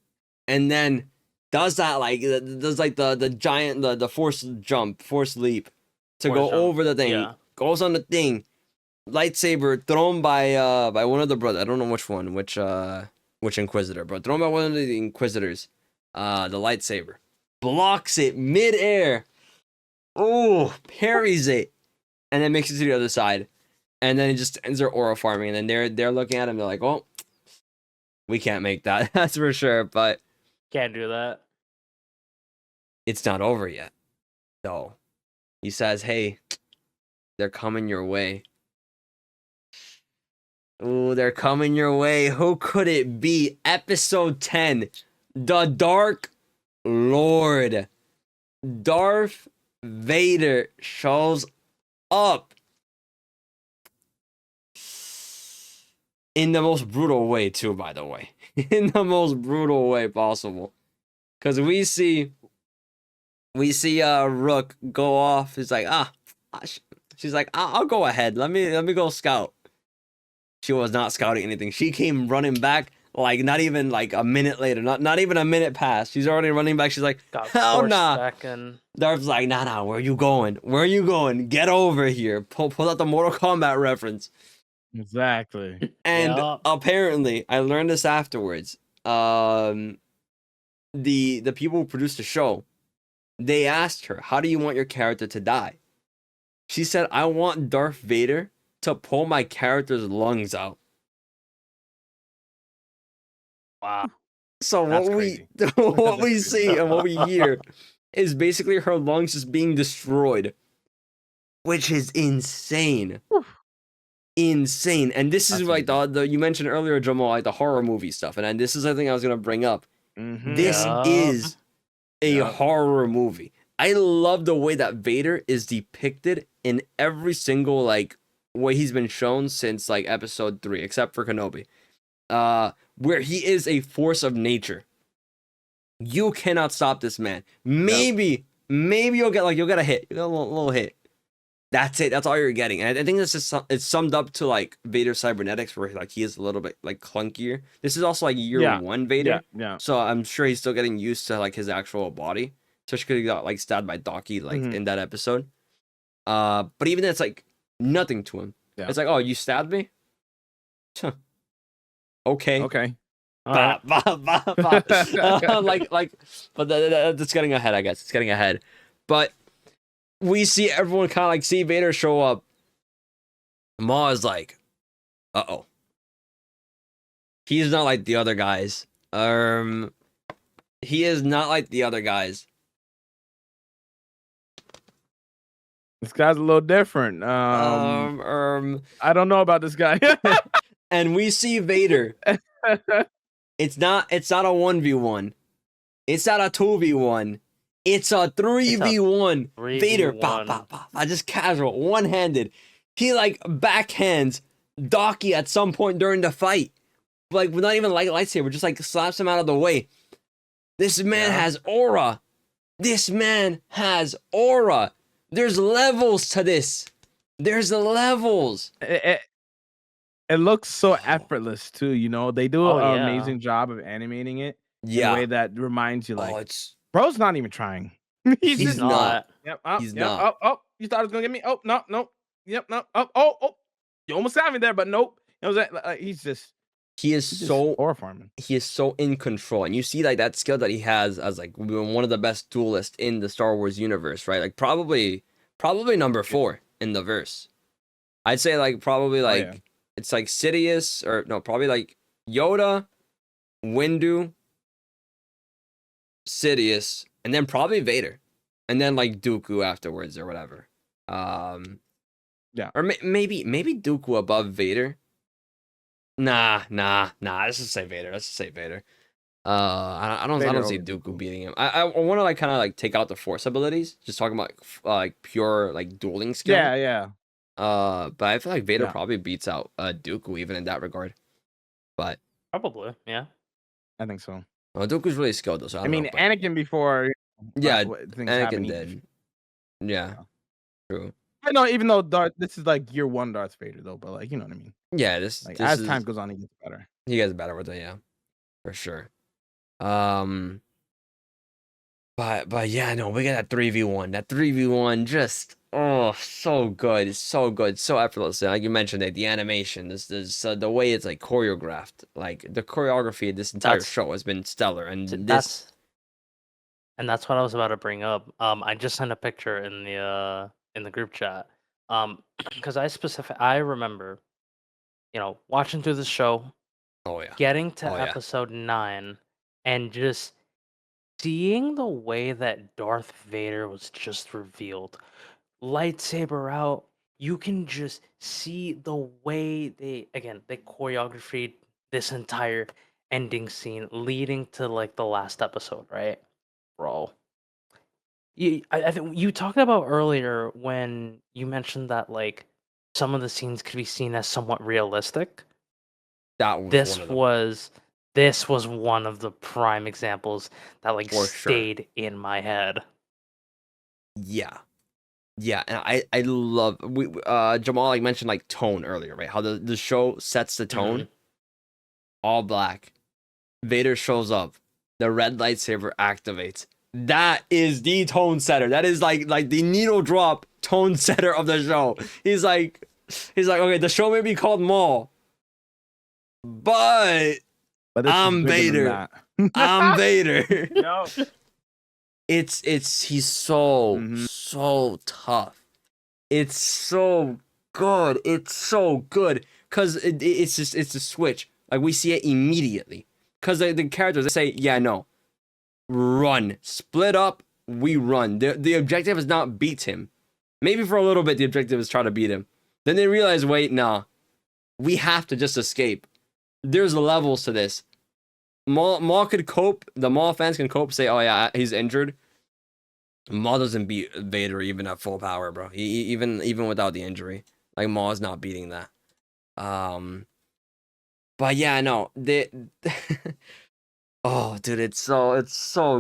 And then does that like the giant the force leap to go over the thing. Yeah. Goes on the thing. Lightsaber thrown by one of the brothers. I don't know which Inquisitor, but thrown by one of the Inquisitors. The lightsaber blocks it mid-air. Oh, parries it, and then makes it to the other side. And then it just ends their aura farming. And then they're looking at him. They're like, "Oh, we can't make that. That's for sure." But Can't do that. it's not over yet. No, he says, "Hey, they're coming your way." Ooh, they're coming your way. Who could it be? Episode 10, the Dark Lord. Darth Vader shows up in the most brutal way too, by the way. In the most brutal way possible. Because we see Rook go off. He's like, she's like, I'll go ahead. Let me go scout. She was not scouting anything. She came running back like not even like a minute later. Not even a minute past. She's already running back. She's like, hell nah. Back in. Darth's like, nah, where you going? Where you going? Get over here. Pull out the Mortal Kombat reference. Exactly. And apparently, I learned this afterwards. The people who produced the show, they asked her, how do you want your character to die? She said, I want Darth Vader to pull my character's lungs out. Wow. So what we see and what we hear is basically her lungs just being destroyed, which is insane. Insane. And this is like the you mentioned earlier, Jamal, like the horror movie stuff. And this is the thing I was gonna bring up. This is a horror movie. I love the way that Vader is depicted in every single like way he's been shown since like episode 3, except for Kenobi. Where he is a force of nature. You cannot stop this man. Maybe you'll get a hit. You get a little hit. That's it. That's all you're getting. And I think this is it's summed up to like Vader cybernetics, where like he is a little bit like clunkier. This is also like year 1 Vader. Yeah. So I'm sure he's still getting used to like his actual body. Especially because he got like stabbed by Docky like in that episode. But even then, it's like nothing to him. Yeah. It's like, oh, you stabbed me? Huh. Okay. But that's getting ahead, I guess. It's getting ahead. But we see everyone kind of like see Vader show up. Maul is like, uh-oh. He's not like the other guys. He is not like the other guys. This guy's a little different. I don't know about this guy. And we see Vader. It's not a 1v1. It's not a 2v1. It's a 3v1. Vader, just casual, one-handed. He like backhands Docky at some point during the fight. Like not even like lightsaber, just like slaps him out of the way. This man has aura. There's levels to this. There's levels. It looks so effortless too, you know. They do an amazing job of animating it in a way that reminds you, like, bro's not even trying. He's not. He's not. Oh, you thought it was gonna get me? Oh, no. Yep. No. Oh. You almost had me there, but nope. You know what I'm saying? Like, he's just He is so horrifying. he is so in control, and you see like that skill that he has as like one of the best duelists in the Star Wars universe, right? Like probably number 4 in the verse. I'd say like probably like yeah. it's like Sidious or no, probably like Yoda, Windu, Sidious, and then probably Vader, and then like Dooku afterwards or whatever. Yeah. Or maybe Dooku above Vader. Nah. Let's just say Vader. I don't Vader see over Dooku Dooku. beating him. I want to like kind of like take out the Force abilities. Just talking about like pure like dueling skill. Yeah. But I feel like Vader Yeah. probably beats out Dooku even in that regard. But Probably, yeah. I think so. Dooku's really skilled though. So I I don't mean, know. But Anakin before. yeah, Things Anakin happen. did. Yeah, Yeah. true. I know, even though this is like year 1 Darth Vader though, but like you know what I mean. Yeah, this Like this as is time goes on, he gets better. he gets better with it. Yeah, for sure. But yeah, no, we got that 3v1. That 3v1 just so good, so effortless. Like you mentioned it, the animation, this the way it's like choreographed, like the choreography of this entire That's- show has been stellar. And That's what I was about to bring up. I just sent a picture in the group chat. Because I remember, watching through the show, oh yeah, getting to Oh, yeah. episode 9, and just seeing the way that Darth Vader was just revealed, lightsaber out. You can just see the way they choreographed this entire ending scene leading to like the last episode, right, bro? I think you talked about earlier when you mentioned that like some of the scenes could be seen as somewhat realistic. that was This one of them. was one of the prime examples that like For sure. stayed in my head. Yeah, and I love Jamal like mentioned like tone earlier, right? How the show sets the tone. All black. Vader shows up. The red lightsaber activates. That is the tone setter. That is like the needle drop tone setter of the show. He's like, okay, the show may be called Maul, but But this I'm is bigger than Vader. that. I'm Vader. No. He's so tough. It's so good. It's so good because it's a switch. Like we see it immediately because the characters, they say, yeah, no, run, split up, we run. The objective is not beat him. Maybe for a little bit the objective is try to beat him. Then they realize, wait, nah, we have to just escape. There's levels to this. Maul could cope. The Maul fans can cope. Say, oh yeah, he's injured. Maul doesn't beat Vader even at full power, bro. He even without the injury, like Maul is not beating that. But yeah, no, oh, dude, it's so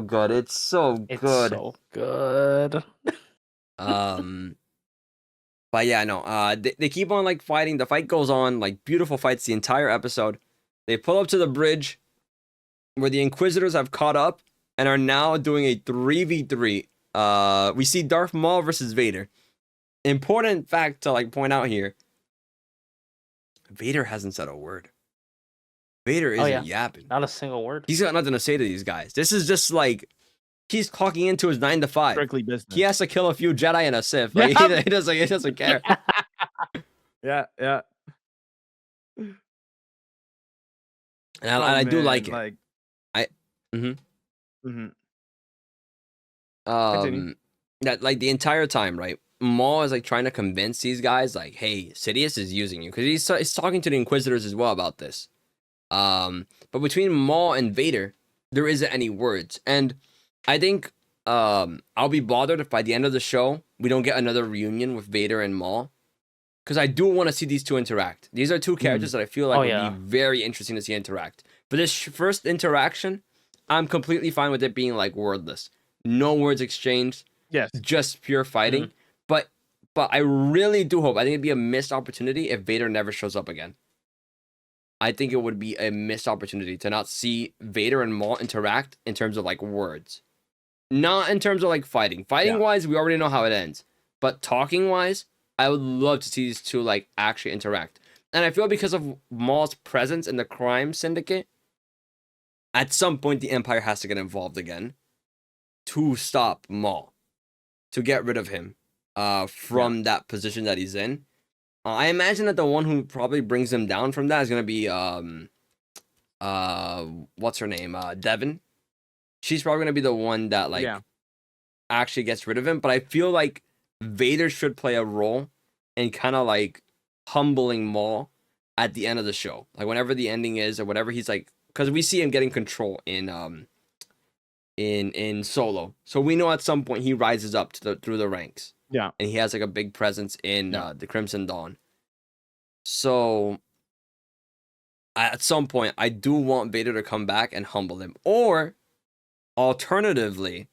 good. It's so good. It's so good. But yeah, no, they keep on like fighting. The fight goes on, like beautiful fights the entire episode. They pull up to the bridge where the Inquisitors have caught up and are now doing a 3v3. We see Darth Maul versus Vader. Important fact to like point out here. Vader hasn't said a word. Vader isn't yapping. Not a single word. He's got nothing to say to these guys. This is just like he's clocking into his 9 to 5. Strictly business. He has to kill a few Jedi and a Sith. Like, he doesn't care. Yeah. And I do like it. Like, Continue. Continue. That like the entire time, right? Maul is like trying to convince these guys, like, "Hey, Sidious is using you," because he's talking to the Inquisitors as well about this. But between Maul and Vader, there isn't any words, and I think I'll be bothered if by the end of the show we don't get another reunion with Vader and Maul, because I do want to see these two interact. These are two characters that I feel like would be very interesting to see interact. But this first interaction, I'm completely fine with it being like wordless, no words exchanged. Yes. Just pure fighting. But I really do hope. I think it'd be a missed opportunity if Vader never shows up again. I think it would be a missed opportunity to not see Vader and Maul interact in terms of like words. Not in terms of like fighting. Fighting wise, we already know how it ends. But talking wise, I would love to see these two like actually interact. And I feel because of Maul's presence in the crime syndicate, at some point the Empire has to get involved again to stop Maul, to get rid of him from that position that he's in. I imagine that the one who probably brings him down from that is gonna be what's her name? Devin. She's probably gonna be the one that like actually gets rid of him. But I feel like Vader should play a role in kind of like humbling Maul at the end of the show. Like whenever the ending is or whatever, he's like, because we see him getting control in Solo. So we know at some point he rises up to through the ranks. Yeah. And he has like a big presence in the Crimson Dawn. So at some point I do want Vader to come back and humble him. Or alternatively,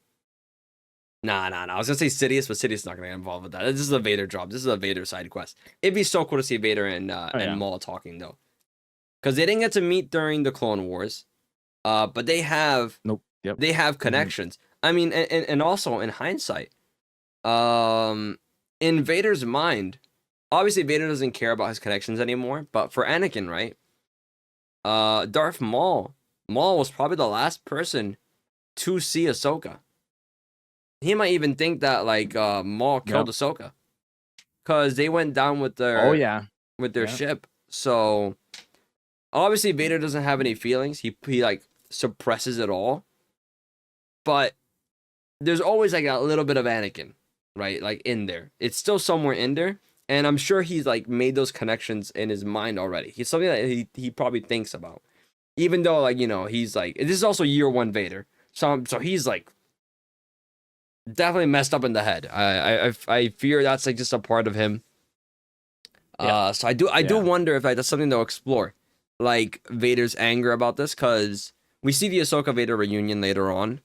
Nah. I was gonna say Sidious, but Sidious is not gonna get involved with that. This is a Vader job. This is a Vader side quest. It'd be so cool to see Vader and Maul talking though, because they didn't get to meet during the Clone Wars, but they have they have connections. I mean, and also in hindsight, in Vader's mind, obviously Vader doesn't care about his connections anymore. But for Anakin, right? Darth Maul was probably the last person to see Ahsoka. He might even think that like Maul killed Ahsoka, because they went down with their with their ship. So obviously Vader doesn't have any feelings. He like suppresses it all. But there's always like a little bit of Anakin, right? Like in there. It's still somewhere in there, and I'm sure he's like made those connections in his mind already. He's something that he probably thinks about, even though like he's like, this is also year one Vader, so he's like definitely messed up in the head. I fear that's like just a part of him. So I do wonder if like that's something they'll explore, like Vader's anger about this, because we see the Ahsoka Vader reunion later on,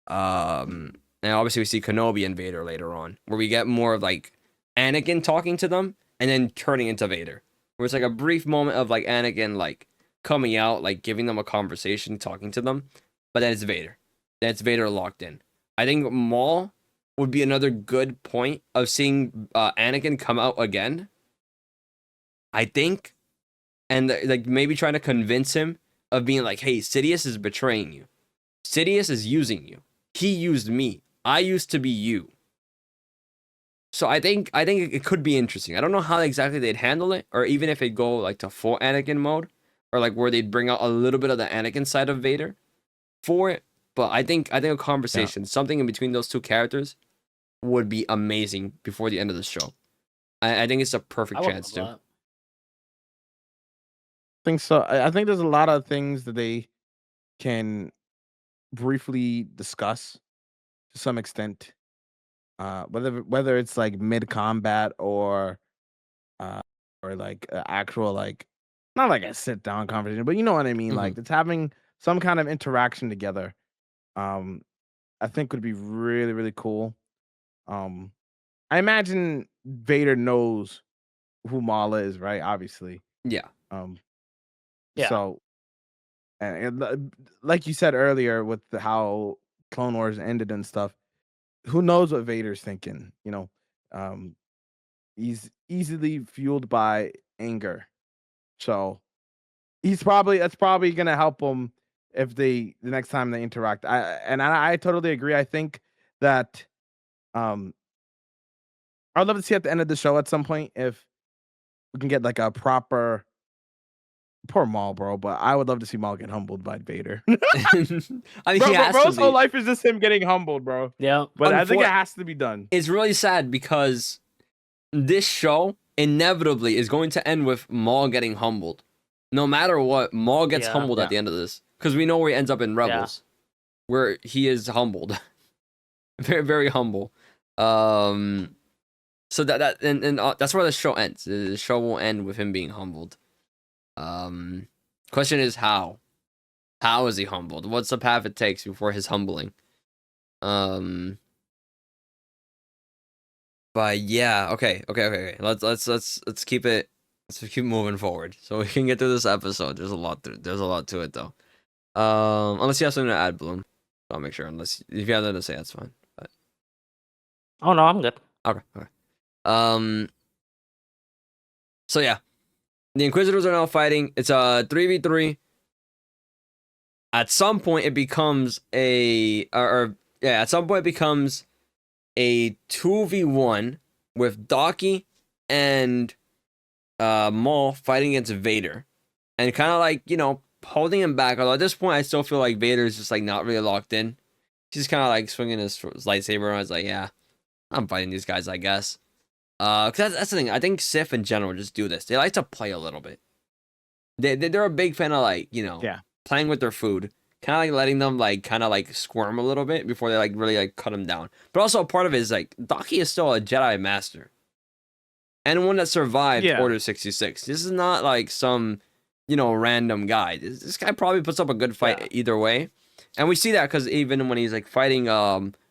and obviously we see Kenobi and Vader later on, where we get more of like Anakin talking to them and then turning into Vader, where it's like a brief moment of like Anakin like coming out, like giving them a conversation, talking to them, but then it's Vader. Then it's Vader locked in. I think Maul would be another good point of seeing Anakin come out again. I think, and like maybe trying to convince him of being like, "Hey, Sidious is betraying you. Sidious is using you. He used me. I used to be you." So I think it could be interesting. I don't know how exactly they'd handle it, or even if it'd go like to full Anakin mode, or like where they'd bring out a little bit of the Anakin side of Vader for it. But I think a conversation, something in between those two characters, would be amazing before the end of the show. I think it's a perfect chance to. I think so. I think there's a lot of things that they can briefly discuss to some extent, whether it's like mid combat or like actual like not like a sit down conversation, but you know what I mean. Like it's having some kind of interaction together. I think would be really, really cool. I imagine Vader knows who Maul is, right? Obviously. Yeah. So, and like you said earlier, with how Clone Wars ended and stuff, who knows what Vader's thinking? He's easily fueled by anger, so that's probably gonna help him if the next time they interact. I totally agree. I think that I'd love to see at the end of the show at some point if we can get like a proper poor Maul, bro. But I would love to see Maul get humbled by Vader. I mean, bro's whole life is just him getting humbled, bro. Yeah, but I think it has to be done. It's really sad because this show inevitably is going to end with Maul getting humbled. No matter what, Maul gets humbled at the end of this, because we know where he ends up in Rebels, where he is humbled, very very humble. So that's where the show ends. The show will end with him being humbled. Question is how? How is he humbled? What's the path it takes before his humbling? But yeah, okay. Let's keep it. Let's keep moving forward so we can get through this episode. There's a lot to it though. Unless you have something to add, Bloom, I'll make sure. Unless if you have nothing to say, that's fine. But... Oh no, I'm good. Okay. So yeah, the Inquisitors are now fighting. It's a 3v3. At some point, it becomes at some point it becomes a 2v1 with Doki and Maul fighting against Vader, and kind of like holding him back. Although at this point, I still feel like Vader is just like not really locked in. He's kind of like swinging his lightsaber, and I was like, yeah, I'm fighting these guys, I guess. Cause that's the thing. I think Sith in general just do this. They like to play a little bit. They're a big fan of like playing with their food, kind of like letting them like kind of like squirm a little bit before they like really like cut them down. But also a part of it is like Doki is still a Jedi Master, and one that survived Order 66. This is not like some random guy. This guy probably puts up a good fight either way, and we see that because even when he's like fighting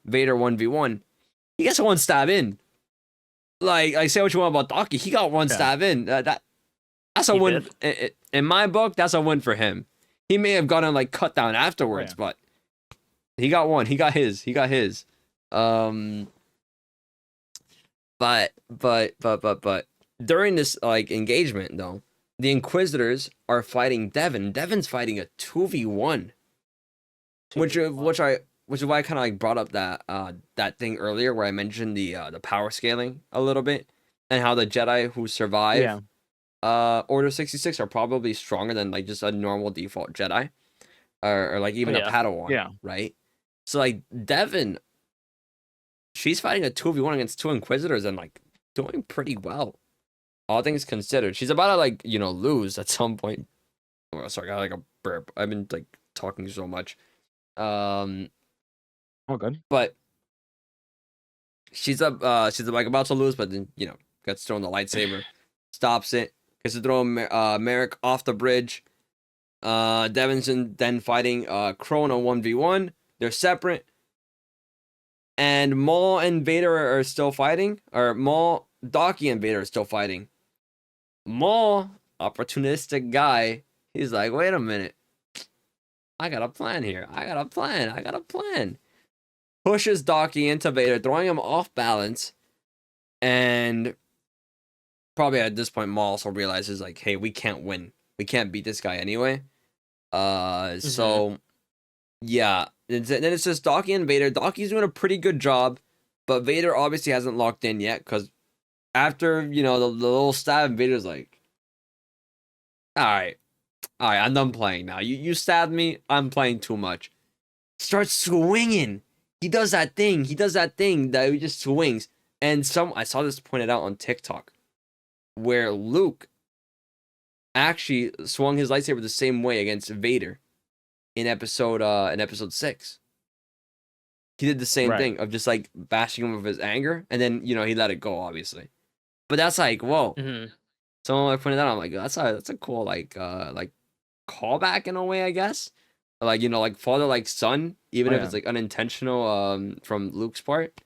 Vader 1v1, he gets one stab in. Like say what you want about Doki, he got one stab in. That's a win. In my book, that's a win for him. He may have gotten like cut down afterwards, but he got one. He got his. But during this like engagement though, the Inquisitors are fighting Devin. Devin's fighting a 2v1. Which is why I kind of like brought up that thing earlier where I mentioned the power scaling a little bit and how the Jedi who survive Order 66 are probably stronger than like just a normal default Jedi or like even a Padawan, right? So like Devin, she's fighting a 2v1 against two Inquisitors and like doing pretty well, all things considered. She's about to like lose at some point. Oh, sorry, I got like a burp. I've been like talking so much. Oh, good. But she's like about to lose, but then gets thrown the lightsaber, stops it, gets to throw Merrick off the bridge. Devin's then fighting Krona 1v1. They're separate, and Maul and Vader are still fighting, or Maul, Doki, and Vader are still fighting. Maul, opportunistic guy, he's like, wait a minute, I got a plan here. I got a plan. Pushes Doki into Vader, throwing him off balance. And probably at this point, Maul also realizes, like, hey, we can't win. We can't beat this guy anyway. So, yeah. Then it's just Doki and Vader. Doki's doing a pretty good job, but Vader obviously hasn't locked in yet, because after, the little stab, Vader's like, all right, I'm done playing now. You stabbed me, I'm playing too much. Starts swinging. He does that thing that he just swings. And I saw this pointed out on TikTok, where Luke actually swung his lightsaber the same way against Vader in episode 6. He did the same thing of just like bashing him with his anger, and then he let it go, obviously. But that's like, whoa. Someone pointed out, I'm like, that's a cool like callback in a way, I guess. Like like father like son, even if it's like unintentional from Luke's part.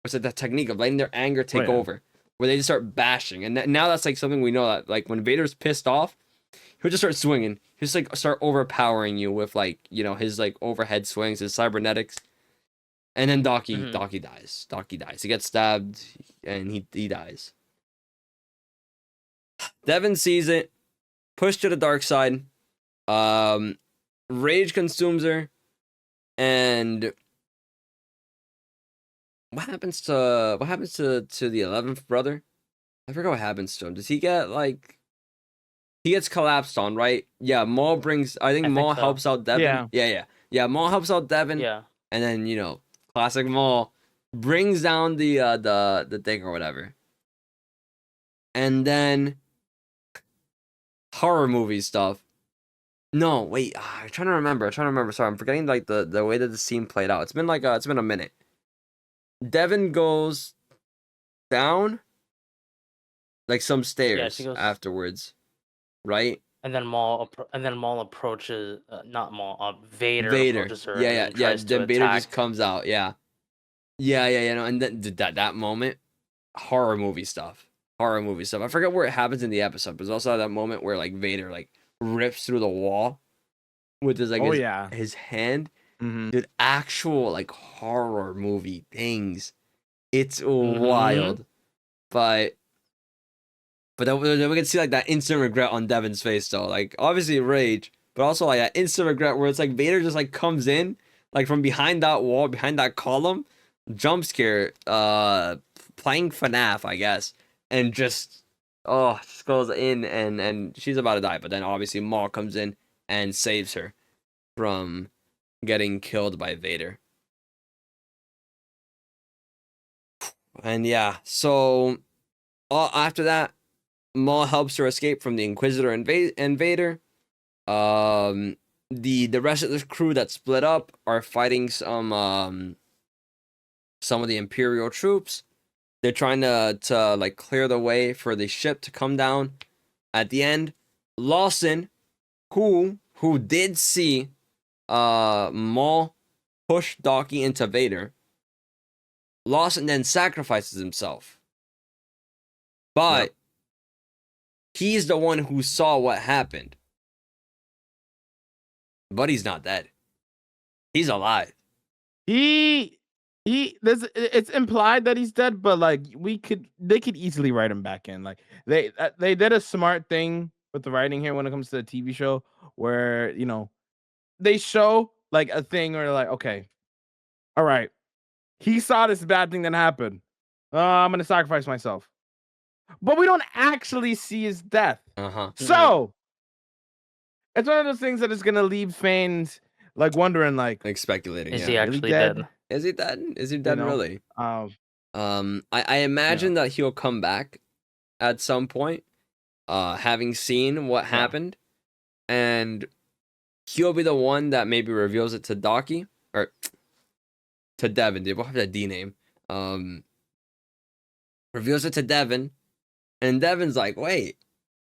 It's like that technique of letting their anger take over, where they just start bashing. And now that's like something we know, that like when Vader's pissed off, he'll just start swinging. He'll just like start overpowering you with like his like overhead swings, his cybernetics. And then Doki dies. Doki dies. He gets stabbed and he dies. Devin sees it, pushed to the dark side. Rage consumes her, and what happens to the 11th brother? I forgot what happens to him. Does he get like, he gets collapsed on, right? Yeah, Maul brings, I think Maul helps out Devin. Yeah, Maul helps out Devin. Yeah. And then, classic Maul brings down the thing or whatever. And then horror movie stuff. No, wait. I'm trying to remember. Sorry, I'm forgetting like the way that the scene played out. It's been a minute. Devin goes down like some stairs afterwards, right? And then Maul approaches, not Maul, Vader approaches her. Yeah. Then Vader attack. just comes out. Yeah. No, and then that moment, horror movie stuff. I forget where it happens in the episode, but there's also that moment where like Vader like rips through the wall with his like his hand. Dude, actual like horror movie things. It's wild. But But then we can see like that instant regret on Devin's face though. Like obviously rage, but also like that instant regret where it's like Vader just like comes in like from behind that wall, behind that column, jump scare, playing FNAF, I guess, and just just goes in and she's about to die. But then obviously Maul comes in and saves her from getting killed by Vader. And yeah, so after that, Maul helps her escape from the Inquisitor and Vader. The rest of the crew that split up are fighting some of the Imperial troops. They're trying to like clear the way for the ship to come down. At the end, Lawson, who did see Maul push Docky into Vader, Lawson then sacrifices himself. But he's the one who saw what happened. But he's not dead. He's alive. It's implied that he's dead, but like they could easily write him back in. Like they did a smart thing with the writing here when it comes to the TV show, where they show like a thing where like, okay, all right, he saw this bad thing that happened. I'm gonna sacrifice myself, but we don't actually see his death. So it's one of those things that is gonna leave fans like wondering, like speculating. Is he actually dead? Is he dead? Is he dead really? I imagine that he'll come back at some point, having seen what happened, and he'll be the one that maybe reveals it to Docky or to Devin. They both have that D name. Reveals it to Devin, and Devin's like, "Wait,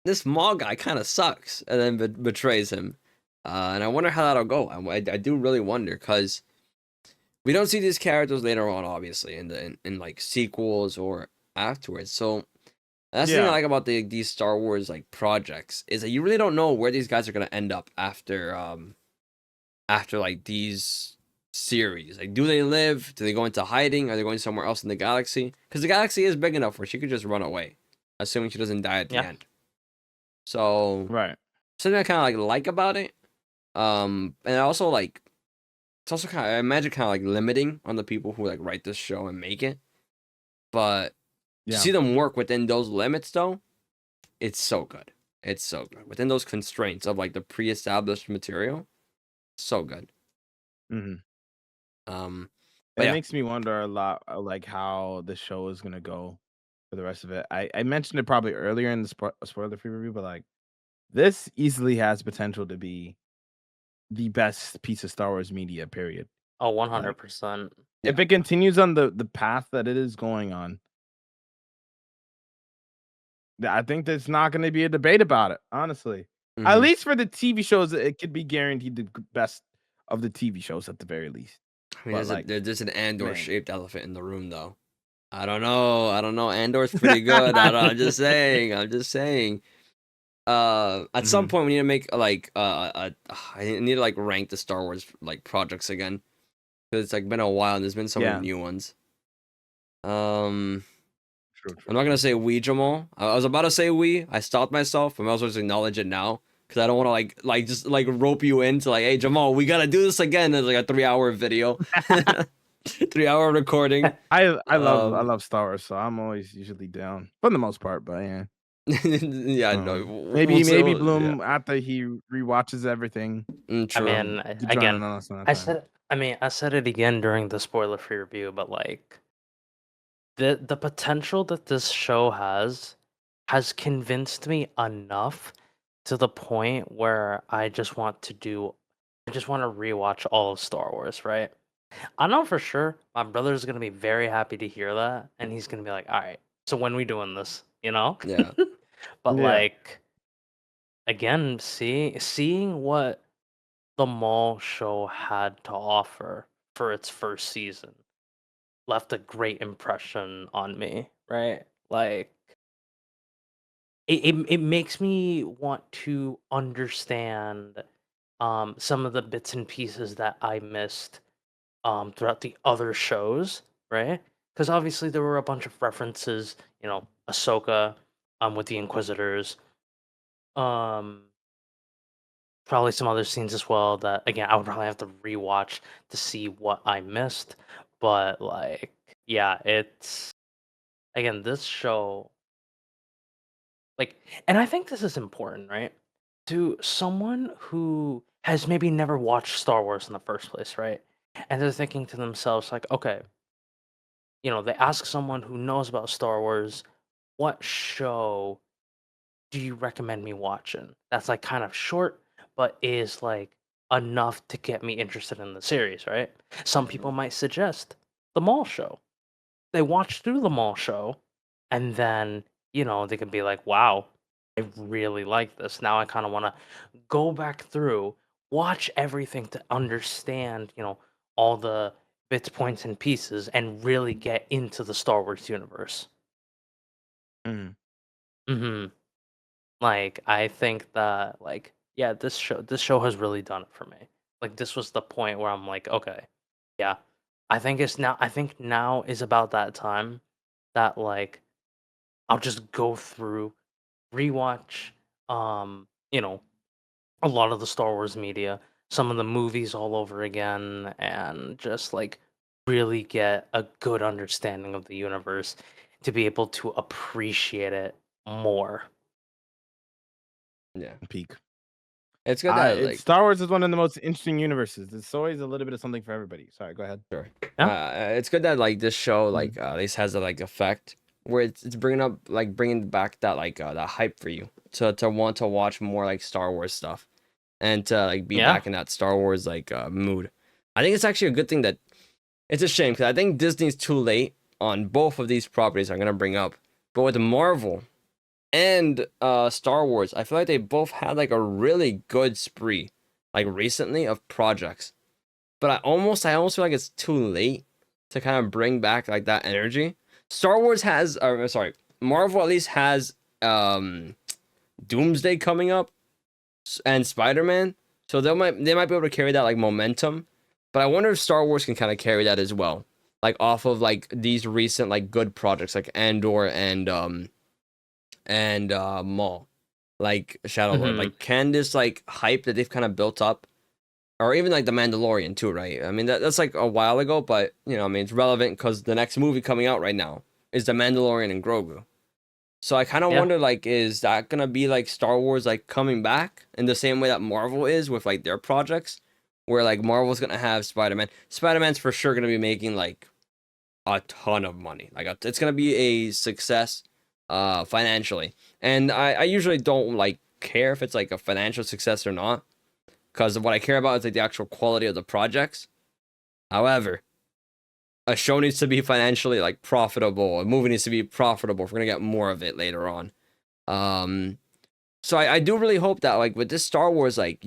this Maul guy kind of sucks," and then betrays him. And I wonder how that'll go. I do really wonder, because we don't see these characters later on, obviously, in like sequels or afterwards. So that's the thing I like about these Star Wars like projects, is that you really don't know where these guys are gonna end up after like these series. Like, do they live? Do they go into hiding? Are they going somewhere else in the galaxy? Because the galaxy is big enough where she could just run away, assuming she doesn't die at the end. So something I kind of like about it. And also like, it's also kind of, I imagine, kind of like limiting on the people who like write this show and make it. But to see them work within those limits, though, it's so good. It's so good within those constraints of like the pre-established material. So good. It makes me wonder a lot, like how the show is gonna go for the rest of it. I mentioned it probably earlier in the spoiler-free review, but like this easily has potential to be the best piece of Star Wars media, period. Oh, 100%. If it continues on the path that it is going on, I think there's not going to be a debate about it, honestly. At least for the TV shows, it could be guaranteed the best of the TV shows at the very least. I mean, there's an Andor-shaped elephant in the room, though. I don't know. Andor's pretty good. I'm just saying. At some point we need to make like I need to like rank the Star Wars like projects again, because it's like been a while and there's been so many new ones. I'm not gonna say we, Jamal. I was about to say we. I stopped myself. I might as well just acknowledge it now, because I don't want to like just like rope you into like, hey Jamal, we gotta do this again. There's like a 3-hour video, 3-hour recording. I love Star Wars, so I'm always usually down for the most part. But no. Maybe Bloom after he rewatches everything. True. I mean, again, I said it again during the spoiler-free review, but like the potential that this show has convinced me enough to the point where I just want to rewatch all of Star Wars, right? I know for sure my brother's gonna be very happy to hear that, and he's gonna be like, all right, so when we doing this, Yeah. But like, again, seeing what the Maul show had to offer for its first season left a great impression on me, right? Like, it makes me want to understand some of the bits and pieces that I missed throughout the other shows, right? Because obviously there were a bunch of references, Ahsoka, with the Inquisitors. Um, Probably some other scenes as well that again I would probably have to rewatch to see what I missed. But like, yeah, it's again this show like, and I think this is important, right? To someone who has maybe never watched Star Wars in the first place, right? And they're thinking to themselves, like, okay, they ask someone who knows about Star Wars, what show do you recommend me watching? That's like kind of short, but is like enough to get me interested in the series, right? Some people might suggest the Maul Show. They watch through the Maul Show, and then they can be like, "Wow, I really like this. Now I kind of want to go back through, watch everything to understand, all the bits, points, and pieces, and really get into the Star Wars universe." Mm. Hmm. Like, I think that, like, yeah, this show has really done it for me. Like, this was the point where I'm like, okay, yeah, I think now is about that time that like I'll just go through, rewatch, you know, a lot of the Star Wars media, some of the movies all over again, and just like really get a good understanding of the universe to be able to appreciate it more. Yeah, Peak. it's good that It's like Star Wars is one of the most interesting universes. It's always a little bit of something for everybody. Sorry, go ahead. sure. Yeah. It's good that like this show Mhm. like at least has a like effect where it's bringing back that like that hype for you to want to watch more like Star Wars stuff and to like be Yeah. back in that Star Wars like mood. I think it's actually a good thing that it's a shame because I think Disney's too late on both of these properties I'm gonna bring up. But with Marvel and Star Wars, I feel like they both had like a really good spree like recently of projects. But I almost feel like it's too late to kind of bring back like that energy. Star Wars has sorry, Marvel at least has Doomsday coming up and Spider-Man. So they might be able to carry that like momentum. But I wonder if Star Wars can kind of carry that as well. Like off of like these recent like good projects like Andor and Maul. Like Shadow Lord. Hmm. Like can this like hype that they've kind of built up or even like the Mandalorian too, right? I mean that's like a while ago, but I mean it's relevant because the next movie coming out right now is the Mandalorian and Grogu. So I kind of Yeah. wonder like is that gonna be like Star Wars like coming back in the same way that Marvel is with like their projects, where like Marvel's gonna have Spider-Man. Spider-Man's for sure gonna be making like a ton of money. Like it's gonna be a success, financially. And I usually don't like care if it's like a financial success or not because what I care about is like the actual quality of the projects. However, a show needs to be financially like profitable. A movie needs to be profitable if we're gonna get more of it later on. Um, so I do really hope that like with this Star Wars like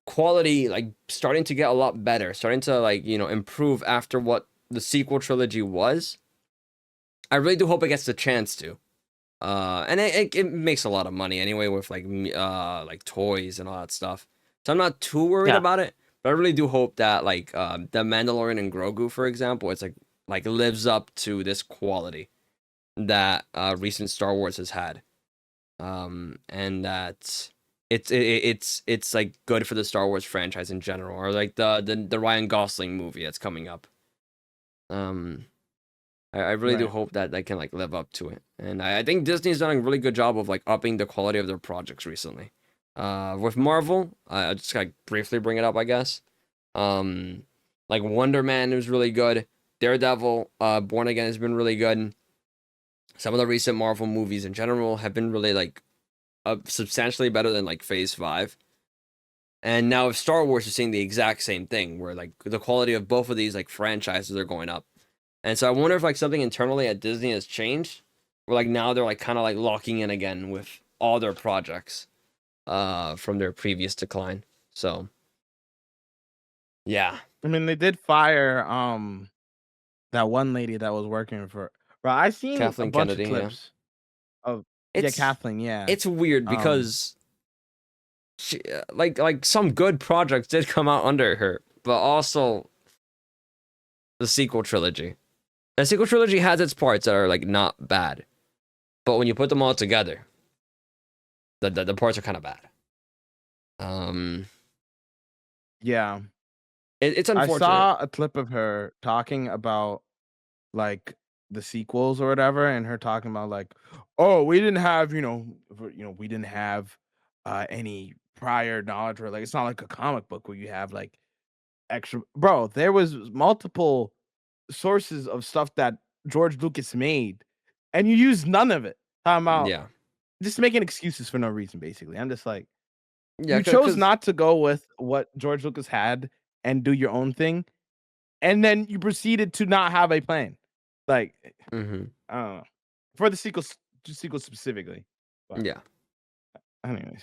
quality like starting to get a lot better, starting to like improve after what the sequel trilogy was. I really do hope it gets the chance to. And it makes a lot of money anyway with like toys and all that stuff. So I'm not too worried Yeah. about it. But I really do hope that like the Mandalorian and Grogu, for example, it's like lives up to this quality that recent Star Wars has had. And that it's like good for the Star Wars franchise in general, or like the Ryan Gosling movie that's coming up. Um, I really do Right. hope that they can like live up to it. And I think Disney's done a really good job of like upping the quality of their projects recently. With Marvel, I'll just like briefly bring it up, I guess. Um, like Wonder Man was really good. Daredevil, Born Again has been really good. Some of the recent Marvel movies in general have been really like substantially better than like Phase 5. And now with Star Wars, you're seeing the exact same thing, where like the quality of both of these like franchises are going up. And so I wonder if like something internally at Disney has changed, where like now they're like kind of like locking in again with all their projects, from their previous decline. So yeah, I mean, they did fire that one lady that was working for. Bro, I seen a Kathleen bunch of Kennedy. Yeah, clips of it's Kathleen. Yeah. it's weird Um. because she, like some good projects did come out under her, but also the sequel trilogy. The sequel trilogy has its parts that are like not bad, but when you put them all together, the parts are kind of bad. Yeah. It's I unfortunate. saw a clip of her talking about like the sequels or whatever, and her talking about like, oh, we didn't have, we didn't have any prior knowledge, or like it's not like a comic book where you have like extra, bro. There was multiple sources of stuff that George Lucas made, and you used none of it. Talking about Yeah, just making excuses for no reason, basically. I'm just like, yeah, you chose because not to go with what George Lucas had and do your own thing, and then you proceeded to not have a plan. Like, mm-hmm. I don't know. For the sequel specifically. But Yeah, anyways.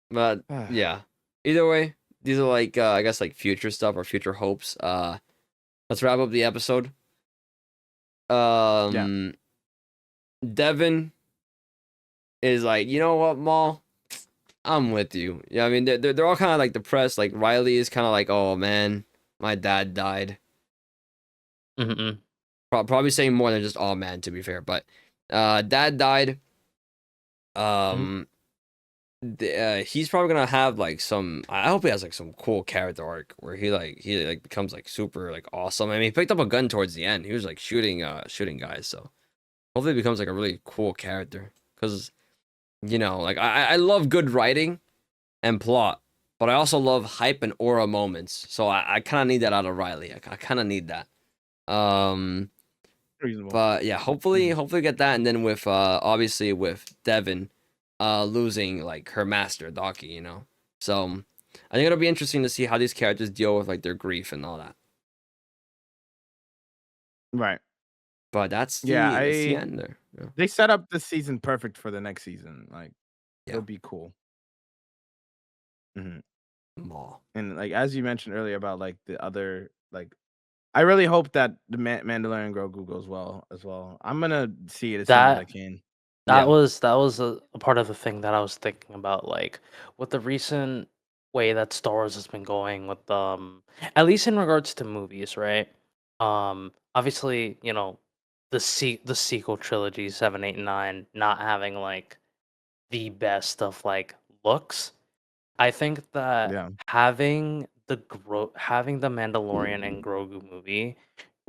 but yeah. Either way, these are like I guess like future stuff or future hopes. Let's wrap up the episode. Yeah. Devin is like, you know what, Maul? I'm with you. Yeah, I mean they're all kind of like depressed. Like Riley is kind of like, oh man, my dad died. Mm-mm. Probably saying more than just oh man, to be fair. But dad died. Um, he's probably gonna have like some. I hope he has like some cool character arc where he becomes like super like awesome. I mean, he picked up a gun towards the end. He was like shooting guys. So hopefully, he becomes like a really cool character. Cause like I love good writing and plot, but I also love hype and aura moments. So I kind of need that out of Riley. I kind of need that. Reasonable. But yeah, hopefully get that, and then with obviously with Devin, losing like her master Daki, So I think it'll be interesting to see how these characters deal with like their grief and all that. Right. But that's Yeah, the end there. Yeah. they set up this season perfect for the next season. Like, Yeah. it'll be cool. Mhm. Maul. And like as you mentioned earlier about like the other like, I really hope that the Mandalorian Grogu goes well as well. I'm gonna see it as soon as I That can. that Yeah. was a part of the thing that I was thinking about, like with the recent way that Star Wars has been going with at least in regards to movies, right? Obviously, the sequel trilogy 7, 8, and 9 not having like the best of like looks. I think that Yeah. having the Mandalorian and Grogu movie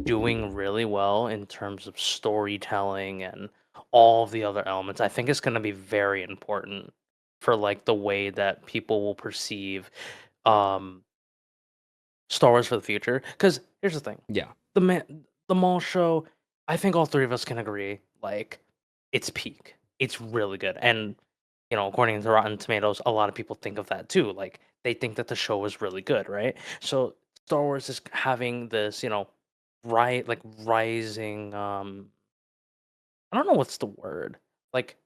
doing really well in terms of storytelling and all of the other elements, I think is going to be very important for like the way that people will perceive um Star Wars for the future. Because here's the thing: Yeah. the Maul show, I think all three of us can agree, like it's peak. It's really good, and according to Rotten Tomatoes, a lot of people think of that too. Like they think that the show was really good, right? So Star Wars is having this, rising. I don't know what's the word. Like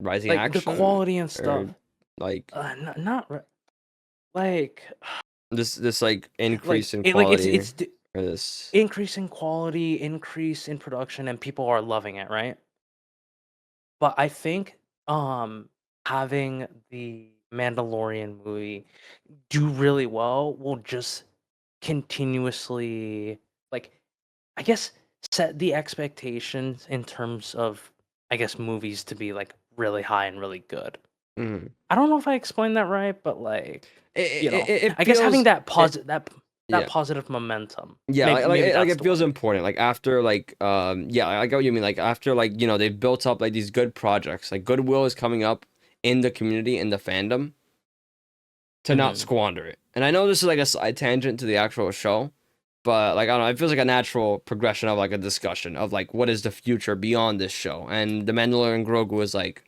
Rising like the action quality and stuff. or like Like this like like increase in it, like quality it's or this. increase in quality, increase in production, and people are loving it, right? But I think having the Mandalorian movie do really well will just continuously, like, I guess, set the expectations in terms of, I guess, movies to be like really high and really good. Mhm. I don't know if I explained that right, but like, It I guess having feels that it, that yeah. positive momentum. Yeah, Maybe like that's it the feels word. important. Like after like yeah, I get what you mean. Like after like they've built up like these good projects. Like goodwill is coming up in the community in the fandom to not Hmm. squander it. And I know this is like a side tangent to the actual show, but like I don't know, it feels like a natural progression of like a discussion of like what is the future beyond this show. And the Mandalorian Grogu is like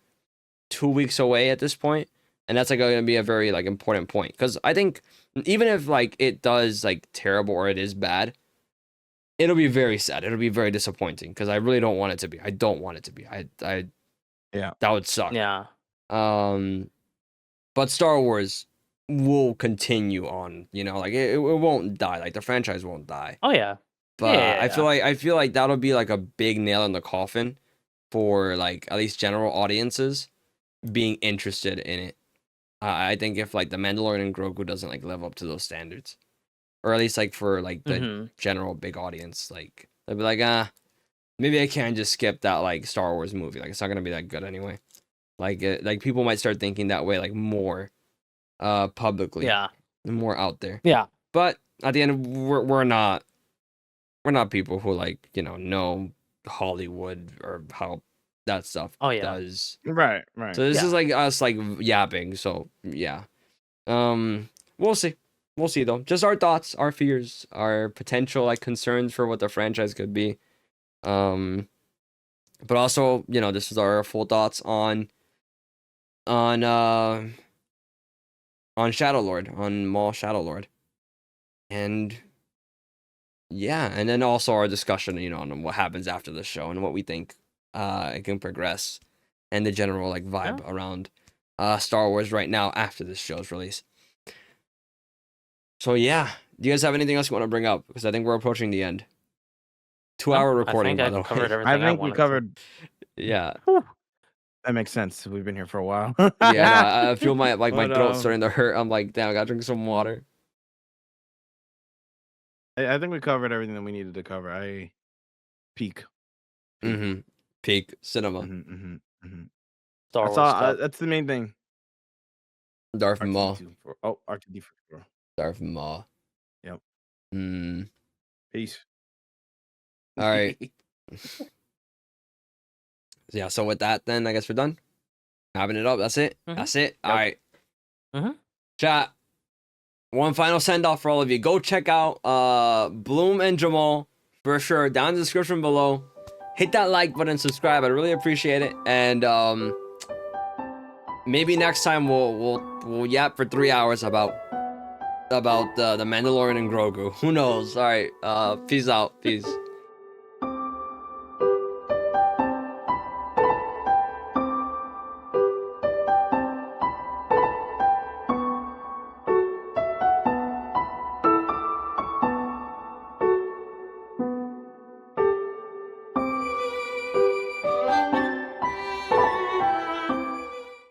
2 weeks away at this point, and that's like going to be a very like important point because I think even if like it does like terrible or it is bad, it'll be very sad. It'll be very disappointing because I really don't want it to be. I don't want it to be. I Yeah. that would suck. Yeah. Um, but Star Wars will continue on. Like it won't die. Like the franchise won't die. Oh yeah. But Yeah. Yeah. I feel like that'll be like a big nail in the coffin for like at least general audiences being interested in it. I think if like the Mandalorian and Grogu doesn't like live up to those standards, or at least like for like the Hmm. general big audience, like they'll be like, ah, maybe I can just skip that like Star Wars movie. Like it's not gonna be that good anyway. Like people might start thinking that way like more publicly, Yeah. more out there. Yeah. But at the end, we're not people who like know Hollywood or how that stuff Oh, yeah. does. Right. So this Yeah. is like us like yapping. So yeah, we'll see. We'll see though. Just our thoughts, our fears, our potential like concerns for what the franchise could be. But also this is our full thoughts on Shadow Lord, on Maul Shadow Lord, and yeah, and then also our discussion, on what happens after the show and what we think it can progress, and the general like vibe around Star Wars right now after this show's release. So yeah, do you guys have anything else you want to bring up? Because I think we're approaching the end. 2-hour recording, by the covered way. everything I think we wanted to. covered. Yeah, That makes sense. We've been here for a while. yeah. No, I feel my my But, throat's starting to hurt. I'm like, damn, I gotta drink some water. I think we covered everything that we needed to cover. I peak. Peak cinema. Star That's Wars all. stuff. That's the main thing. Darth Maul. R2D4. Darth Maul. Yep. Peace. All right. Yeah, so with that, then I guess we're done. Having it up. That's it. That's it. All right. Chat. One final send off for all of you. Go check out Bloom and Jamal for sure. Down in the description below. Hit that like button, subscribe. I really appreciate it. And maybe next time we'll yap for 3 hours about the Mandalorian and Grogu. Who knows? All right. Peace out. Peace.